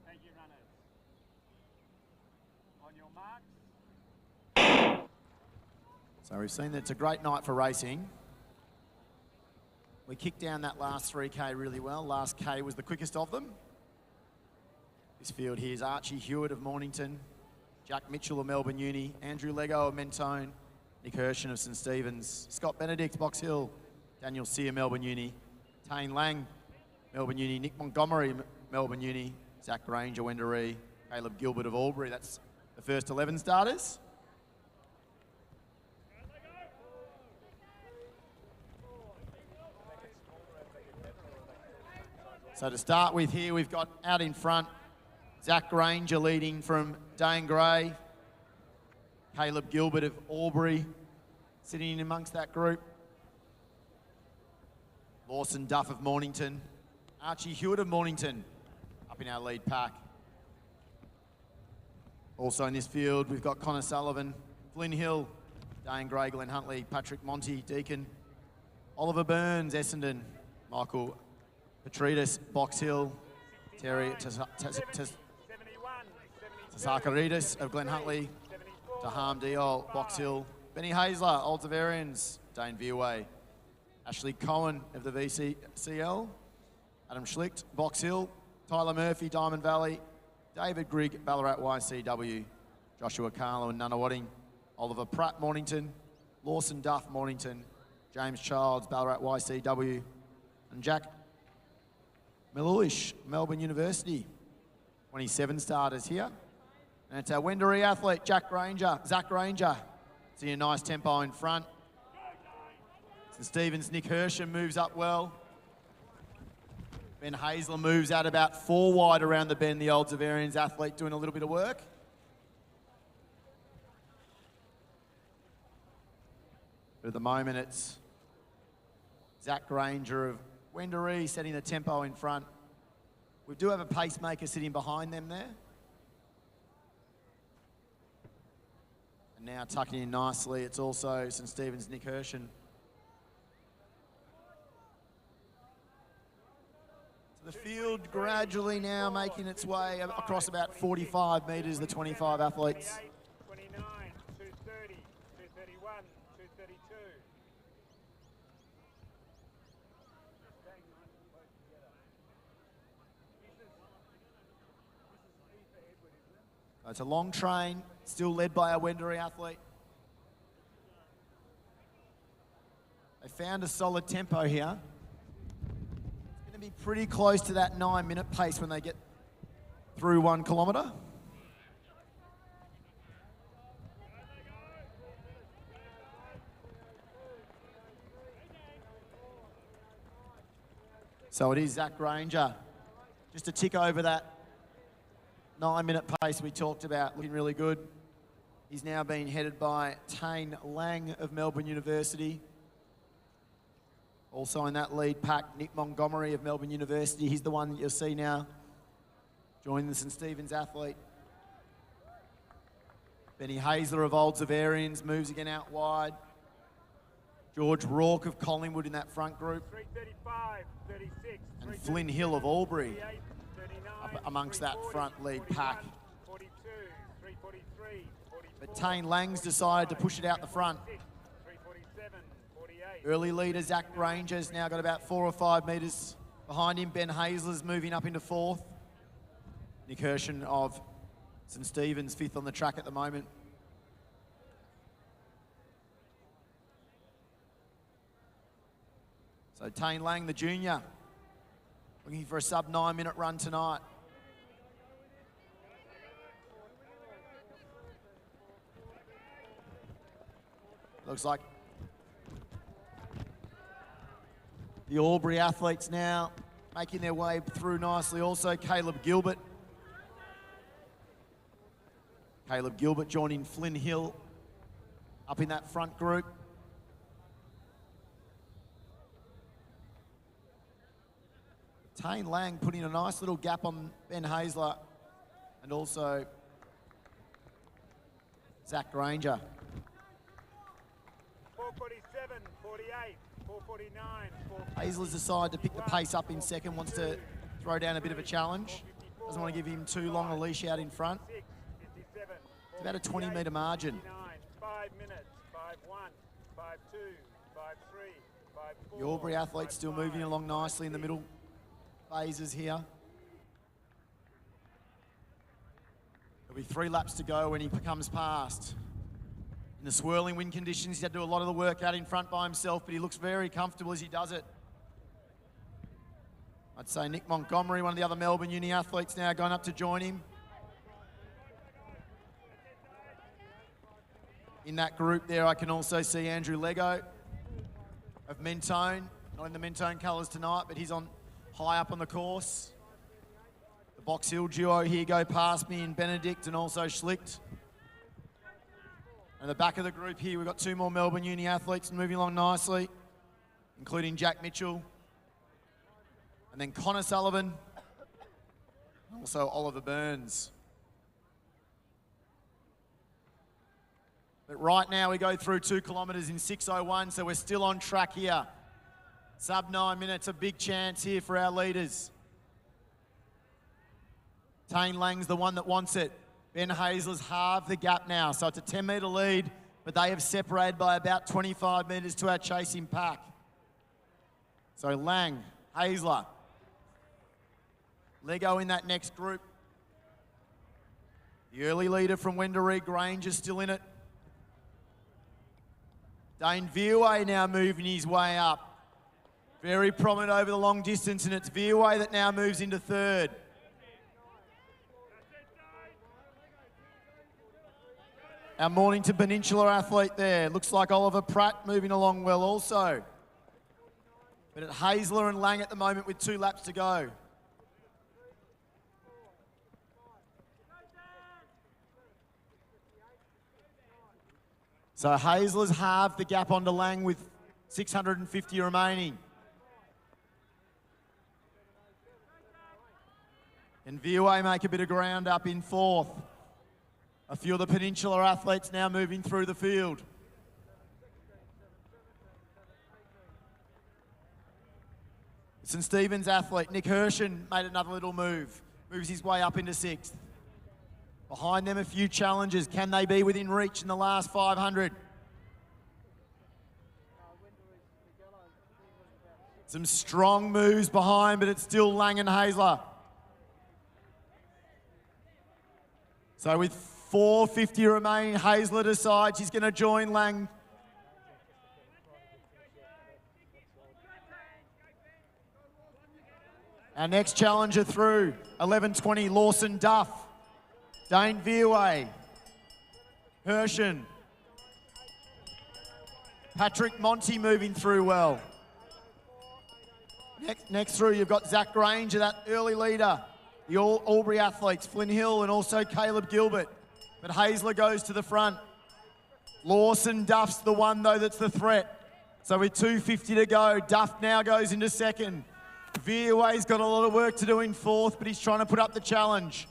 Thank you, runners. On your marks. So we've seen that it's a great night for racing. We kicked down that last 3K really well. Last K was the quickest of them. This field here is Archie Hewitt of Mornington, Jack Mitchell of Melbourne Uni, Andrew Lego of Mentone, Nick Hershen of St Stephen's, Scott Benedict, Box Hill, Daniel Sear, Melbourne Uni, Tane Lang, Melbourne Uni, Nick Montgomery, Melbourne Uni, Zach Granger, Wendouree, Caleb Gilbert of Albury. That's the first 11 starters. So to start with here, we've got out in front, Zach Granger leading from Dane Gray, Caleb Gilbert of Albury sitting in amongst that group, Lawson Duff of Mornington, Archie Hewitt of Mornington up in our lead pack. Also in this field, we've got Connor Sullivan, Flynn Hill, Dane Gray, Glenn Huntley, Patrick Monty, Deacon, Oliver Burns, Essendon, Michael Petridis, Box Hill, Terry Tasakaridis of Glenn Huntley, Taham Diol, Box Hill, Benny Hazler, Old Zavarians, Dane Veerway, Ashley Cohen of the VCCL, Adam Schlicht, Box Hill, Tyler Murphy, Diamond Valley, David Grigg, Ballarat YCW, Joshua Carlo and Nunawading, Oliver Pratt, Mornington, Lawson Duff, Mornington, James Childs, Ballarat YCW, and Jack Miluish, Melbourne University. 27 starters here. And it's our Wendouree athlete, Zach Ranger. See a nice tempo in front. St Stephen's Nick Hersham moves up well. Ben Hazler moves out about 4 wide around the bend, the Old Zavarians athlete doing a little bit of work. But at the moment, it's Zach Ranger of Wendouree setting the tempo in front. We do have a pacemaker sitting behind them there. And now tucking in nicely, it's also St Stephen's Nick Hersham. So the field gradually now making its way across about 45 metres, the 25 athletes. 29, 230, 231, 232. It's a long train, still led by our Wendouree athlete. They found a solid tempo here. It's going to be pretty close to that 9-minute pace when they get through 1 kilometre. So it is Zach Ranger, just a tick over that 9-minute pace we talked about, looking really good. He's now being headed by Tane Lang of Melbourne University. Also in that lead pack, Nick Montgomery of Melbourne University. He's the one that you'll see now joining the St Stephen's athlete. Benny Hazler of Old Zavarians moves again out wide. George Rourke of Collingwood in that front group. 335, 36. And Flynn Hill of Albury up amongst that front lead pack. 42, 343, 44, But Tane Lang's decided to push it out the front. 347, 48. Early leader Zach Ranger's now got about 4 or 5 metres behind him. Ben Hazler's moving up into 4th. Nick Hersham of St Stephen's 5th on the track at the moment. So Tane Lang, the junior, looking for a sub 9-minute run tonight. Looks like the Albury athletes now making their way through nicely. Also Caleb Gilbert. Caleb Gilbert joining Flynn Hill up in that front group. Tane Lang putting a nice little gap on Ben Hazler and also Zach Ranger. 447, 48, 449, 450. Hazler's decided to pick the pace up in second, wants to throw down a bit of a challenge. Doesn't want to give him too long a leash out in front. 57, It's about a 20-metre margin. 5 minutes, 5-1, 5-2, 5-3, 5-4. The Albury athletes still moving along nicely in the middle phases here. There'll be 3 laps to go when he comes past. In the swirling wind conditions, he's had to do a lot of the work out in front by himself, but he looks very comfortable as he does it. I'd say Nick Montgomery, one of the other Melbourne Uni athletes now going up to join him. In that group there, I can also see Andrew Lego of Mentone. Not in the Mentone colours tonight, but he's on high up on the course. The Box Hill duo here go past me in Benedict and also Schlicht. And at the back of the group here, we've got 2 more Melbourne Uni athletes moving along nicely, including Jack Mitchell. And then Connor Sullivan, and also Oliver Burns. But right now we go through 2 kilometres in 6:01, so we're still on track here. Sub 9 minutes, a big chance here for our leaders. Tane Lang's the one that wants it. Ben Hazler's halved the gap now, so it's a 10-metre lead, but they have separated by about 25 metres to our chasing pack. So Lang, Hazler, Lego in that next group. The early leader from Wendouree Grange is still in it. Dane Veerway now moving his way up. Very prominent over the long distance, and it's Veerway that now moves into third. Our Mornington Peninsula athlete there. Looks like Oliver Pratt moving along well also. But at Hazler and Lang at the moment with 2 laps to go. So Hazler's halved the gap onto Lang with 650 remaining. And Veerway make a bit of ground up in 4th. A few of the Peninsula athletes now moving through the field. St Stephen's athlete Nick Hershen made another little move. Moves his way up into 6th. Behind them a few challenges. Can they be within reach in the last 500? Some strong moves behind, but it's still Lang and Hazler. So with 4:50 remaining, Hazler decides he's going to join Lang. Our next challenger through, 11:20, Lawson Duff. Dane Veerway. Hershen. Patrick Monty moving through well. Next through, you've got Zach Granger, that early leader. The Albury athletes, Flynn Hill and also Caleb Gilbert. But Hazler goes to the front. Lawson Duff's the one, though, that's the threat. So with 2:50 to go, Duff now goes into 2nd. Veerway's got a lot of work to do in 4th, but he's trying to put up the challenge.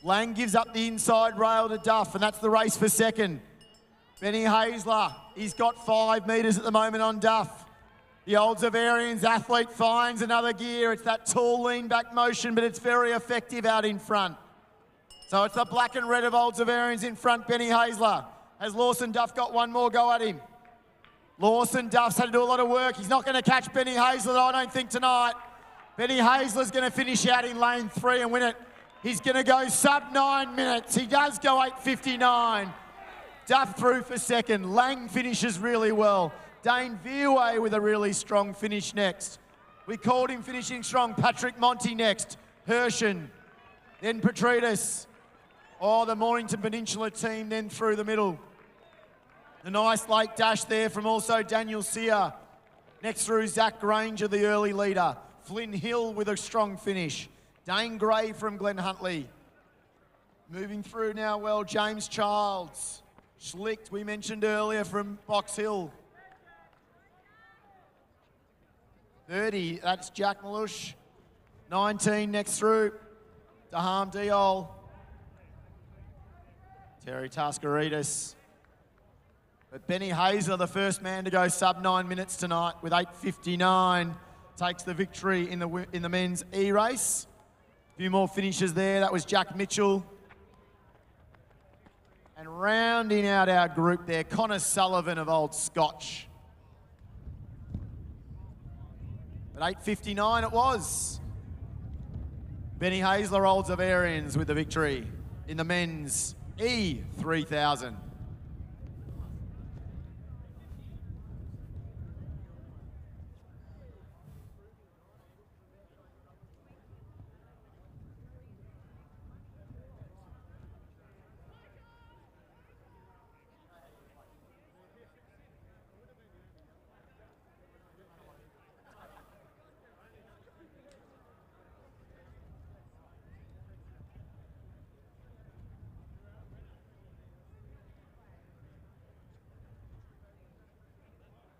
Lang gives up the inside rail to Duff, and that's the race for 2nd. Benny Hazler, he's got 5 metres at the moment on Duff. The Old Zavarians athlete finds another gear. It's that tall lean back motion, but it's very effective out in front. So it's the black and red of Old Zavarians in front, Benny Hazler. Has Lawson Duff got one more go at him? Lawson Duff's had to do a lot of work. He's not going to catch Benny Hazler, I don't think, tonight. Benny Hazler's going to finish out in lane 3 and win it. He's going to go sub 9 minutes. He does go 8:59. Duff through for 2nd. Lang finishes really well. Dane Veerway with a really strong finish next. We called him finishing strong. Patrick Monty next. Hershen. Then Petridis. Oh, the Mornington Peninsula team then through the middle. A nice late dash there from also Daniel Sear. Next through Zach Granger, the early leader. Flynn Hill with a strong finish. Dane Gray from Glen Huntley. Moving through now well, James Childs. Schlicht, we mentioned earlier, from Box Hill. 30, that's Jack Malush. 19 next through, Daham Diol. Terry Taskaridis. But Benny Hazler, the first man to go sub 9 minutes tonight with 8:59, takes the victory in the men's E-race. A few more finishes there. That was Jack Mitchell. And rounding out our group there, Connor Sullivan of Old Scotch. At 8:59 it was. Benny Hazler, Old Zavarians, with the victory in the men's E3000.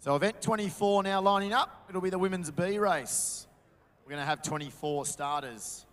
So event 24 now lining up. It'll be the women's B race. We're going to have 24 starters.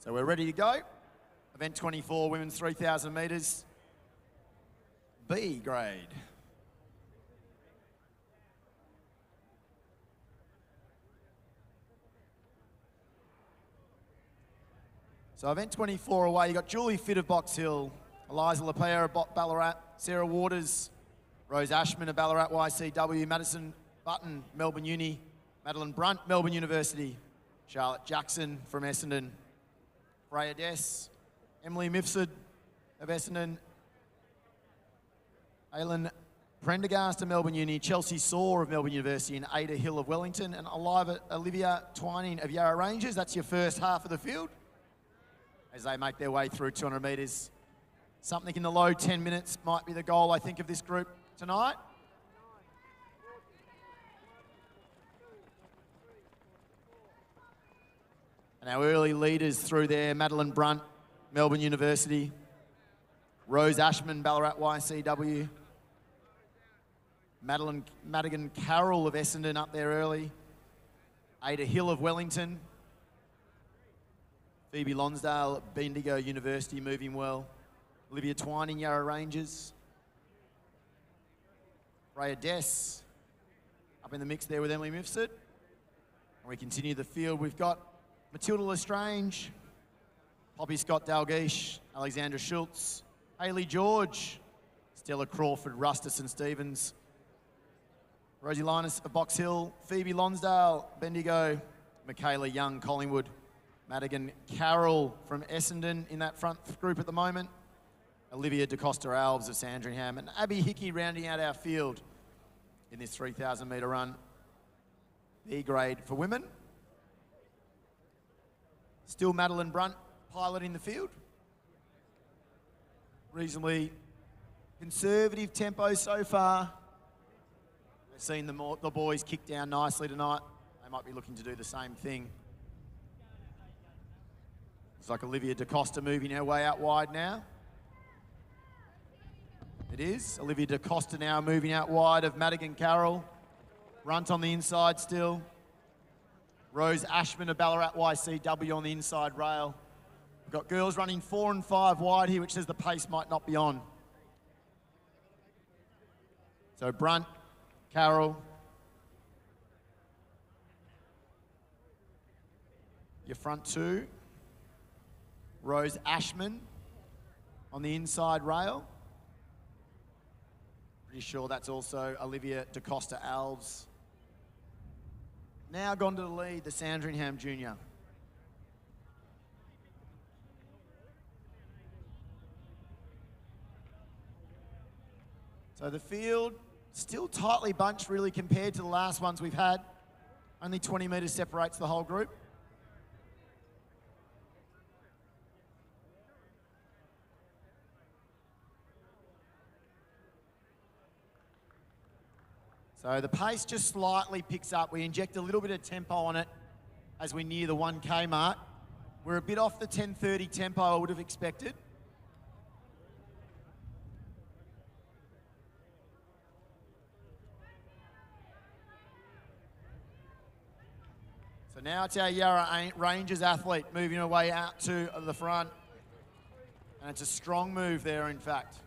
So we're ready to go. Event 24, women's 3,000 metres, B grade. So event 24 away, you got Julie Fitt of Box Hill, Eliza Lapea of Ballarat, Sarah Waters, Rose Ashman of Ballarat YCW, Madison Button, Melbourne Uni, Madeline Brunt, Melbourne University, Charlotte Jackson from Essendon, Freya Dess, Emily Mifsud of Essendon, Aileen Prendergast of Melbourne Uni, Chelsea Saw of Melbourne University, and Ada Hill of Wellington, and Olivia Twining of Yarra Rangers. That's your first half of the field as they make their way through 200 metres. Something in the low 10 minutes might be the goal, I think, of this group tonight. And our early leaders through there, Madeline Brunt, Melbourne University, Rose Ashman, Ballarat YCW, Madigan Carroll of Essendon up there early, Ada Hill of Wellington, Phoebe Lonsdale, Bendigo University, moving well. Olivia Twining, Yarra Rangers. Freya Dess up in the mix there with Emily Mifsud. And we continue the field. We've got Matilda Lestrange, Poppy Scott Dalgeish, Alexandra Schultz, Hayley George, Stella Crawford, Rusterson Stevens, Rosie Linus of Box Hill, Phoebe Lonsdale, Bendigo, Michaela Young, Collingwood, Madigan Carroll from Essendon in that front group at the moment, Olivia DeCosta-Alves of Sandringham, and Abby Hickey rounding out our field in this 3,000 metre run. B grade for women. Still Madeline Brunt piloting the field. Reasonably conservative tempo so far. We've seen the boys kick down nicely tonight. They might be looking to do the same thing. It's like Olivia DeCosta moving her way out wide now. It is. Olivia DeCosta now moving out wide of Madigan Carroll. Brunt on the inside still. Rose Ashman of Ballarat YCW on the inside rail. We've got girls running 4 and 5 wide here, which says the pace might not be on. So Brunt, Carroll. Your front two. Rose Ashman on the inside rail. Pretty sure that's also Olivia DeCosta-Alves. Now gone to the lead, the Sandringham Junior. So the field still tightly bunched really compared to the last ones we've had. Only 20 metres separates the whole group. So the pace just slightly picks up. We inject a little bit of tempo on it as we near the 1K mark. We're a bit off the 10:30 tempo I would have expected. So now it's our Yarra Rangers athlete moving her way out to the front. And it's a strong move there, in fact.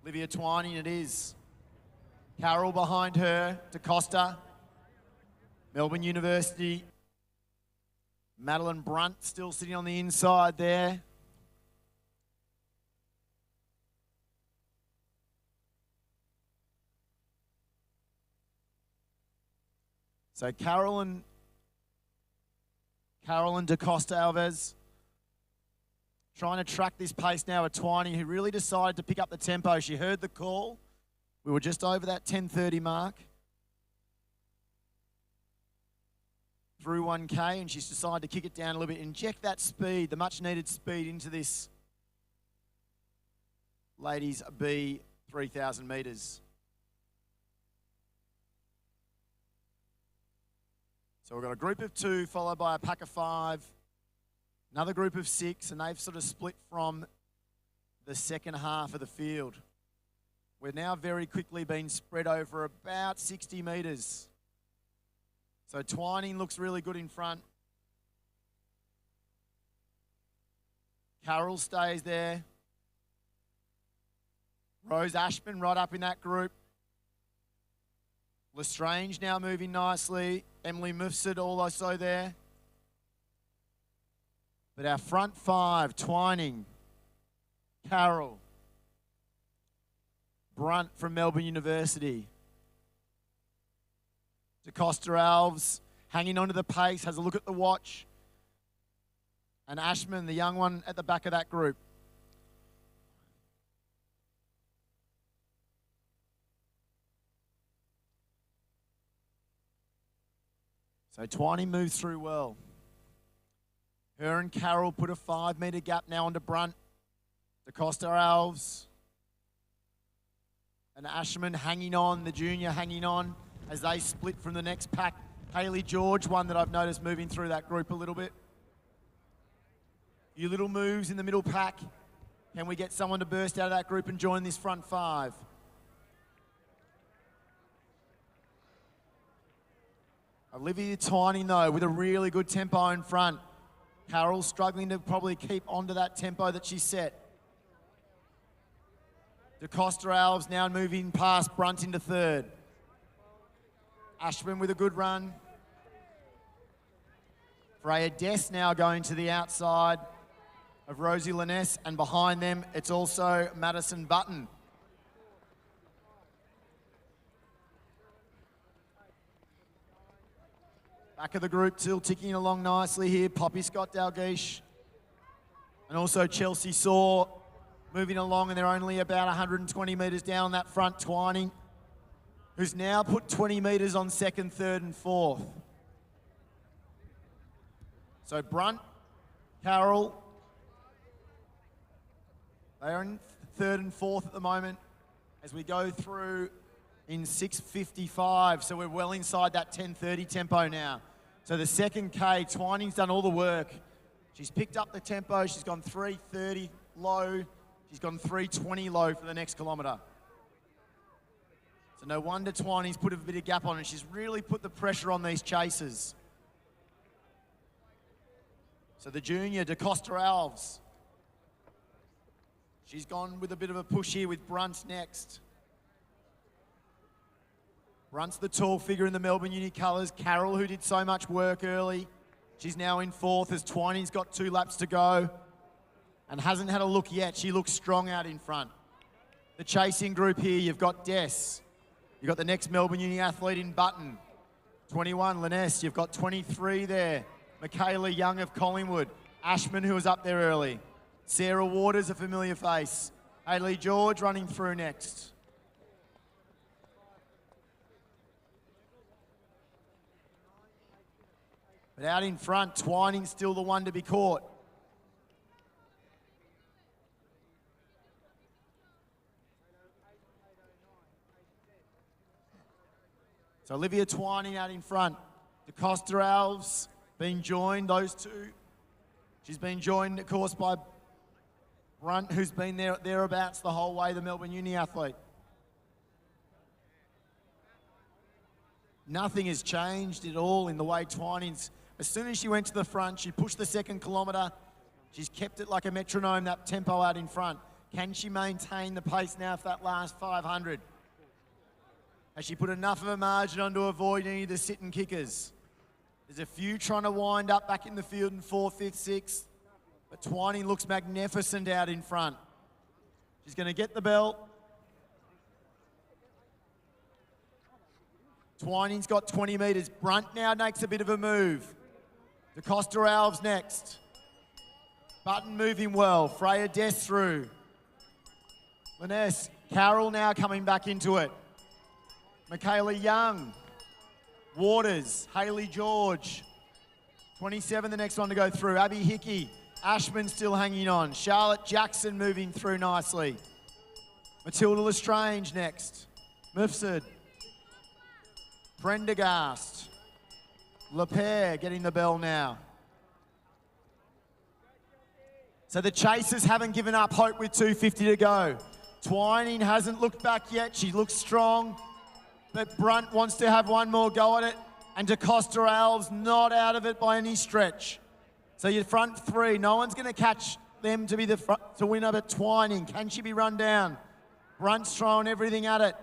Olivia Twining it is. Carroll behind her, DeCosta. Melbourne University. Madeline Brunt still sitting on the inside there. So Carroll and DeCosta-Alves trying to track this pace now at Twining, who really decided to pick up the tempo. She heard the call. We were just over that 10:30 mark. Through 1K, and she's decided to kick it down a little bit, inject that speed, the much-needed speed into this ladies B 3,000 metres. So we've got a group of 2 followed by a pack of 5. Another group of 6, and they've sort of split from the second half of the field. We're now very quickly being spread over about 60 metres. So Twining looks really good in front. Carroll stays there. Rose Ashman right up in that group. Lestrange now moving nicely. Emily Mufsid also there. But our front five, Twining, Carroll, Brunt from Melbourne University, DeCosta Alves hanging onto the pace, has a look at the watch, and Ashman, the young one at the back of that group. So Twining moves through well. Her and Carroll put a 5 metre gap now onto Brunt. DeCosta Alves and Ashman hanging on, the junior hanging on as they split from the next pack. Hayley George, one that I've noticed moving through that group a little bit. A few little moves in the middle pack. Can we get someone to burst out of that group and join this front five? Olivia Twining, though, with a really good tempo in front. Carroll struggling to probably keep onto that tempo that she set. DeCosta Alves now moving past Brunt into third. Ashman with a good run. Freya Dess now going to the outside of Rosie Liness, and behind them it's also Madison Button. Back of the group still ticking along nicely here. Poppy Scott Dalgleish and also Chelsea Saw moving along, and they're only about 120 metres down that front. Twining, who's now put 20 metres on second, third and fourth. So Brunt, Carroll, they're in third and fourth at the moment as we go through in 6:55. So we're well inside that 10:30 tempo now. So the second K, Twining's done all the work. She's picked up the tempo. She's gone 3:30 low. She's gone 3:20 low for the next kilometre. So no wonder Twining's put a bit of gap on it. She's really put the pressure on these chasers. So the junior, DeCosta Alves. She's gone with a bit of a push here with Brunt next. Brunt's the tall figure in the Melbourne Uni colours. Carroll, who did so much work early, she's now in fourth as Twining's got 2 laps to go and hasn't had a look yet. She looks strong out in front. The chasing group here, you've got Dess. You've got the next Melbourne Uni athlete in Button. 21, Liness. You've got 23 there. Michaela Young of Collingwood. Ashman, who was up there early. Sarah Waters, a familiar face. Hayley George running through next. But out in front, Twining's still the one to be caught. So Olivia Twining out in front. DeCosta Alves being joined, those two. She's been joined, of course, by Brunt, who's been thereabouts the whole way, the Melbourne Uni athlete. Nothing has changed at all in the way Twining's. As soon as she went to the front, she pushed the second kilometre. She's kept it like a metronome, that tempo out in front. Can she maintain the pace now for that last 500? Has she put enough of a margin on to avoid any of the sit-and kickers? There's a few trying to wind up back in the field in 4th, 5th, 6th. But Twining looks magnificent out in front. She's going to get the belt. Twining's got 20 metres. Brunt now makes a bit of a move. DeCosta Alves next. Button moving well. Freya Dess through. Liness. Carroll now coming back into it. Michaela Young. Waters. Hayley George. 27, the next one to go through. Abby Hickey. Ashman still hanging on. Charlotte Jackson moving through nicely. Matilda Lestrange next. Mufsid. Prendergast. Lepere getting the bell now. So the chasers haven't given up hope with 2:50 to go. Twining hasn't looked back yet. She looks strong. But Brunt wants to have one more go at it. And DeCosta Alves not out of it by any stretch. So your front three, no one's going to catch them to be the front to winner, but Twining, can she be run down? Brunt's throwing everything at it.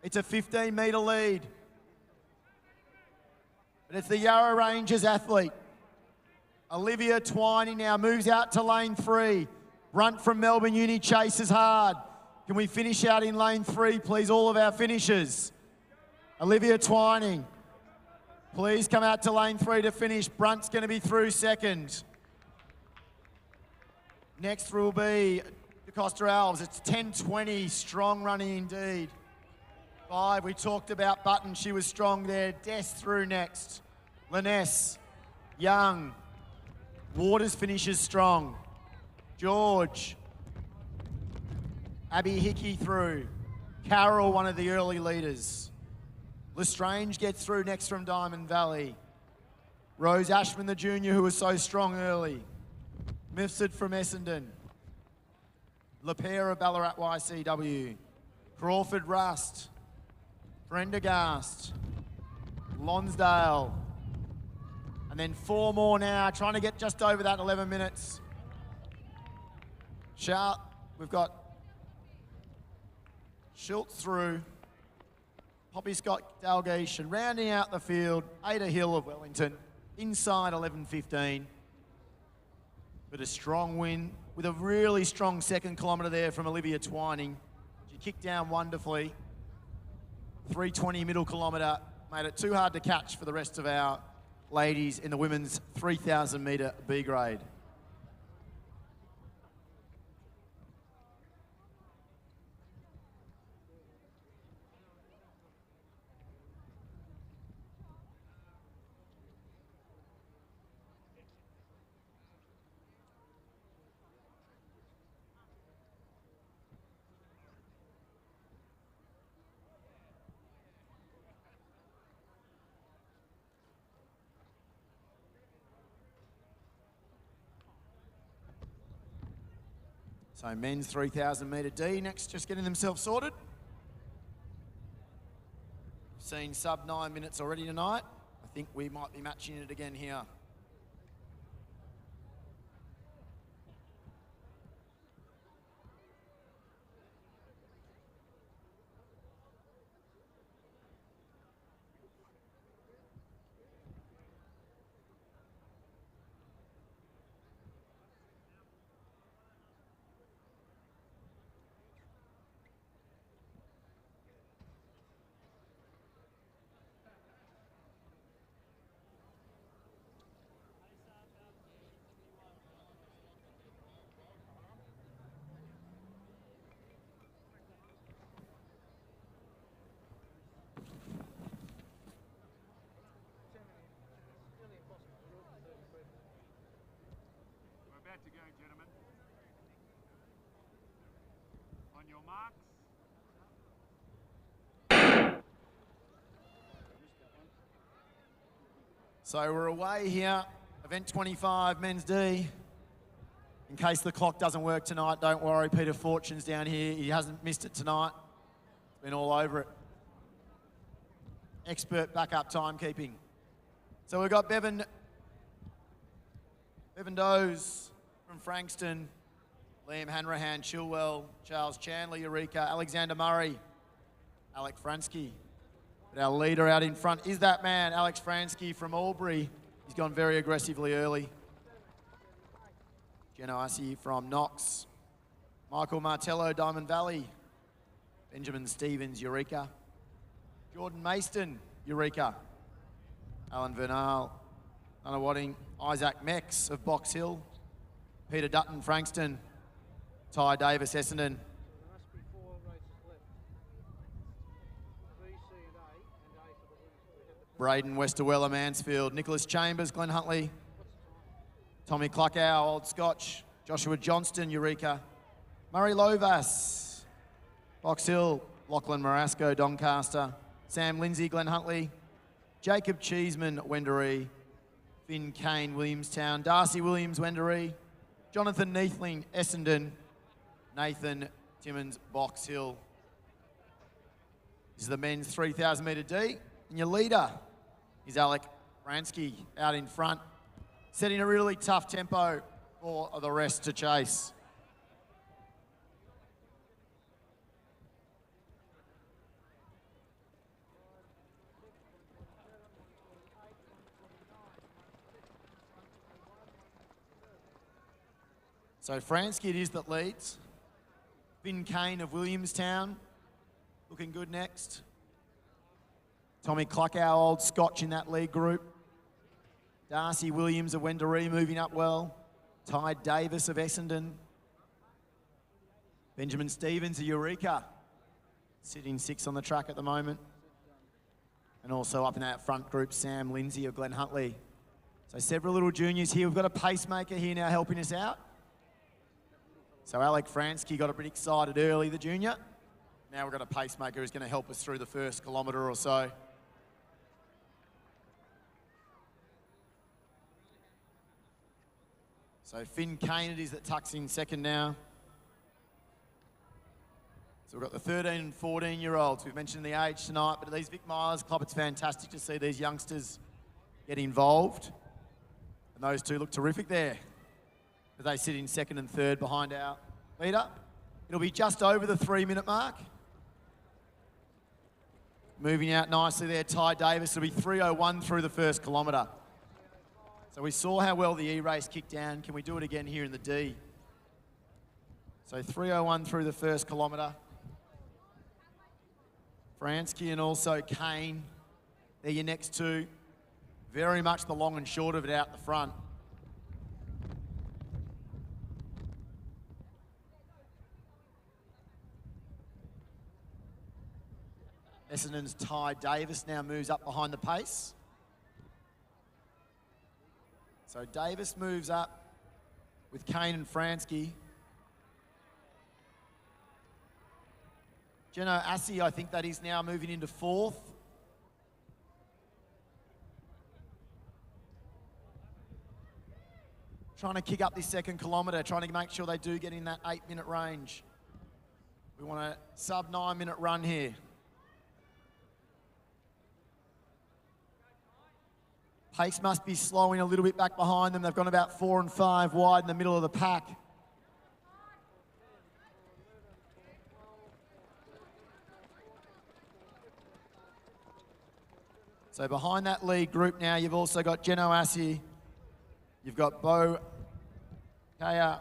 It's a 15-metre lead. But it's the Yarra Rangers athlete. Olivia Twining now moves out to lane 3. Brunt from Melbourne Uni chases hard. Can we finish out in lane 3, please, all of our finishers? Olivia Twining, please come out to lane 3 to finish. Brunt's going to be through second. Next will be DeCosta Alves. It's 10:20, strong running indeed. 5, we talked about Button, she was strong there. Des through next. Liness, Young, Waters finishes strong. George, Abby Hickey through. Carroll, one of the early leaders. Lestrange gets through next from Diamond Valley. Rose Ashman, the junior, who was so strong early. Mifsud from Essendon. LaPere of Ballarat YCW. Crawford Rust. Prendergast. Lonsdale. And then 4 more now, trying to get just over that 11 minutes. We've got Schultz through. Poppy Scott Dalgleish, and rounding out the field, Ada Hill of Wellington, inside 11:15. But a strong win with a really strong second kilometre there from Olivia Twining. She kicked down wonderfully. 3:20 middle kilometre, made it too hard to catch for the rest of our ladies in the women's 3,000 metre B grade. So men's 3,000 metre D next, just getting themselves sorted. Seen sub 9 minutes already tonight. I think we might be matching it again here. To go, gentlemen. On your marks. So we're away here, event 25, men's D. In case the clock doesn't work tonight, don't worry, Peter Fortune's down here. He hasn't missed it tonight. Been all over it. Expert backup timekeeping. So we've got Bevan Doze from Frankston, Liam Hanrahan, Chilwell, Charles Chandler, Eureka, Alexander Murray, Alec Fransky. But our leader out in front is that man, Alex Fransky from Albury. He's gone very aggressively early. Jenna Ussey from Knox, Michael Martello, Diamond Valley, Benjamin Stevens, Eureka, Jordan Mayston, Eureka, Alan Vernal, Nunawading, Isaac Mex of Box Hill, Peter Dutton, Frankston, Ty Davis, Essendon. There must be 4 races left. 3 C and A, and A for the women's. Braden Westerweller, Mansfield, Nicholas Chambers, Glen Huntley, Tommy Cluckow, Old Scotch, Joshua Johnston, Eureka, Murray Lovas, Box Hill, Lachlan Marasco, Doncaster, Sam Lindsay, Glen Huntley, Jacob Cheeseman, Wendouree, Finn Kane, Williamstown, Darcy Williams, Wendouree, Jonathan Neathling, Essendon, Nathan Timmins, Box Hill. This is the men's 3,000 metre D. And your leader is Alec Fransky out in front, setting a really tough tempo. for the rest to chase. So Fransky it is that leads. Finn Kane of Williamstown, looking good next. Tommy Cluckow, old Scotch in that lead group. Darcy Williams of Wendouree moving up well. Ty Davis of Essendon. Benjamin Stevens of Eureka, sitting 6 on the track at the moment. And also up in that front group, Sam Lindsay of Glen Huntly. So several little juniors here. We've got a pacemaker here now helping us out. So Alec Fransky got a bit excited early, the junior. Now we've got a pacemaker who's going to help us through the first kilometre or so. So Finn Kane it is that tucks in second now. So we've got the 13 and 14-year-olds. We've mentioned the age tonight, but at these Vic Milers Club, it's fantastic to see these youngsters get involved. And those two look terrific there. As they sit in second and third behind our leader. It'll be just over the 3-minute mark. Moving out nicely there, Ty Davis. It'll be 3:01 through the first kilometre. So we saw how well the E-race kicked down. Can we do it again here in the D? So 3:01 through the first kilometre. Fransky and also Kane. They're your next two. Very much the long and short of it out the front. Essendon's Ty Davis now moves up behind the pace. So Davis moves up with Kane and Fransky. Geno Assi, I think that is now moving into fourth. Trying to kick up this second kilometre, trying to make sure they do get in that 8-minute range. We want a sub 9-minute run here. Pace must be slowing a little bit back behind them. They've gone about 4 and 5 wide in the middle of the pack. So behind that lead group now, you've also got Geno Assi. You've got Bo Kaya.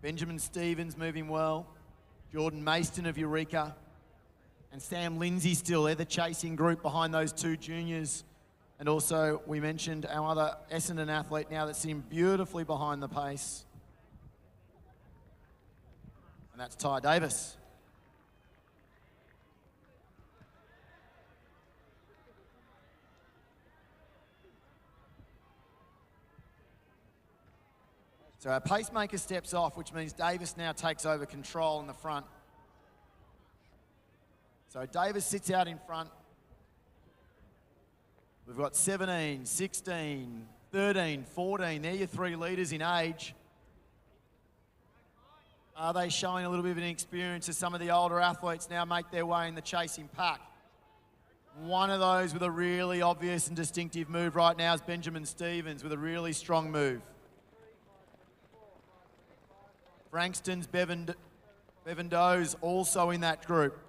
Benjamin Stevens moving well. Jordan Mayston of Eureka. And Sam Lindsay still. They're the chasing group behind those two juniors. And also, we mentioned our other Essendon athlete now that's sitting beautifully behind the pace. And that's Ty Davis. So our pacemaker steps off, which means Davis now takes over control in the front. So Davis sits out in front. We've got 17, 16, 13, 14. They're your three leaders in age. Are they showing a little bit of an experience as some of the older athletes now make their way in the chasing pack? One of those with a really obvious and distinctive move right now is Benjamin Stevens with a really strong move. Frankston's Bevan Doe's also in that group.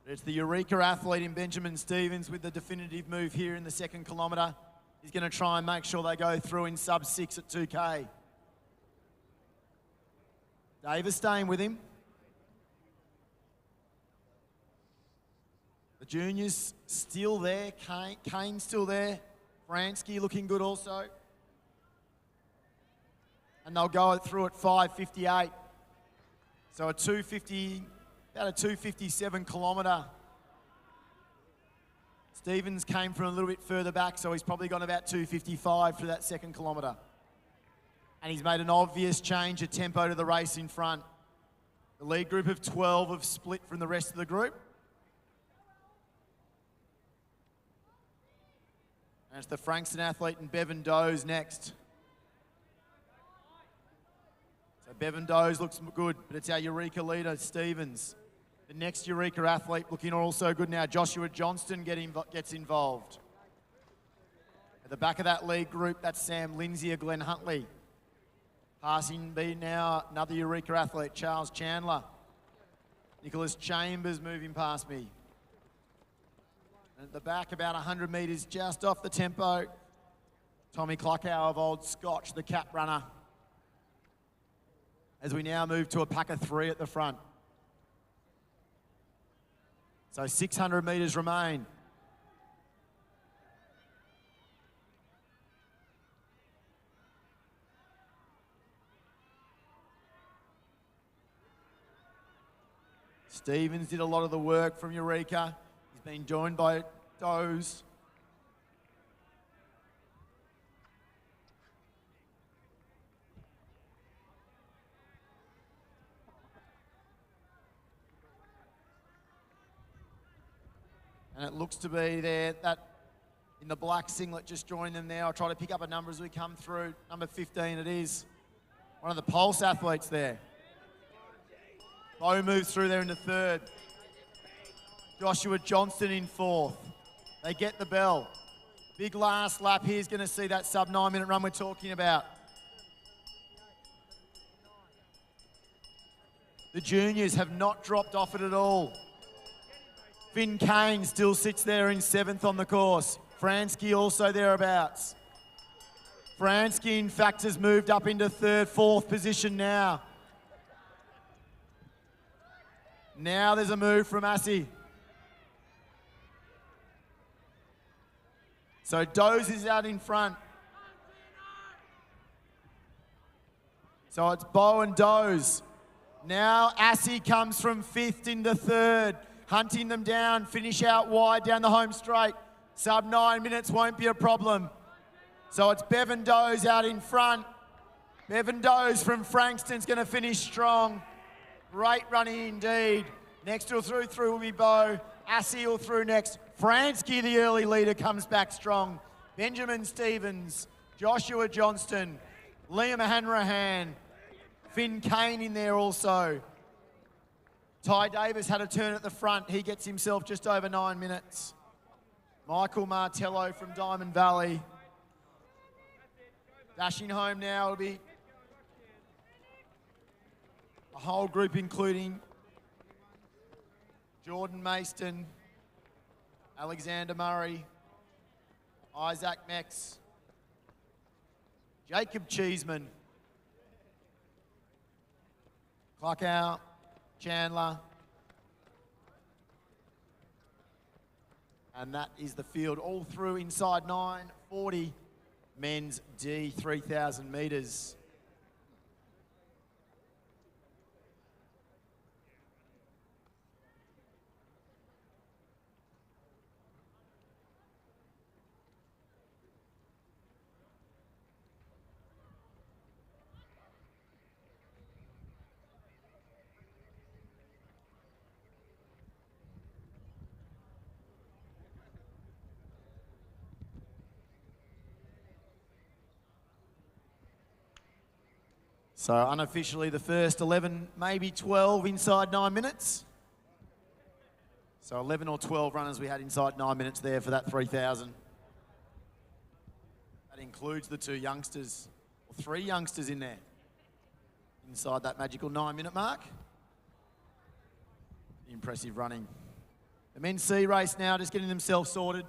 It's the Eureka athlete in Benjamin Stevens with the definitive move here in the second kilometre. He's going to try and make sure they go through in sub 6 at 2K. Davis staying with him. The juniors still there. Kane's still there. Fransky looking good also. And they'll go through at 5:58. So about a 2:57 kilometre. Stevens came from a little bit further back, so he's probably gone about 2:55 for that second kilometre. And he's made an obvious change of tempo to the race in front. The lead group of 12 have split from the rest of the group. And it's the Frankston athlete and Bevan Doe's next. So Bevan Doe's looks good, but it's our Eureka leader, Stevens. The next Eureka athlete looking also good now. Joshua Johnston gets involved. The back of that lead group, that's Sam Lindsay of Glen Huntley. Passing B now, another Eureka athlete, Charles Chandler. Nicholas Chambers moving past me. And at the back, about 100 metres just off the tempo, Tommy Clockow of Old Scotch, the cap runner. As we now move to a pack of 3 at the front. So 600 metres remain. Stevens did a lot of the work from Eureka. He's been joined by Doze. And it looks to be there, that in the black singlet just joining them there. I'll try to pick up a number as we come through. Number 15 it is. One of the Pulse athletes there. Bo moves through there into 3rd. Joshua Johnston in 4th. They get the bell. Big last lap here is going to see that sub 9 minute run we're talking about. The juniors have not dropped off it at all. Finn Kane still sits there in 7th on the course. Fransky also thereabouts. Fransky, in fact, has moved up into 3rd, 4th position now. Now there's a move from Assey. So Doze is out in front. So it's Bo and Doze. Now Assey comes from 5th into 3rd. Hunting them down, finish out wide down the home straight. Sub 9 minutes won't be a problem. So it's Bevan Doze out in front. Bevan Doze from Frankston's going to finish strong. Great running indeed. Next will through will be Bo. Assey will through next. Fransky, the early leader, comes back strong. Benjamin Stevens, Joshua Johnston, Liam Hanrahan, Finn Kane in there also. Ty Davis had a turn at the front. He gets himself just over 9 minutes. Michael Martello from Diamond Valley. Dashing home now will be a whole group including Jordan Mayston, Alexander Murray, Isaac Mex, Jacob Cheeseman, Cluckow, Chandler, and that is the field all through inside 9:40 men's D 3,000 metres. So unofficially the first 11, maybe 12 inside 9 minutes. So 11 or 12 runners we had inside 9 minutes there for that 3,000. That includes the 2 youngsters, or 3 youngsters in there, inside that magical 9 minute mark. Impressive running. The men's C race now, just getting themselves sorted.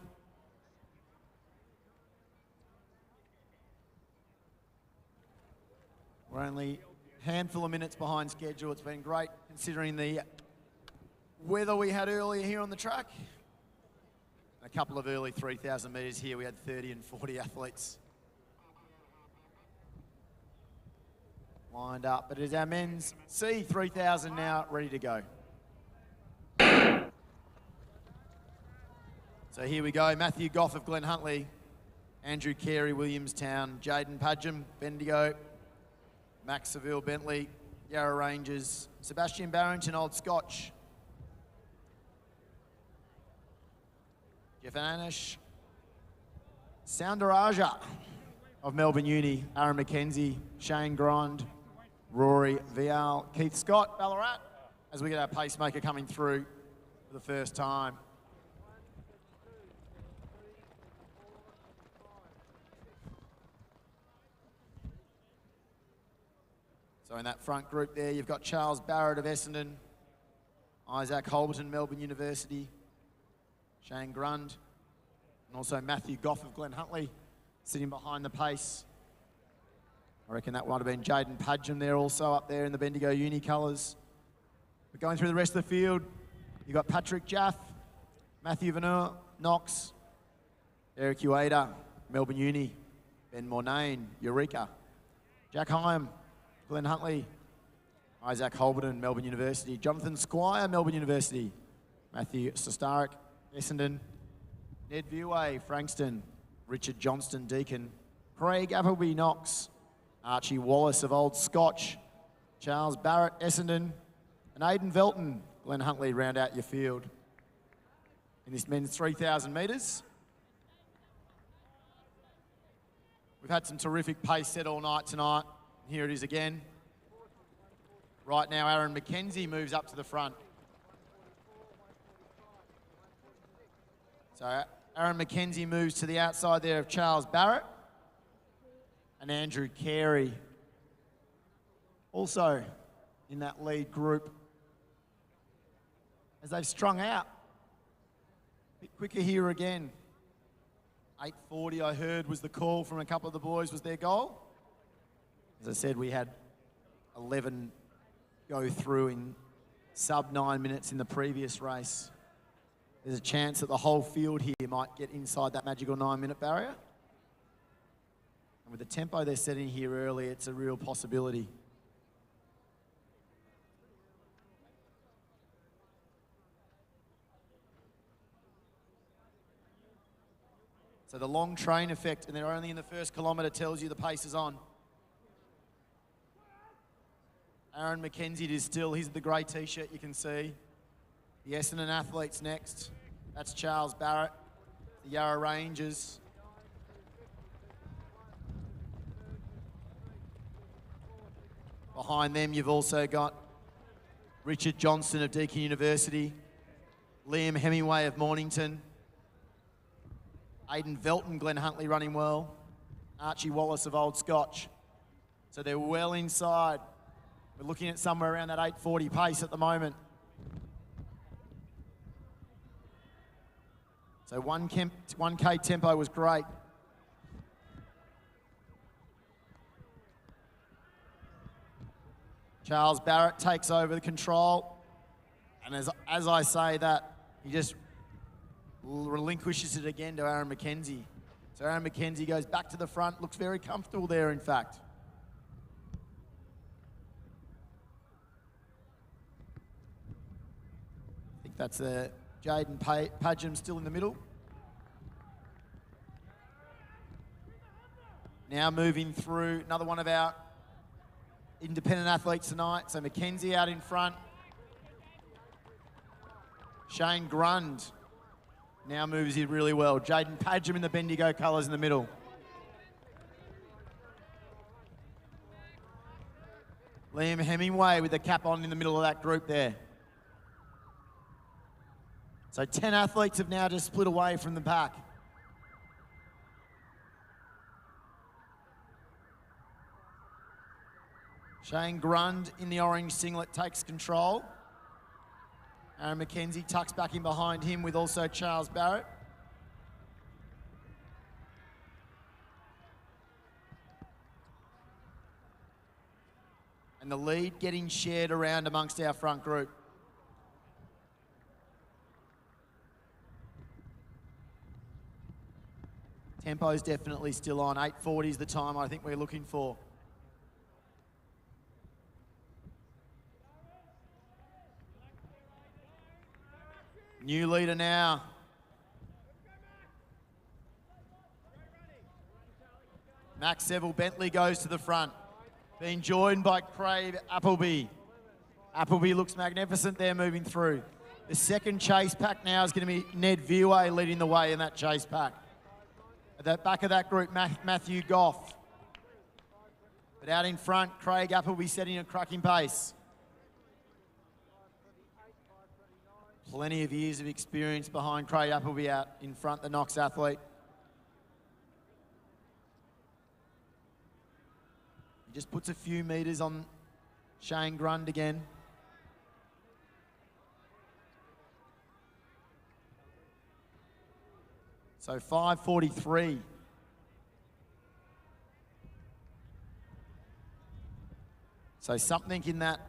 We're only a handful of minutes behind schedule. It's been great considering the weather we had earlier here on the track. A couple of early 3,000 metres here. We had 30 and 40 athletes lined up. But it is our men's C 3,000 now ready to go. So here we go. Matthew Goff of Glen Huntley, Andrew Carey, Williamstown, Jaden Padgham, Bendigo, Max Seville, Bentley, Yarra Rangers, Sebastian Barrington, Old Scotch, Jeff Anish, Soundaraja of Melbourne Uni, Aaron McKenzie, Shane Grind, Rory Vial, Keith Scott, Ballarat, as we get our pacemaker coming through for the first time. So in that front group there, you've got Charles Barrett of Essendon, Isaac Holberton, Melbourne University, Shane Grund, and also Matthew Goff of Glen Huntly sitting behind the pace. I reckon that might have been Jaden Padgham there also up there in the Bendigo Uni colours. But going through the rest of the field, you've got Patrick Jaff, Matthew Vaneur, Knox, Eric Ueda, Melbourne Uni, Ben Mornane, Eureka, Jack Hyam, Glen Huntly, Isaac Holberton, Melbourne University, Jonathan Squire, Melbourne University, Matthew Sostarek, Essendon, Ned Vieway, Frankston, Richard Johnston, Deakin, Craig Appleby, Knox, Archie Wallace of Old Scotch, Charles Barrett, Essendon, and Aidan Velton, Glen Huntly, round out your field. In this men's 3,000 metres. We've had some terrific pace set all night tonight. Here it is again. Right now, Aaron McKenzie moves up to the front. So Aaron McKenzie moves to the outside there of Charles Barrett and Andrew Carey. Also in that lead group as they've strung out. A bit quicker here again. 8:40 I heard was the call from a couple of the boys was their goal. As I said, we had 11 go through in sub 9 minutes in the previous race. There's a chance that the whole field here might get inside that magical 9-minute barrier. And with the tempo they're setting here early, it's a real possibility. So the long train effect, and they're only in the first kilometre, tells you the pace is on. Aaron McKenzie is still, he's the grey T-shirt you can see. The Essendon athletes next. That's Charles Barrett, the Yarra Rangers. Behind them, you've also got Richard Johnston of Deakin University, Liam Hemingway of Mornington, Aidan Velton, Glen Huntly running well, Archie Wallace of Old Scotch. So they're well inside. We're looking at somewhere around that 8:40 pace at the moment. So 1K tempo was great. Charles Barrett takes over the control. And as I say that, he just relinquishes it again to Aaron McKenzie. So Aaron McKenzie goes back to the front, looks very comfortable there, in fact. I think that's Jaden Padgham still in the middle. Now moving through another one of our independent athletes tonight. So McKenzie out in front. Shane Grund now moves in really well. Jaden Padgham in the Bendigo colours in the middle. Liam Hemingway with the cap on in the middle of that group there. So 10 athletes have now just split away from the pack. Shane Grund in the orange singlet takes control. Aaron McKenzie tucks back in behind him with also Charles Barrett. And the lead getting shared around amongst our front group. Tempo's definitely still on. 8:40 is the time I think we're looking for. New leader now. Max Seville Bentley goes to the front, being joined by Craig Appleby. Appleby looks magnificent there moving through. The second chase pack now is going to be Ned Vieway leading the way in that chase pack. At the back of that group, Matthew Goff. But out in front, Craig Appleby setting a cracking pace. Plenty of years of experience behind Craig Appleby out in front, the Knox athlete. He just puts a few metres on Shane Grund again. So 5:43. So something in that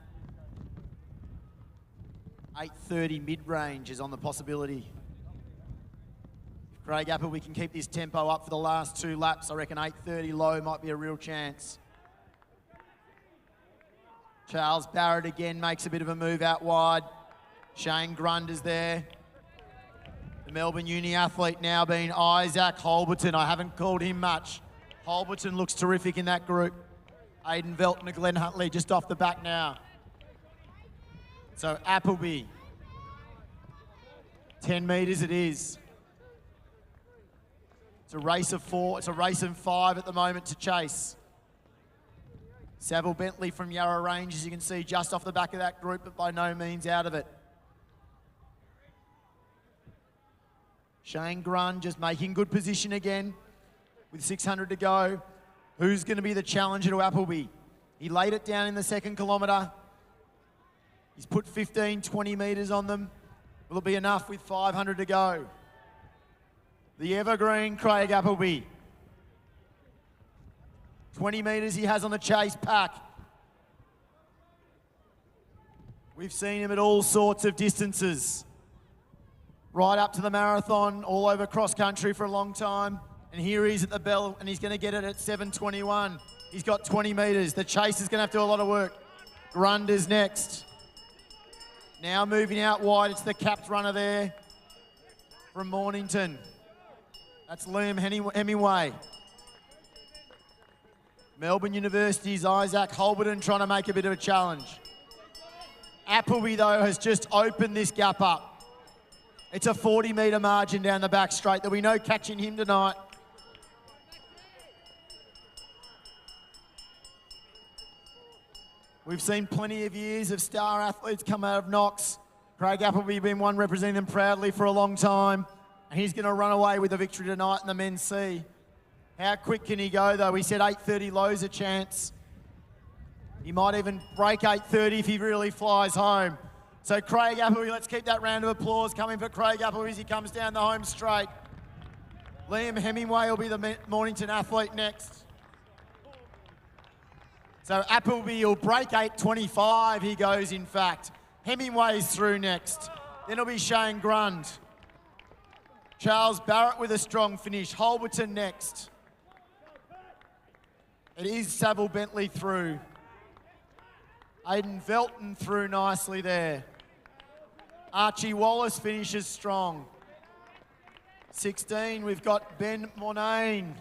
8:30 mid-range is on the possibility. If Craig Appleby can keep this tempo up for the last 2 laps, I reckon 8:30 low might be a real chance. Charles Barrett again makes a bit of a move out wide. Shane Grund is there. The Melbourne Uni athlete now being Isaac Holberton. I haven't called him much. Holberton looks terrific in that group. Aidan Velton and Glenn Huntley just off the back now. So Appleby. 10 metres it is. It's a race of 4. It's a race of 5 at the moment to chase. Saville Bentley from Yarra Range, as you can see, just off the back of that group, but by no means out of it. Shane Grund just making good position again with 600 to go. Who's going to be the challenger to Appleby? He laid it down in the 2nd kilometre. He's put 15, 20 metres on them. Will it be enough with 500 to go? The evergreen Craig Appleby. 20 metres he has on the chase pack. We've seen him at all sorts of distances. Right up to the marathon, all over cross country for a long time. And here he is at the bell, and he's going to get it at 7:21. He's got 20 metres. The chase is going to have to do a lot of work. Grund is next. Now moving out wide, it's the capped runner there from Mornington. That's Liam Hemingway. Melbourne University's Isaac Holberton trying to make a bit of a challenge. Appleby, though, has just opened this gap up. It's a 40-metre margin down the back straight. There'll be no catching him tonight. We've seen plenty of years of star athletes come out of Knox. Craig Appleby been one representing them proudly for a long time. And he's going to run away with a victory tonight in the men's C. How quick can he go, though? We said 8:30 low's a chance. He might even break 8:30 if he really flies home. So Craig Appleby, let's keep that round of applause coming for Craig Appleby as he comes down the home straight. Liam Hemingway will be the Mornington athlete next. So Appleby will break 8:25, he goes, in fact. Hemingway's through next. Then it'll be Shane Grund. Charles Barrett with a strong finish. Holberton next. It is Saville Bentley through. Aidan Velton through nicely there. Archie Wallace finishes strong. 16, we've got Ben Mornane.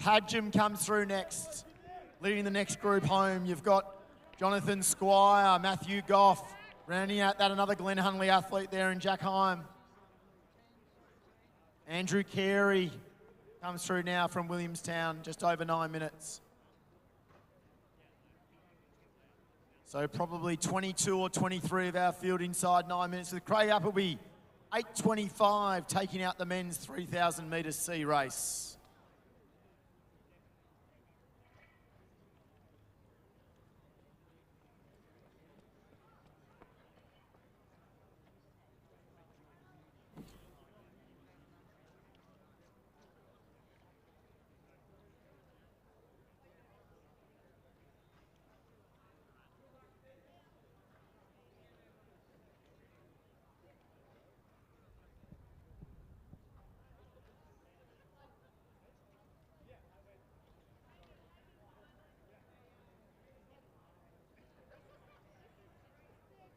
Padgham comes through next, leading the next group home. You've got Jonathan Squire, Matthew Goff, rounding out that another Glenn Huntley athlete there in Jack Heim. Andrew Carey comes through now from Williamstown, just over 9 minutes. So probably 22 or 23 of our field inside 9 minutes with Craig Appleby, 8:25, taking out the men's 3,000 metre C race.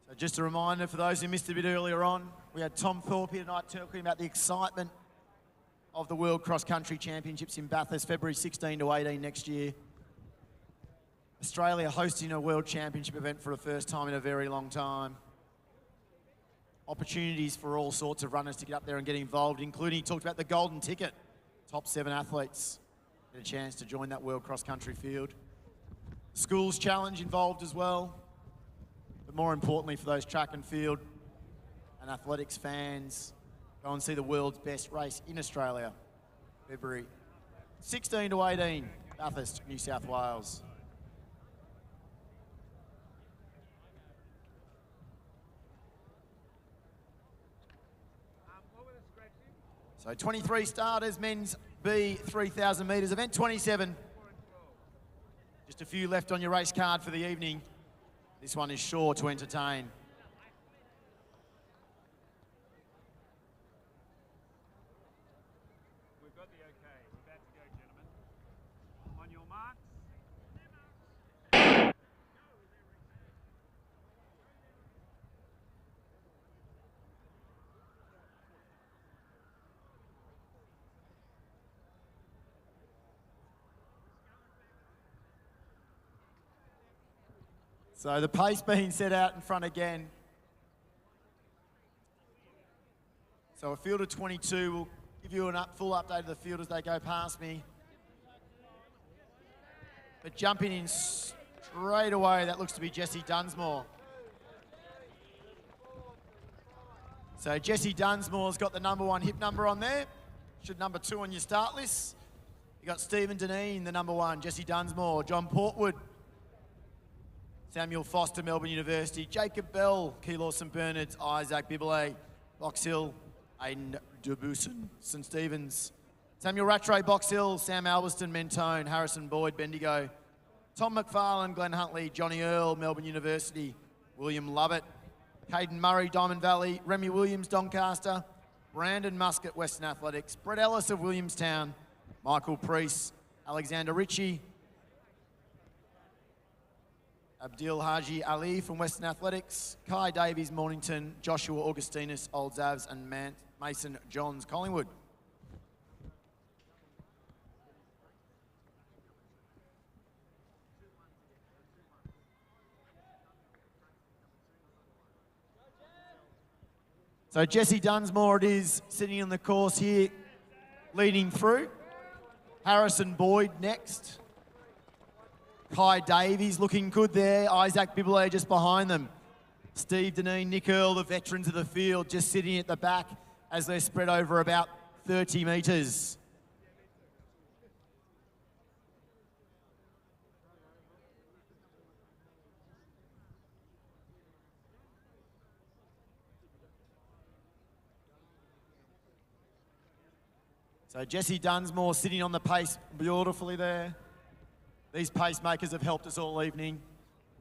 So just a reminder for those who missed a bit earlier on, we had Tom Thorpe here tonight talking about the excitement of the World Cross Country Championships in Bathurst, February 16 to 18 next year. Australia hosting a World Championship event for the first time in a very long time. Opportunities for all sorts of runners to get up there and get involved, including, he talked about the golden ticket. Top 7 athletes get a chance to join that World Cross Country field. Schools challenge involved as well. But more importantly for those track and field and athletics fans, go and see the world's best race in Australia, February 16 to 18, Bathurst, New South Wales. So 23 starters, men's B 3,000 metres, event 27. Just a few left on your race card for the evening. This one is sure to entertain. We've got the okay. We're about to go, gentlemen. On your marks. So the pace being set out in front again. So a field of 22 will give you a full update of the field as they go past me. But jumping in straight away, that looks to be Jesse Dunsmore. So Jesse Dunsmore's got the number 1 hip number on there. Should number 2 on your start list. You got Stephen Deneen, the number 1, Jesse Dunsmore, John Portwood, Samuel Foster, Melbourne University, Jacob Bell, Keilor St Bernard's, Isaac Bibele, Box Hill, Aidan Debuson, St Stephen's, Samuel Rattray, Box Hill, Sam Alberston, Mentone, Harrison Boyd, Bendigo, Tom McFarlane, Glenn Huntley, Johnny Earl, Melbourne University, William Lovett, Caden Murray, Diamond Valley, Remy Williams, Doncaster, Brandon Muscat, Western Athletics, Brett Ellis of Williamstown, Michael Priest, Alexander Ritchie, Abdil Haji Ali from Western Athletics, Kai Davies, Mornington, Joshua Augustinus, Old Zavs, and Mason Johns, Collingwood. So Jesse Dunsmore it is, sitting on the course here, leading through. Harrison Boyd next. Kai Davies looking good there. Isaac Bibele just behind them. Steve Deneen, Nick Earl, the veterans of the field, just sitting at the back as they're spread over about 30 metres. So Jesse Dunsmore sitting on the pace beautifully there. These pacemakers have helped us all evening.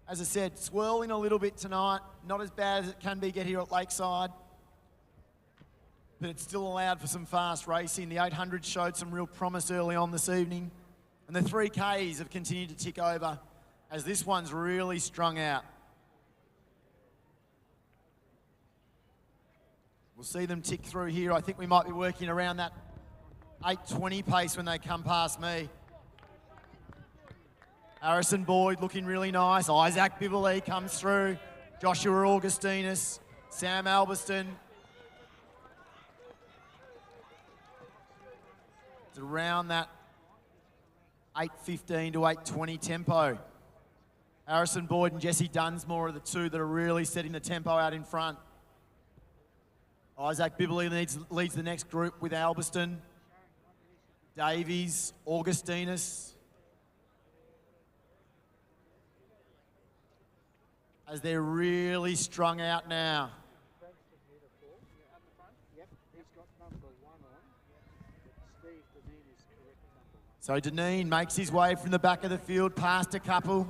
As I said, swirling a little bit tonight. Not as bad as it can be get here at Lakeside. But it's still allowed for some fast racing. The 800 showed some real promise early on this evening. And the 3Ks have continued to tick over as this one's really strung out. We'll see them tick through here. I think we might be working around that 8:20 pace when they come past me. Harrison Boyd looking really nice. Isaac Bibele comes through. Joshua Augustinus, Sam Alberston. It's around that 8:15 to 8:20 tempo. Harrison Boyd and Jesse Dunsmore are the two that are really setting the tempo out in front. Isaac Bibele leads the next group with Alberston, Davies, Augustinus. As they're really strung out now. So Deneen makes his way from the back of the field past a couple.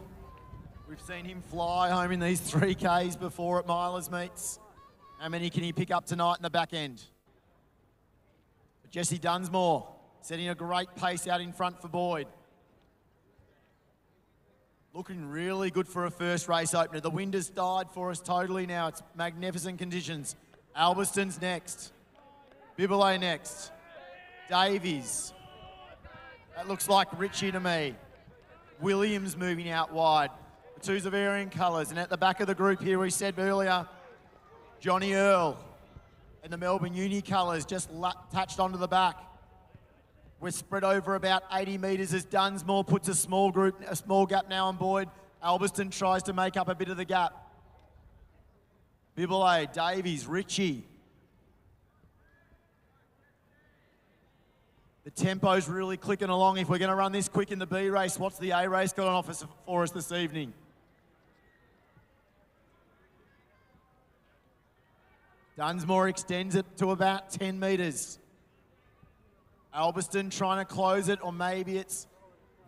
We've seen him fly home in these 3Ks before at Milers meets. How many can he pick up tonight in the back end? But Jesse Dunsmore setting a great pace out in front for Boyd. Looking really good for a first race opener. The wind has died for us totally now. It's magnificent conditions. Alberston's next. Bibele next. Davies. That looks like Ritchie to me. Williams moving out wide. The twos are varying colours. And at the back of the group here, we said earlier, Johnny Earl in the Melbourne Uni colours just touched onto the back. We're spread over about 80 metres as Dunsmore puts a small gap now on Boyd. Alberston tries to make up a bit of the gap. Bibele, Davies, Ritchie. The tempo's really clicking along. If we're going to run this quick in the B race, what's the A race got on offer for us this evening? Dunsmore extends it to about 10 metres. Albiston trying to close it, or maybe it's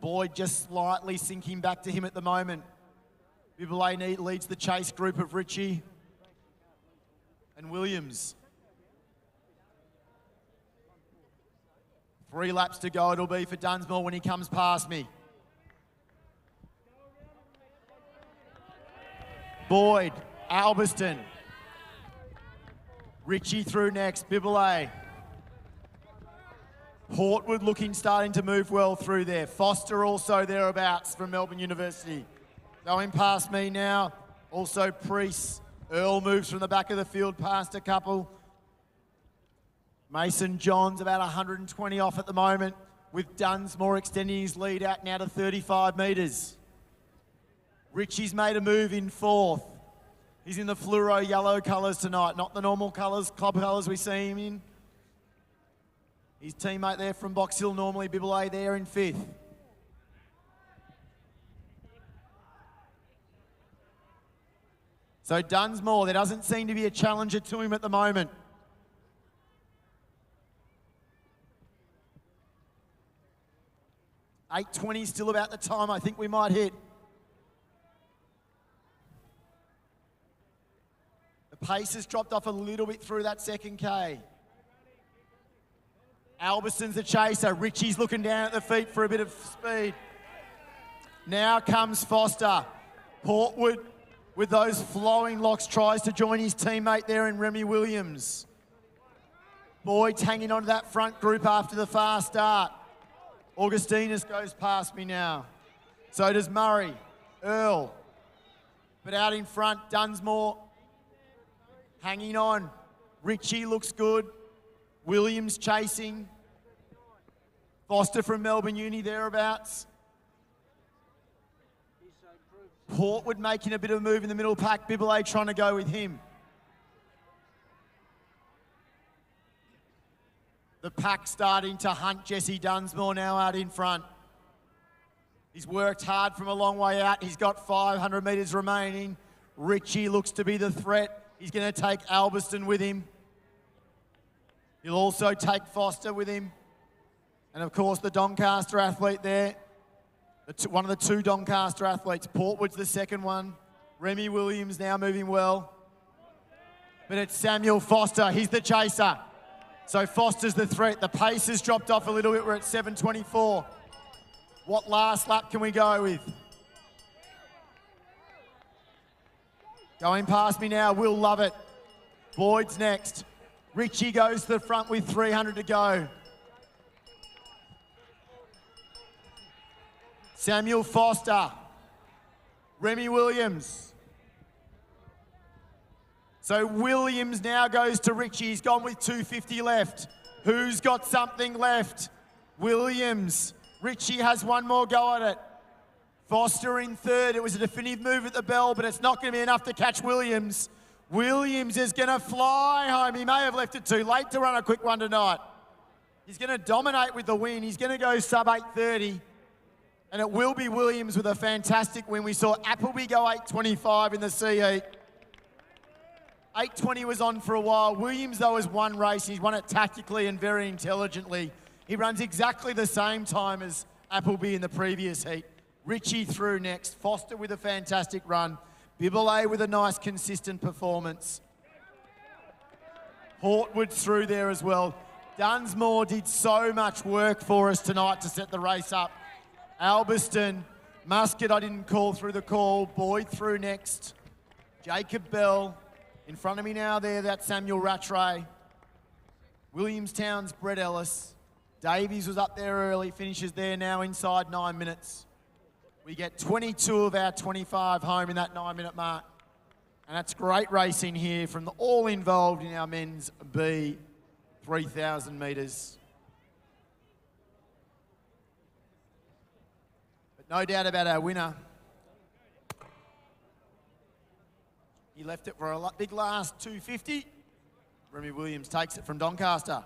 Boyd just slightly sinking back to him at the moment. Bibalay leads the chase group of Ritchie and Williams. 3 laps to go it'll be for Dunsmore when he comes past me. Boyd, Albiston. Ritchie through next, Bibalay. Portwood looking, starting to move well through there. Foster also thereabouts from Melbourne University. Going past me now, also Priest. Earl moves from the back of the field past a couple. Mason Johns about 120 off at the moment, with Dunsmore extending his lead out now to 35 metres. Ritchie's made a move in 4th. He's in the fluoro yellow colours tonight, not the normal colours, club colours we see him in. His teammate there from Box Hill normally, Bibalay there in 5th. So Dunsmore, there doesn't seem to be a challenger to him at the moment. $8:20 still about the time I think we might hit. The pace has dropped off a little bit through that second K. Albiston's the chaser. Ritchie's looking down at the feet for a bit of speed. Now comes Foster. Portwood, with those flowing locks, tries to join his teammate there in Remy Williams. Boyd's hanging on to that front group after the fast start. Augustinus goes past me now. So does Murray, Earl. But out in front, Dunsmore hanging on. Ritchie looks good. Williams chasing. Foster from Melbourne Uni thereabouts. Portwood making a bit of a move in the middle pack. Bibalay trying to go with him. The pack starting to hunt Jesse Dunsmore now out in front. He's worked hard from a long way out. He's got 500 metres remaining. Ritchie looks to be the threat. He's going to take Albiston with him. He'll also take Foster with him. And of course, the Doncaster athlete there. One of the 2 Doncaster athletes. Portwood's the second one. Remy Williams now moving well. But it's Samuel Foster. He's the chaser. So Foster's the threat. The pace has dropped off a little bit. We're at 7:24. What last lap can we go with? Going past me now, Will Lovett. Boyd's next. Ritchie goes to the front with 300 to go. Samuel Foster. Remy Williams. So Williams now goes to Ritchie. He's gone with 250 left. Who's got something left? Williams. Ritchie has one more go at it. Foster in 3rd. It was a definitive move at the bell, but it's not going to be enough to catch Williams. Williams is going to fly home. He may have left it too late to run a quick one tonight. He's going to dominate with the win. He's going to go sub 8:30. And it will be Williams with a fantastic win. We saw Appleby go 8:25 in the C8. 8:20 was on for a while. Williams, though, has won race. He's won it tactically and very intelligently. He runs exactly the same time as Appleby in the previous heat. Ritchie through next. Foster with a fantastic run. Bibalay with a nice, consistent performance. Portwood through there as well. Dunsmore did so much work for us tonight to set the race up. Albiston, Muscat I didn't call through the call. Boyd through next. Jacob Bell. In front of me now there, that's Samuel Rattray. Williamstown's Brett Ellis. Davies was up there early, finishes there now inside 9 minutes. We get 22 of our 25 home in that 9-minute mark. And that's great racing here from the all involved in our men's B 3,000 metres. But no doubt about our winner. He left it for a big last 250. Remy Williams takes it from Doncaster.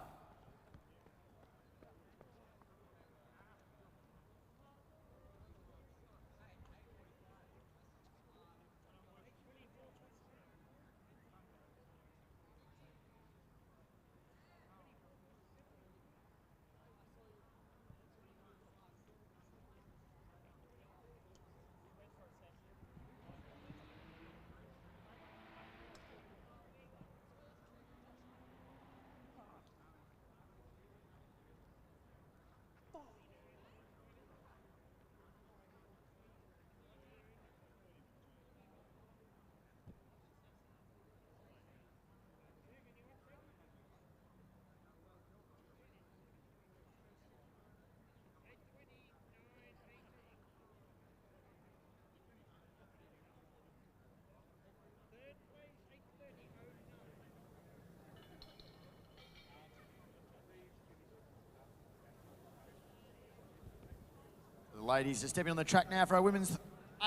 Ladies are stepping on the track now for our women's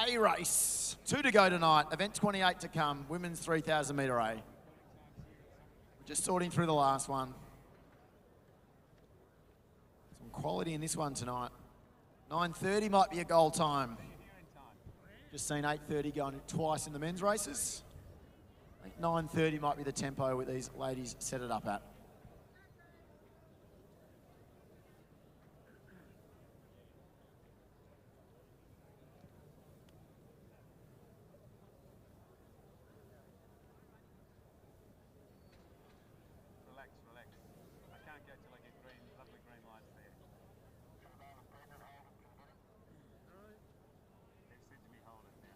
A race. 2 to go tonight. Event 28 to come. Women's 3,000 metre A. We're just sorting through the last one. Some quality in this one tonight. 9:30 might be a goal time. Just seen 8:30 going twice in the men's races. I think 9:30 might be the tempo with these ladies set it up at. Relax, relax. I can't go till I get green, lovely green lights there. They've said to me, hold it now.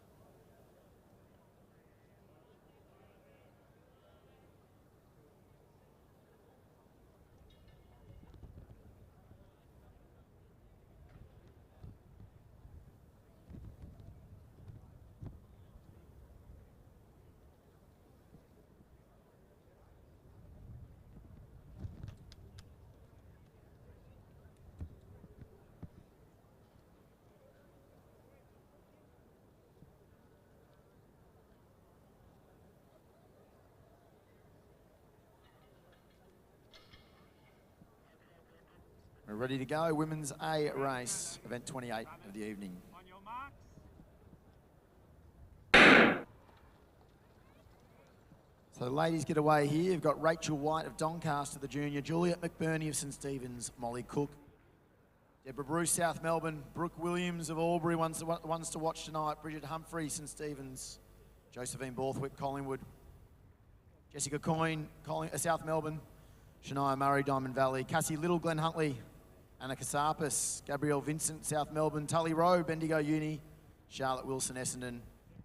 We're ready to go. Women's A race, event 28 of the evening. On your marks. So the ladies get away here. You've got Rachel White of Doncaster, the junior, Juliet McBurney of St Stephen's, Molly Cook, Deborah Bruce, South Melbourne, Brooke Williams of Albury, ones to watch tonight, Bridget Humphrey, St Stephen's, Josephine Borthwick, Collingwood, Jessica Coyne, South Melbourne, Shania Murray, Diamond Valley, Cassie Little, Glen Huntley, Anna Casarpis, Gabrielle Vincent, South Melbourne, Tully Rowe, Bendigo Uni, Charlotte Wilson, Essendon,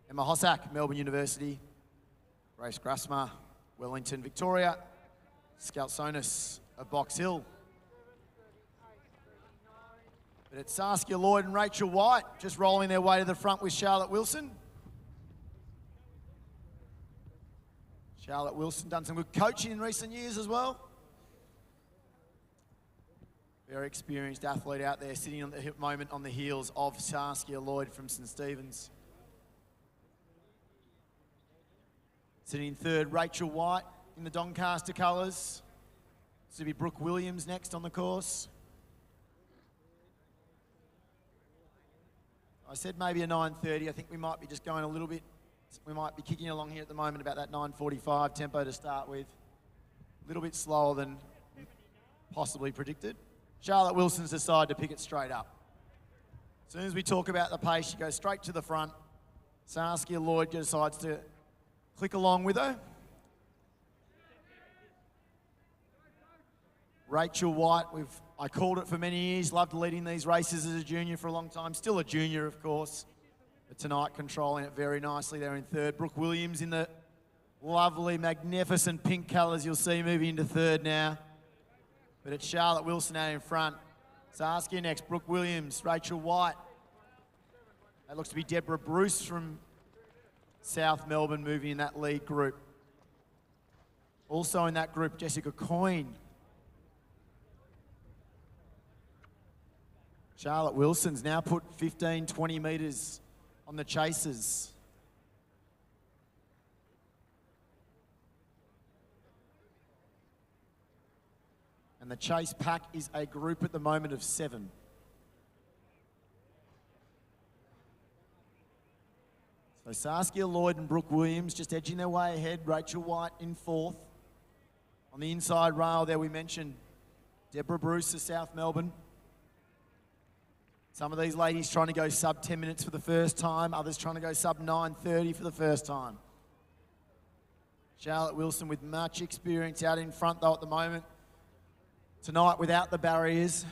Emma Hossack, Melbourne University, Grace Grassmar, Wellington, Victoria, Scout Sonis of Box Hill. But it's Saskia Lloyd and Rachel White just rolling their way to the front with Charlotte Wilson. Charlotte Wilson done some good coaching in recent years as well. Very experienced athlete out there, sitting at the moment on the heels of Saskia Lloyd from St Stephen's. Sitting in third, Rachel White in the Doncaster colours. This will be Brooke Williams next on the course. I said maybe a 9:30. I think we might be just going a little bit. We might be kicking along here at the moment about that 9:45 tempo to start with. A little bit slower than possibly predicted. Charlotte Wilson's decided to pick it straight up. As soon as we talk about the pace, she goes straight to the front. Saskia Lloyd decides to click along with her. Rachel White, I called it for many years, loved leading these races as a junior for a long time. Still a junior, of course. But tonight, controlling it very nicely there in third. Brooke Williams in the lovely, magnificent pink colours you'll see moving into third now. But it's Charlotte Wilson out in front. Saskia next, Brooke Williams, Rachel White. That looks to be Deborah Bruce from South Melbourne moving in that lead group. Also in that group, Jessica Coyne. Charlotte Wilson's now put 15, 20 metres on the chasers. And the chase pack is a group at the moment of 7. So Saskia Lloyd and Brooke Williams just edging their way ahead. Rachel White in fourth. On the inside rail there we mentioned Deborah Bruce of South Melbourne. Some of these ladies trying to go sub 10 minutes for the first time. Others trying to go sub 9:30 for the first time. Charlotte Wilson with much experience out in front though at the moment. Tonight, without the barriers,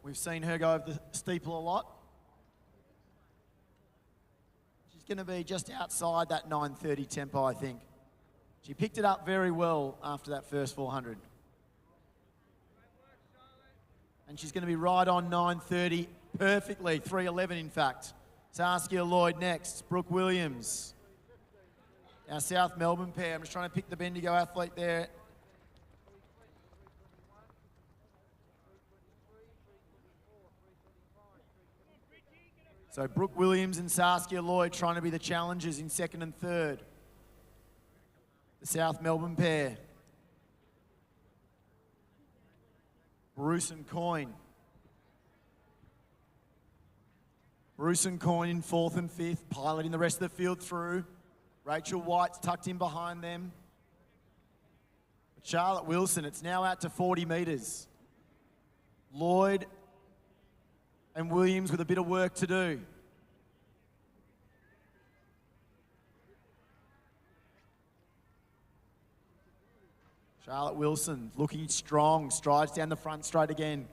we've seen her go over the steeple a lot. She's going to be just outside that 9:30 tempo, I think. She picked it up very well after that first 400. And she's going to be right on 9:30 perfectly, 3:11 in fact. Saskia Lloyd next, Brooke Williams. Our South Melbourne pair, I'm just trying to pick the Bendigo athlete there. So Brooke Williams and Saskia Lloyd trying to be the challengers in second and third. The South Melbourne pair. Bruce and Coyne. Bruce and Coyne in fourth and fifth, piloting the rest of the field through. Rachel White's tucked in behind them. But Charlotte Wilson, it's now out to 40 metres. Lloyd and Williams with a bit of work to do. Charlotte Wilson looking strong, strides down the front straight again.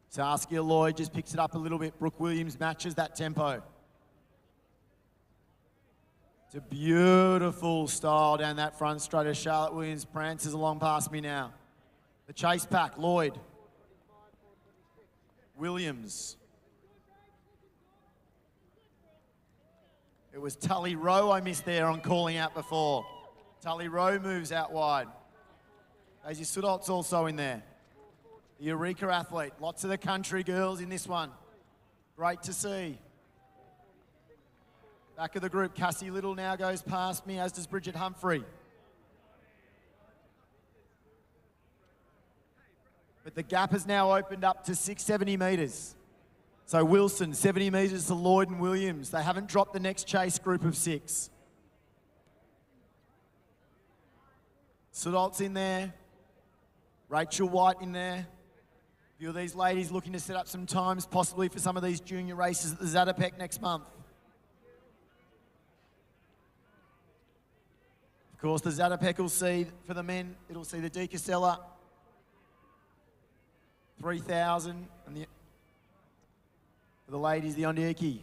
Saskia Lloyd just picks it up a little bit. Brooke Williams matches that tempo. It's a beautiful style down that front straight as Charlotte Williams prances along past me now. The chase pack, Lloyd. Williams. It was Tully Rowe I missed there on calling out before. Tully Rowe moves out wide. Daisy Sudolt's also in there. The Eureka athlete. Lots of the country girls in this one. Great to see. Back of the group, Cassie Little now goes past me, as does Bridget Humphrey. But the gap has now opened up to 670 metres. So Wilson, 70 metres to Lloyd and Williams. They haven't dropped the next chase group of 6. Sudolt's in there. Rachel White in there. A few of these ladies looking to set up some times, possibly for some of these junior races at the Zatopek next month. Of course, the Zatopek will see, for the men, it'll see the De Castella 3,000, and for the ladies, the Ondieki.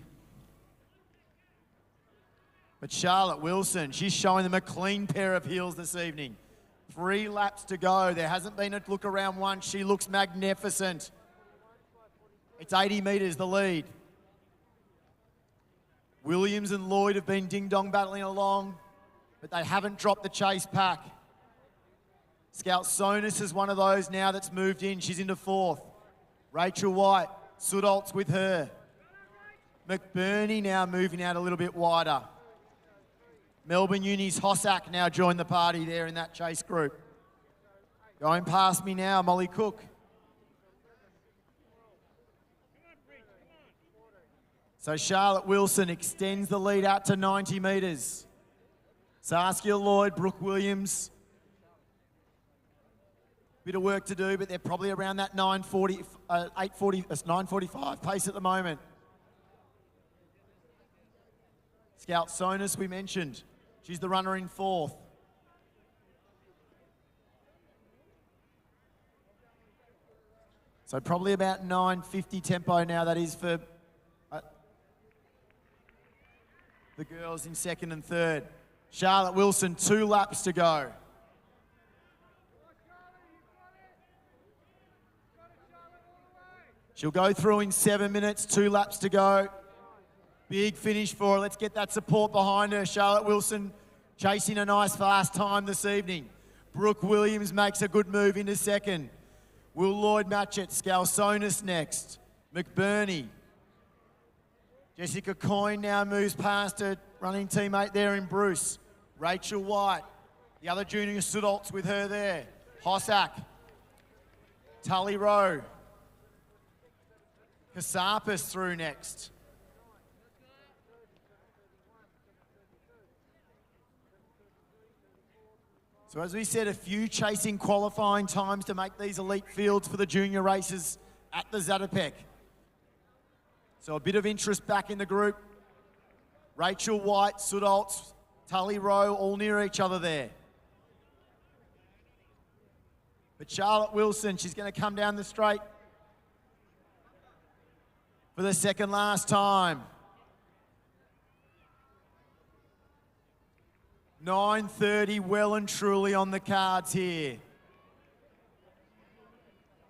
But Charlotte Wilson, she's showing them a clean pair of heels this evening. 3 laps to go. There hasn't been a look around once. She looks magnificent. It's 80 metres, the lead. Williams and Lloyd have been ding-dong battling along, but they haven't dropped the chase pack. Scout Sonus is one of those now that's moved in. She's into 4th. Rachel White, Sudolt's with her. McBurney now moving out a little bit wider. Melbourne Uni's Hossack now joined the party there in that chase group. Going past me now, Molly Cook. So Charlotte Wilson extends the lead out to 90 metres. Saskia Lloyd, Brooke Williams. Bit of work to do, but they're probably around that 9:45 pace at the moment. Scout Sonus, we mentioned. She's the runner in 4th. So probably about 9:50 tempo now, that is for the girls in 2nd and 3rd. Charlotte Wilson, 2 laps to go. She'll go through in 7 minutes, 2 laps to go. Big finish for her. Let's get that support behind her. Charlotte Wilson chasing a nice fast time this evening. Brooke Williams makes a good move into 2nd. Will Lloyd match it? Scalsonis next. McBurney. Jessica Coyne now moves past her running teammate there in Bruce. Rachel White. The other junior Sudolt's with her there. Hossack. Tully Rowe. Kasarpas through next. So as we said, a few chasing qualifying times to make these elite fields for the junior races at the Zatopek. So a bit of interest back in the group. Rachel White, Sudoltz, Tully Rowe, all near each other there. But Charlotte Wilson, she's going to come down the straight for the second last time. 9:30 well and truly on the cards here.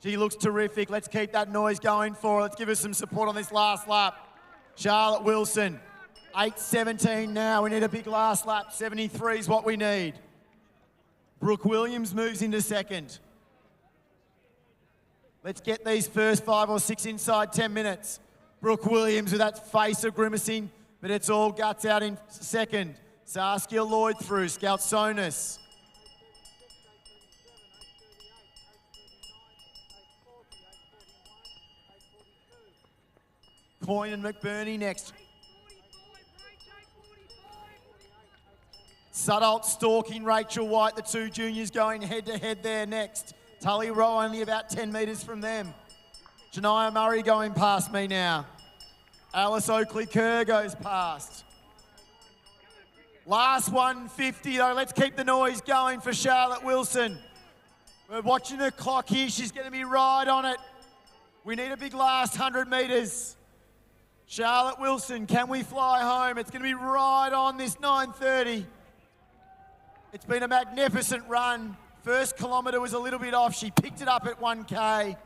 She looks terrific. Let's keep that noise going for her. Let's give her some support on this last lap. Charlotte Wilson, 8:17 now. We need a big last lap. 73 is what we need. Brooke Williams moves into 2nd. Let's get these first 5 or 6 inside 10 minutes. Brooke Williams with that face of grimacing, but it's all guts out in second. Saskia Lloyd through, Scout Sonus. Coyne and McBurney next. Sudholt stalking Rachel White, the two juniors going head-to-head there next. Tully Rowe only about 10 metres from them. Shania Murray going past me now. Alice Oakley-Kerr goes past. Last 150 though, let's keep the noise going for Charlotte Wilson. We're watching the clock here, she's going to be right on it. We need a big last 100 metres. Charlotte Wilson, can we fly home? It's going to be right on this 9:30. It's been a magnificent run. First kilometre was a little bit off. She picked it up at 1K.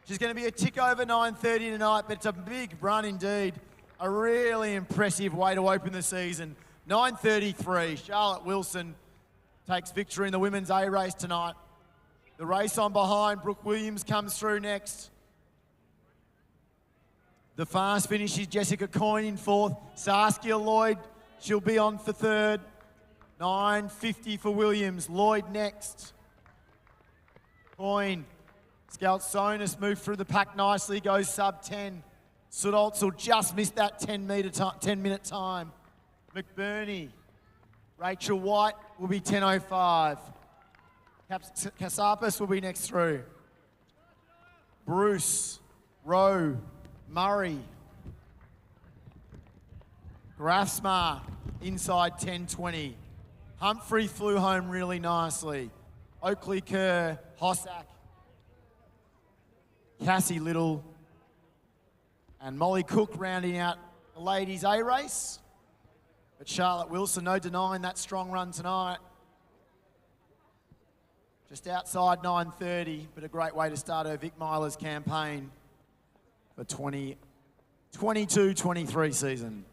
She's going to be a tick over 9:30 tonight, but it's a big run indeed. A really impressive way to open the season. 9:33, Charlotte Wilson takes victory in the women's A race tonight. The race on behind, Brooke Williams comes through next. The fast finish is Jessica Coyne in fourth. Saskia Lloyd, she'll be on for third. 9:50 for Williams. Lloyd next. Coyne. Scout Sonus moved through the pack nicely, goes sub 10. Sudholtz will just miss that 10-minute time. McBurney. Rachel White will be 10:05. Kasapis will be next through. Bruce. Rowe. Murray. Grafsmar inside 10:20. Humphrey flew home really nicely. Oakley-Kerr, Hossack, Cassie Little, and Molly Cook rounding out the ladies' A race. But Charlotte Wilson, no denying that strong run tonight. Just outside 9:30, but a great way to start her Vic Milers campaign for 2022-23 season.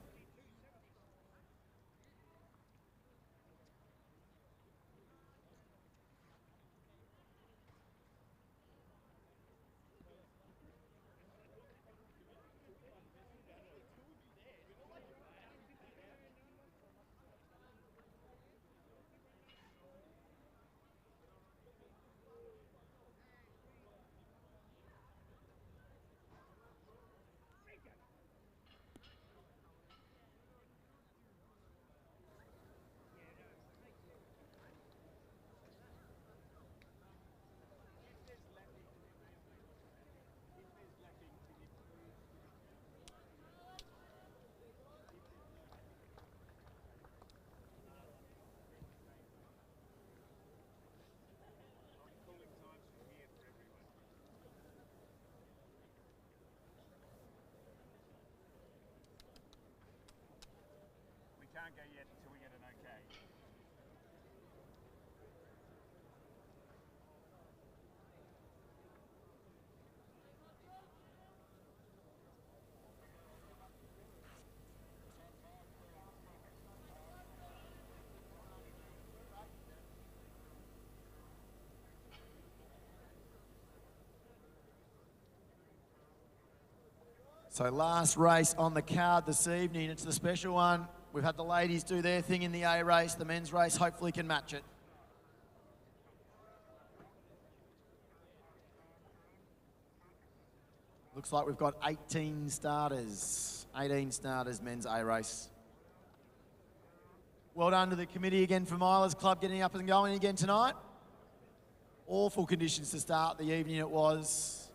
Can't go yet until we get an okay. So last race on the card this evening, it's the special one. We've had the ladies do their thing in the A race. The men's race hopefully can match it. Looks like we've got 18 starters. 18 starters, men's A race. Well done to the committee again for Milers Club getting up and going again tonight. Awful conditions to start the evening it was.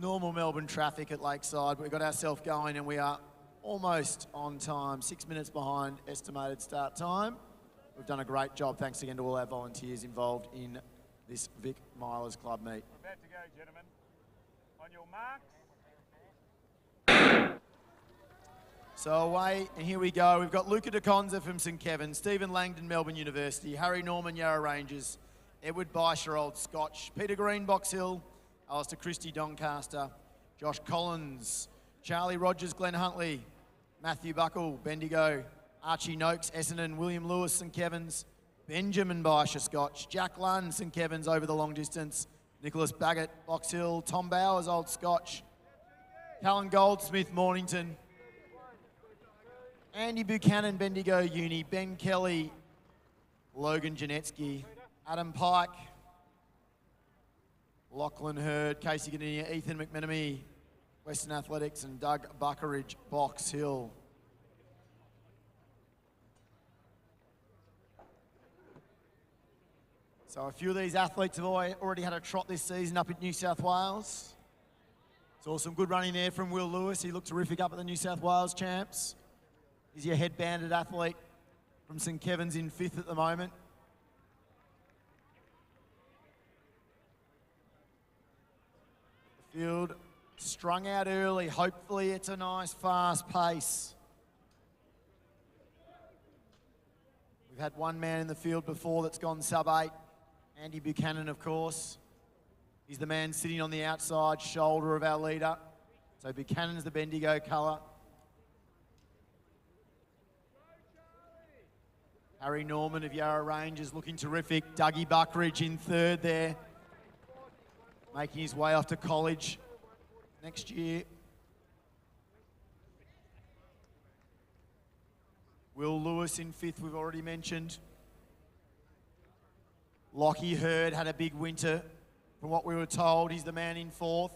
Normal Melbourne traffic at Lakeside, but we got ourselves going and we are almost on time, 6 minutes behind estimated start time. We've done a great job. Thanks again to all our volunteers involved in this Vic Milers Club meet. We're about to go, gentlemen. On your marks. So away, and here we go. We've got Luca De Conza from St Kevin, Stephen Langdon, Melbourne University, Harry Norman, Yarra Rangers, Edward Beischer, Old Scotch, Peter Green, Box Hill, Alistair Christie, Doncaster, Josh Collins, Charlie Rogers, Glenn Huntley, Matthew Buckle, Bendigo, Archie Noakes, Essendon, William Lewis, St Kevin's, Benjamin Beischer, Scotch, Jack Lunn, St Kevin's over the long distance, Nicholas Baggett, Box Hill. Tom Bowers, Old Scotch. Callan Goldsmith, Mornington. Andy Buchanan, Bendigo Uni. Ben Kelly, Logan Janetsky. Adam Pike, Lachlan Hurd. Casey Gadinia, Ethan McMenemy, Western Athletics. And Doug Buckeridge, Box Hill. So a few of these athletes have already had a trot this season up in New South Wales. Saw some good running there from Will Lewis. He looked terrific up at the New South Wales champs. He's your head-banded athlete from St Kevin's in 5th at the moment. The field strung out early. Hopefully it's a nice fast pace. We've had one man in the field before that's gone sub-8. Andy Buchanan, of course. He's the man sitting on the outside shoulder of our leader. So Buchanan's the Bendigo colour. Harry Norman of Yarra Range is looking terrific. Dougie Buckridge in 3rd there, making his way off to college next year. Will Lewis in 5th, we've already mentioned. Lockie Hurd had a big winter. From what we were told, he's the man in 4th.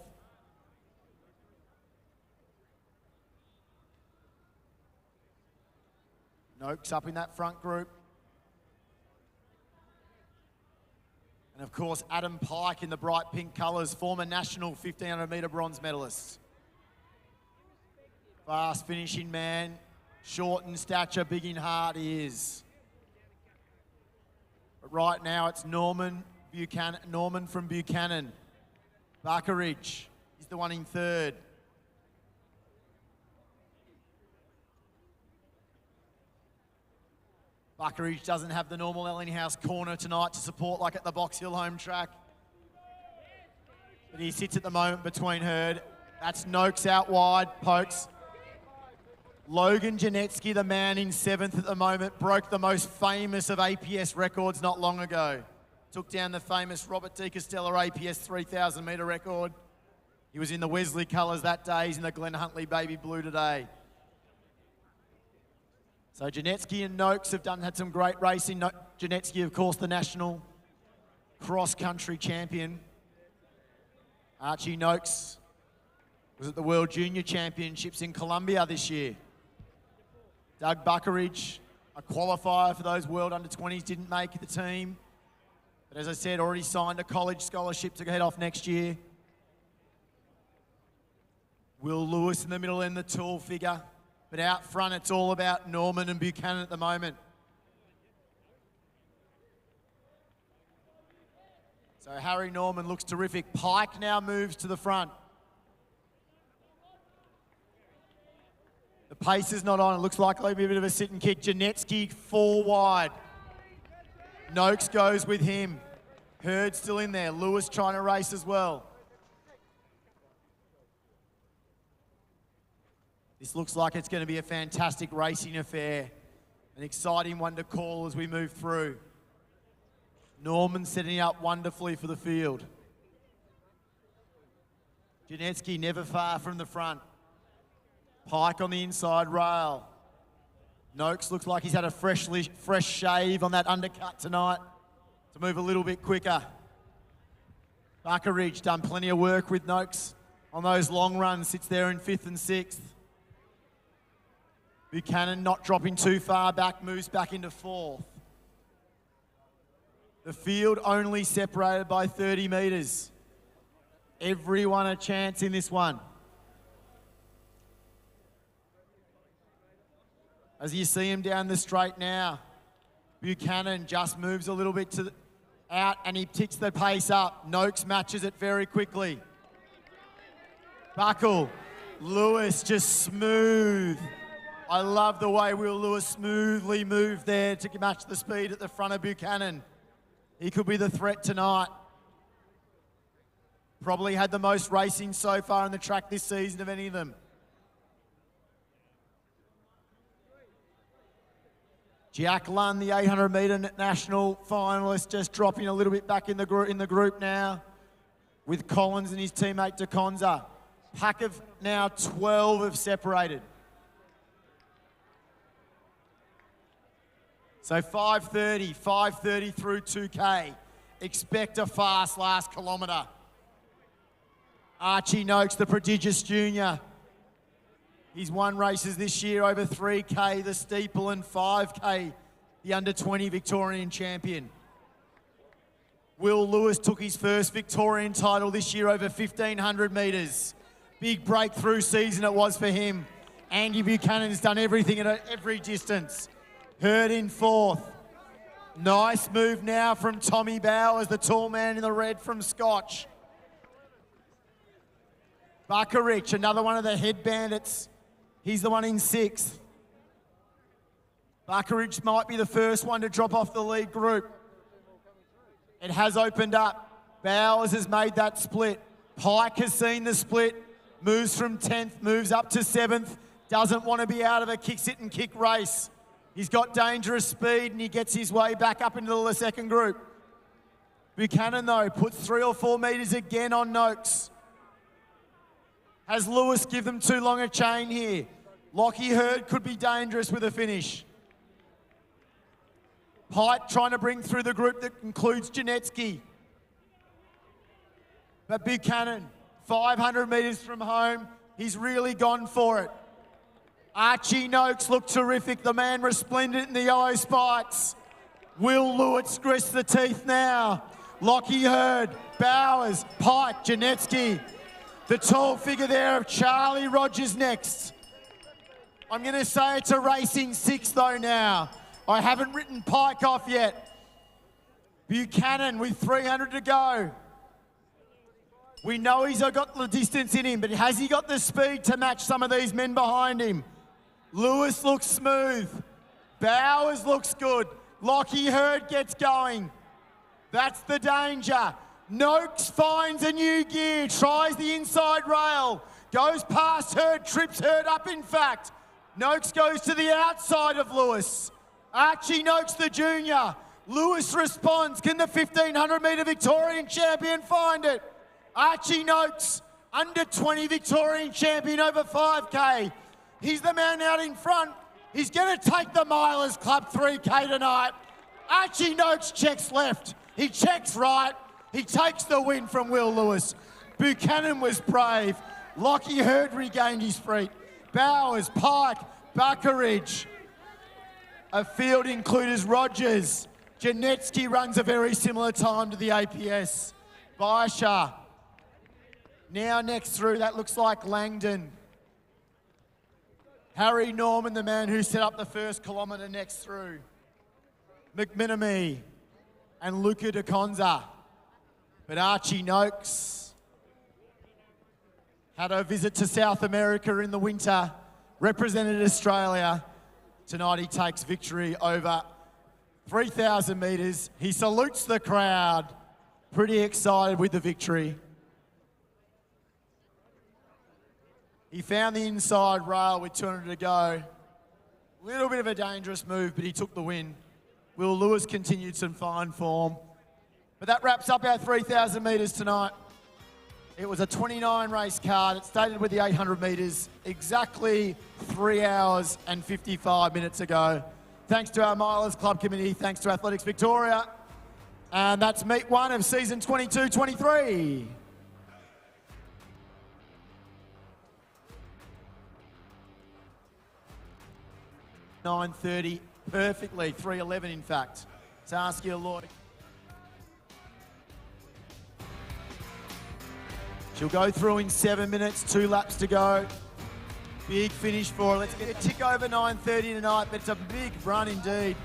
Noakes up in that front group. And of course, Adam Pike in the bright pink colours, former national 1500 metre bronze medalist. Fast finishing man, short in stature, big in heart he is. But right now it's Norman from Buchanan. Buckeridge, he's the one in 3rd. Buckeridge doesn't have the normal Ellinghouse corner tonight to support like at the Box Hill home track. But he sits at the moment between Hurd. That's Noakes out wide, pokes. Logan Janetsky, the man in 7th at the moment, broke the most famous of APS records not long ago. Took down the famous Robert De Castella APS 3,000 metre record. He was in the Wesley colours that day. He's in the Glen Huntley baby blue today. So Janetsky and Noakes have had some great racing. Janetsky, of course, the national cross-country champion. Archie Noakes was at the World Junior Championships in Colombia this year. Doug Buckeridge, a qualifier for those World Under-20s, didn't make the team. But as I said, already signed a college scholarship to head off next year. Will Lewis in the middle and the tall figure. But out front, it's all about Norman and Buchanan at the moment. So Harry Norman looks terrific. Pike now moves to the front. The pace is not on. It looks like it'll be a bit of a sit and kick. Janetsky 4 wide. Noakes goes with him. Hurd still in there. Lewis trying to race as well. This looks like it's going to be a fantastic racing affair. An exciting one to call as we move through. Norman setting up wonderfully for the field. Janetsky never far from the front. Pike on the inside rail. Noakes looks like he's had a fresh shave on that undercut tonight to move a little bit quicker. Buckeridge done plenty of work with Noakes on those long runs, sits there in 5th and 6th. Buchanan not dropping too far back, moves back into 4th. The field only separated by 30 metres. Everyone a chance in this one. As you see him down the straight now, Buchanan just moves a little bit out and he ticks the pace up. Noakes matches it very quickly. Buckle, Lewis just smooth. I love the way Will Lewis smoothly moved there to match the speed at the front of Buchanan. He could be the threat tonight. Probably had the most racing so far in the track this season of any of them. Jack Lunn, the 800 metre national finalist, just dropping a little bit back in the group now. with Collins and his teammate DeConza. Pack of now 12 have separated. So 5:30 through 2K. Expect a fast last kilometre. Archie Noakes, the prodigious junior. He's won races this year over 3K, the steeple, and 5K, the under-20 Victorian champion. Will Lewis took his first Victorian title this year over 1,500 metres. Big breakthrough season it was for him. Andy Buchanan's done everything at every distance. Hurd in fourth. Nice move now from Tommy Bowers, the tall man in the red from Scotch. Buckarich, another one of the head bandits. He's the one in sixth. Buckarich might be the first one to drop off the lead group. It has opened up. Bowers has made that split. Pike has seen the split. Moves from 10th, moves up to 7th. Doesn't want to be out of a kick, sit and kick race. He's got dangerous speed and he gets his way back up into the second group. Buchanan, though, puts 3 or 4 metres again on Noakes. Has Lewis give them too long a chain here? Lockie Hurd could be dangerous with a finish. Pike trying to bring through the group that includes Janetsky. But Buchanan, 500 metres from home, he's really gone for it. Archie Noakes looked terrific, the man resplendent in the yellow spikes. Will Lewis grist the teeth now. Lockie Hurd, Bowers, Pike, Janetsky. The tall figure there of Charlie Rogers next. I'm going to say it's a racing 6 though now. I haven't written Pike off yet. Buchanan with 300 to go. We know he's got the distance in him, but has he got the speed to match some of these men behind him? Lewis looks smooth. Bowers looks good. Lockie Hurd gets going. That's the danger. Noakes finds a new gear, tries the inside rail, goes past Hurd, trips Hurd up in fact. Noakes goes to the outside of Lewis. Archie Noakes, the junior. Lewis responds. Can the 1,500 metre Victorian champion find it? Archie Noakes, under 20 Victorian champion over 5K. He's the man out in front. He's going to take the Milers Club 3K tonight. Archie Noakes checks left. He checks right. He takes the win from Will Lewis. Buchanan was brave. Lockie Hurd regained his feet. Bowers, Pike, Buckeridge. A field includers Rogers. Janetsky runs a very similar time to the APS. Baisha. Now next through, that looks like Langdon. Harry Norman, the man who set up the first kilometre next through. McMinamy and Luca DeConza. But Archie Noakes had a visit to South America in the winter, represented Australia. Tonight he takes victory over 3,000 metres. He salutes the crowd. Pretty excited with the victory. He found the inside rail with 200 to go. Little bit of a dangerous move, but he took the win. Will Lewis continued some fine form. But that wraps up our 3,000 metres tonight. It was a 29 race card. It started with the 800 metres exactly 3 hours and 55 minutes ago. Thanks to our Milers Club committee. Thanks to Athletics Victoria. And that's meet 1 of season 22-23. $9:30 perfectly, 3:11 in fact. Saskia Lloyd. She'll go through in 7 minutes, 2 laps to go. Big finish for her. Let's get a tick over 9:30 tonight, but it's a big run indeed.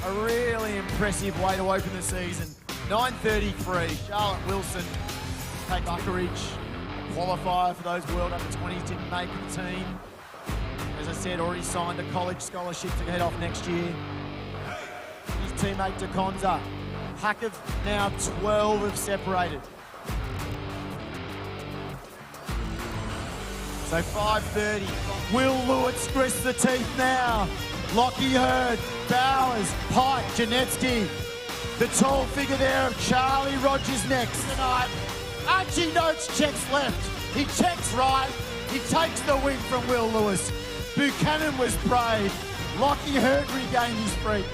A really impressive way to open the season. 9:33, Charlotte Wilson, Kate Buckeridge, qualifier for those World Under-20s, didn't make the team. As I said, already signed a college scholarship to head off next year. His teammate DeConza. Pack of now 12 have separated. So 5:30. Will Lewis grist the teeth now. Lockie Hurd, Bowers, Pike, Janetsky. The tall figure there of Charlie Rogers next tonight. Archie Noakes checks left. He checks right. He takes the win from Will Lewis. Buchanan was brave. Lockie Hurd regained his freak.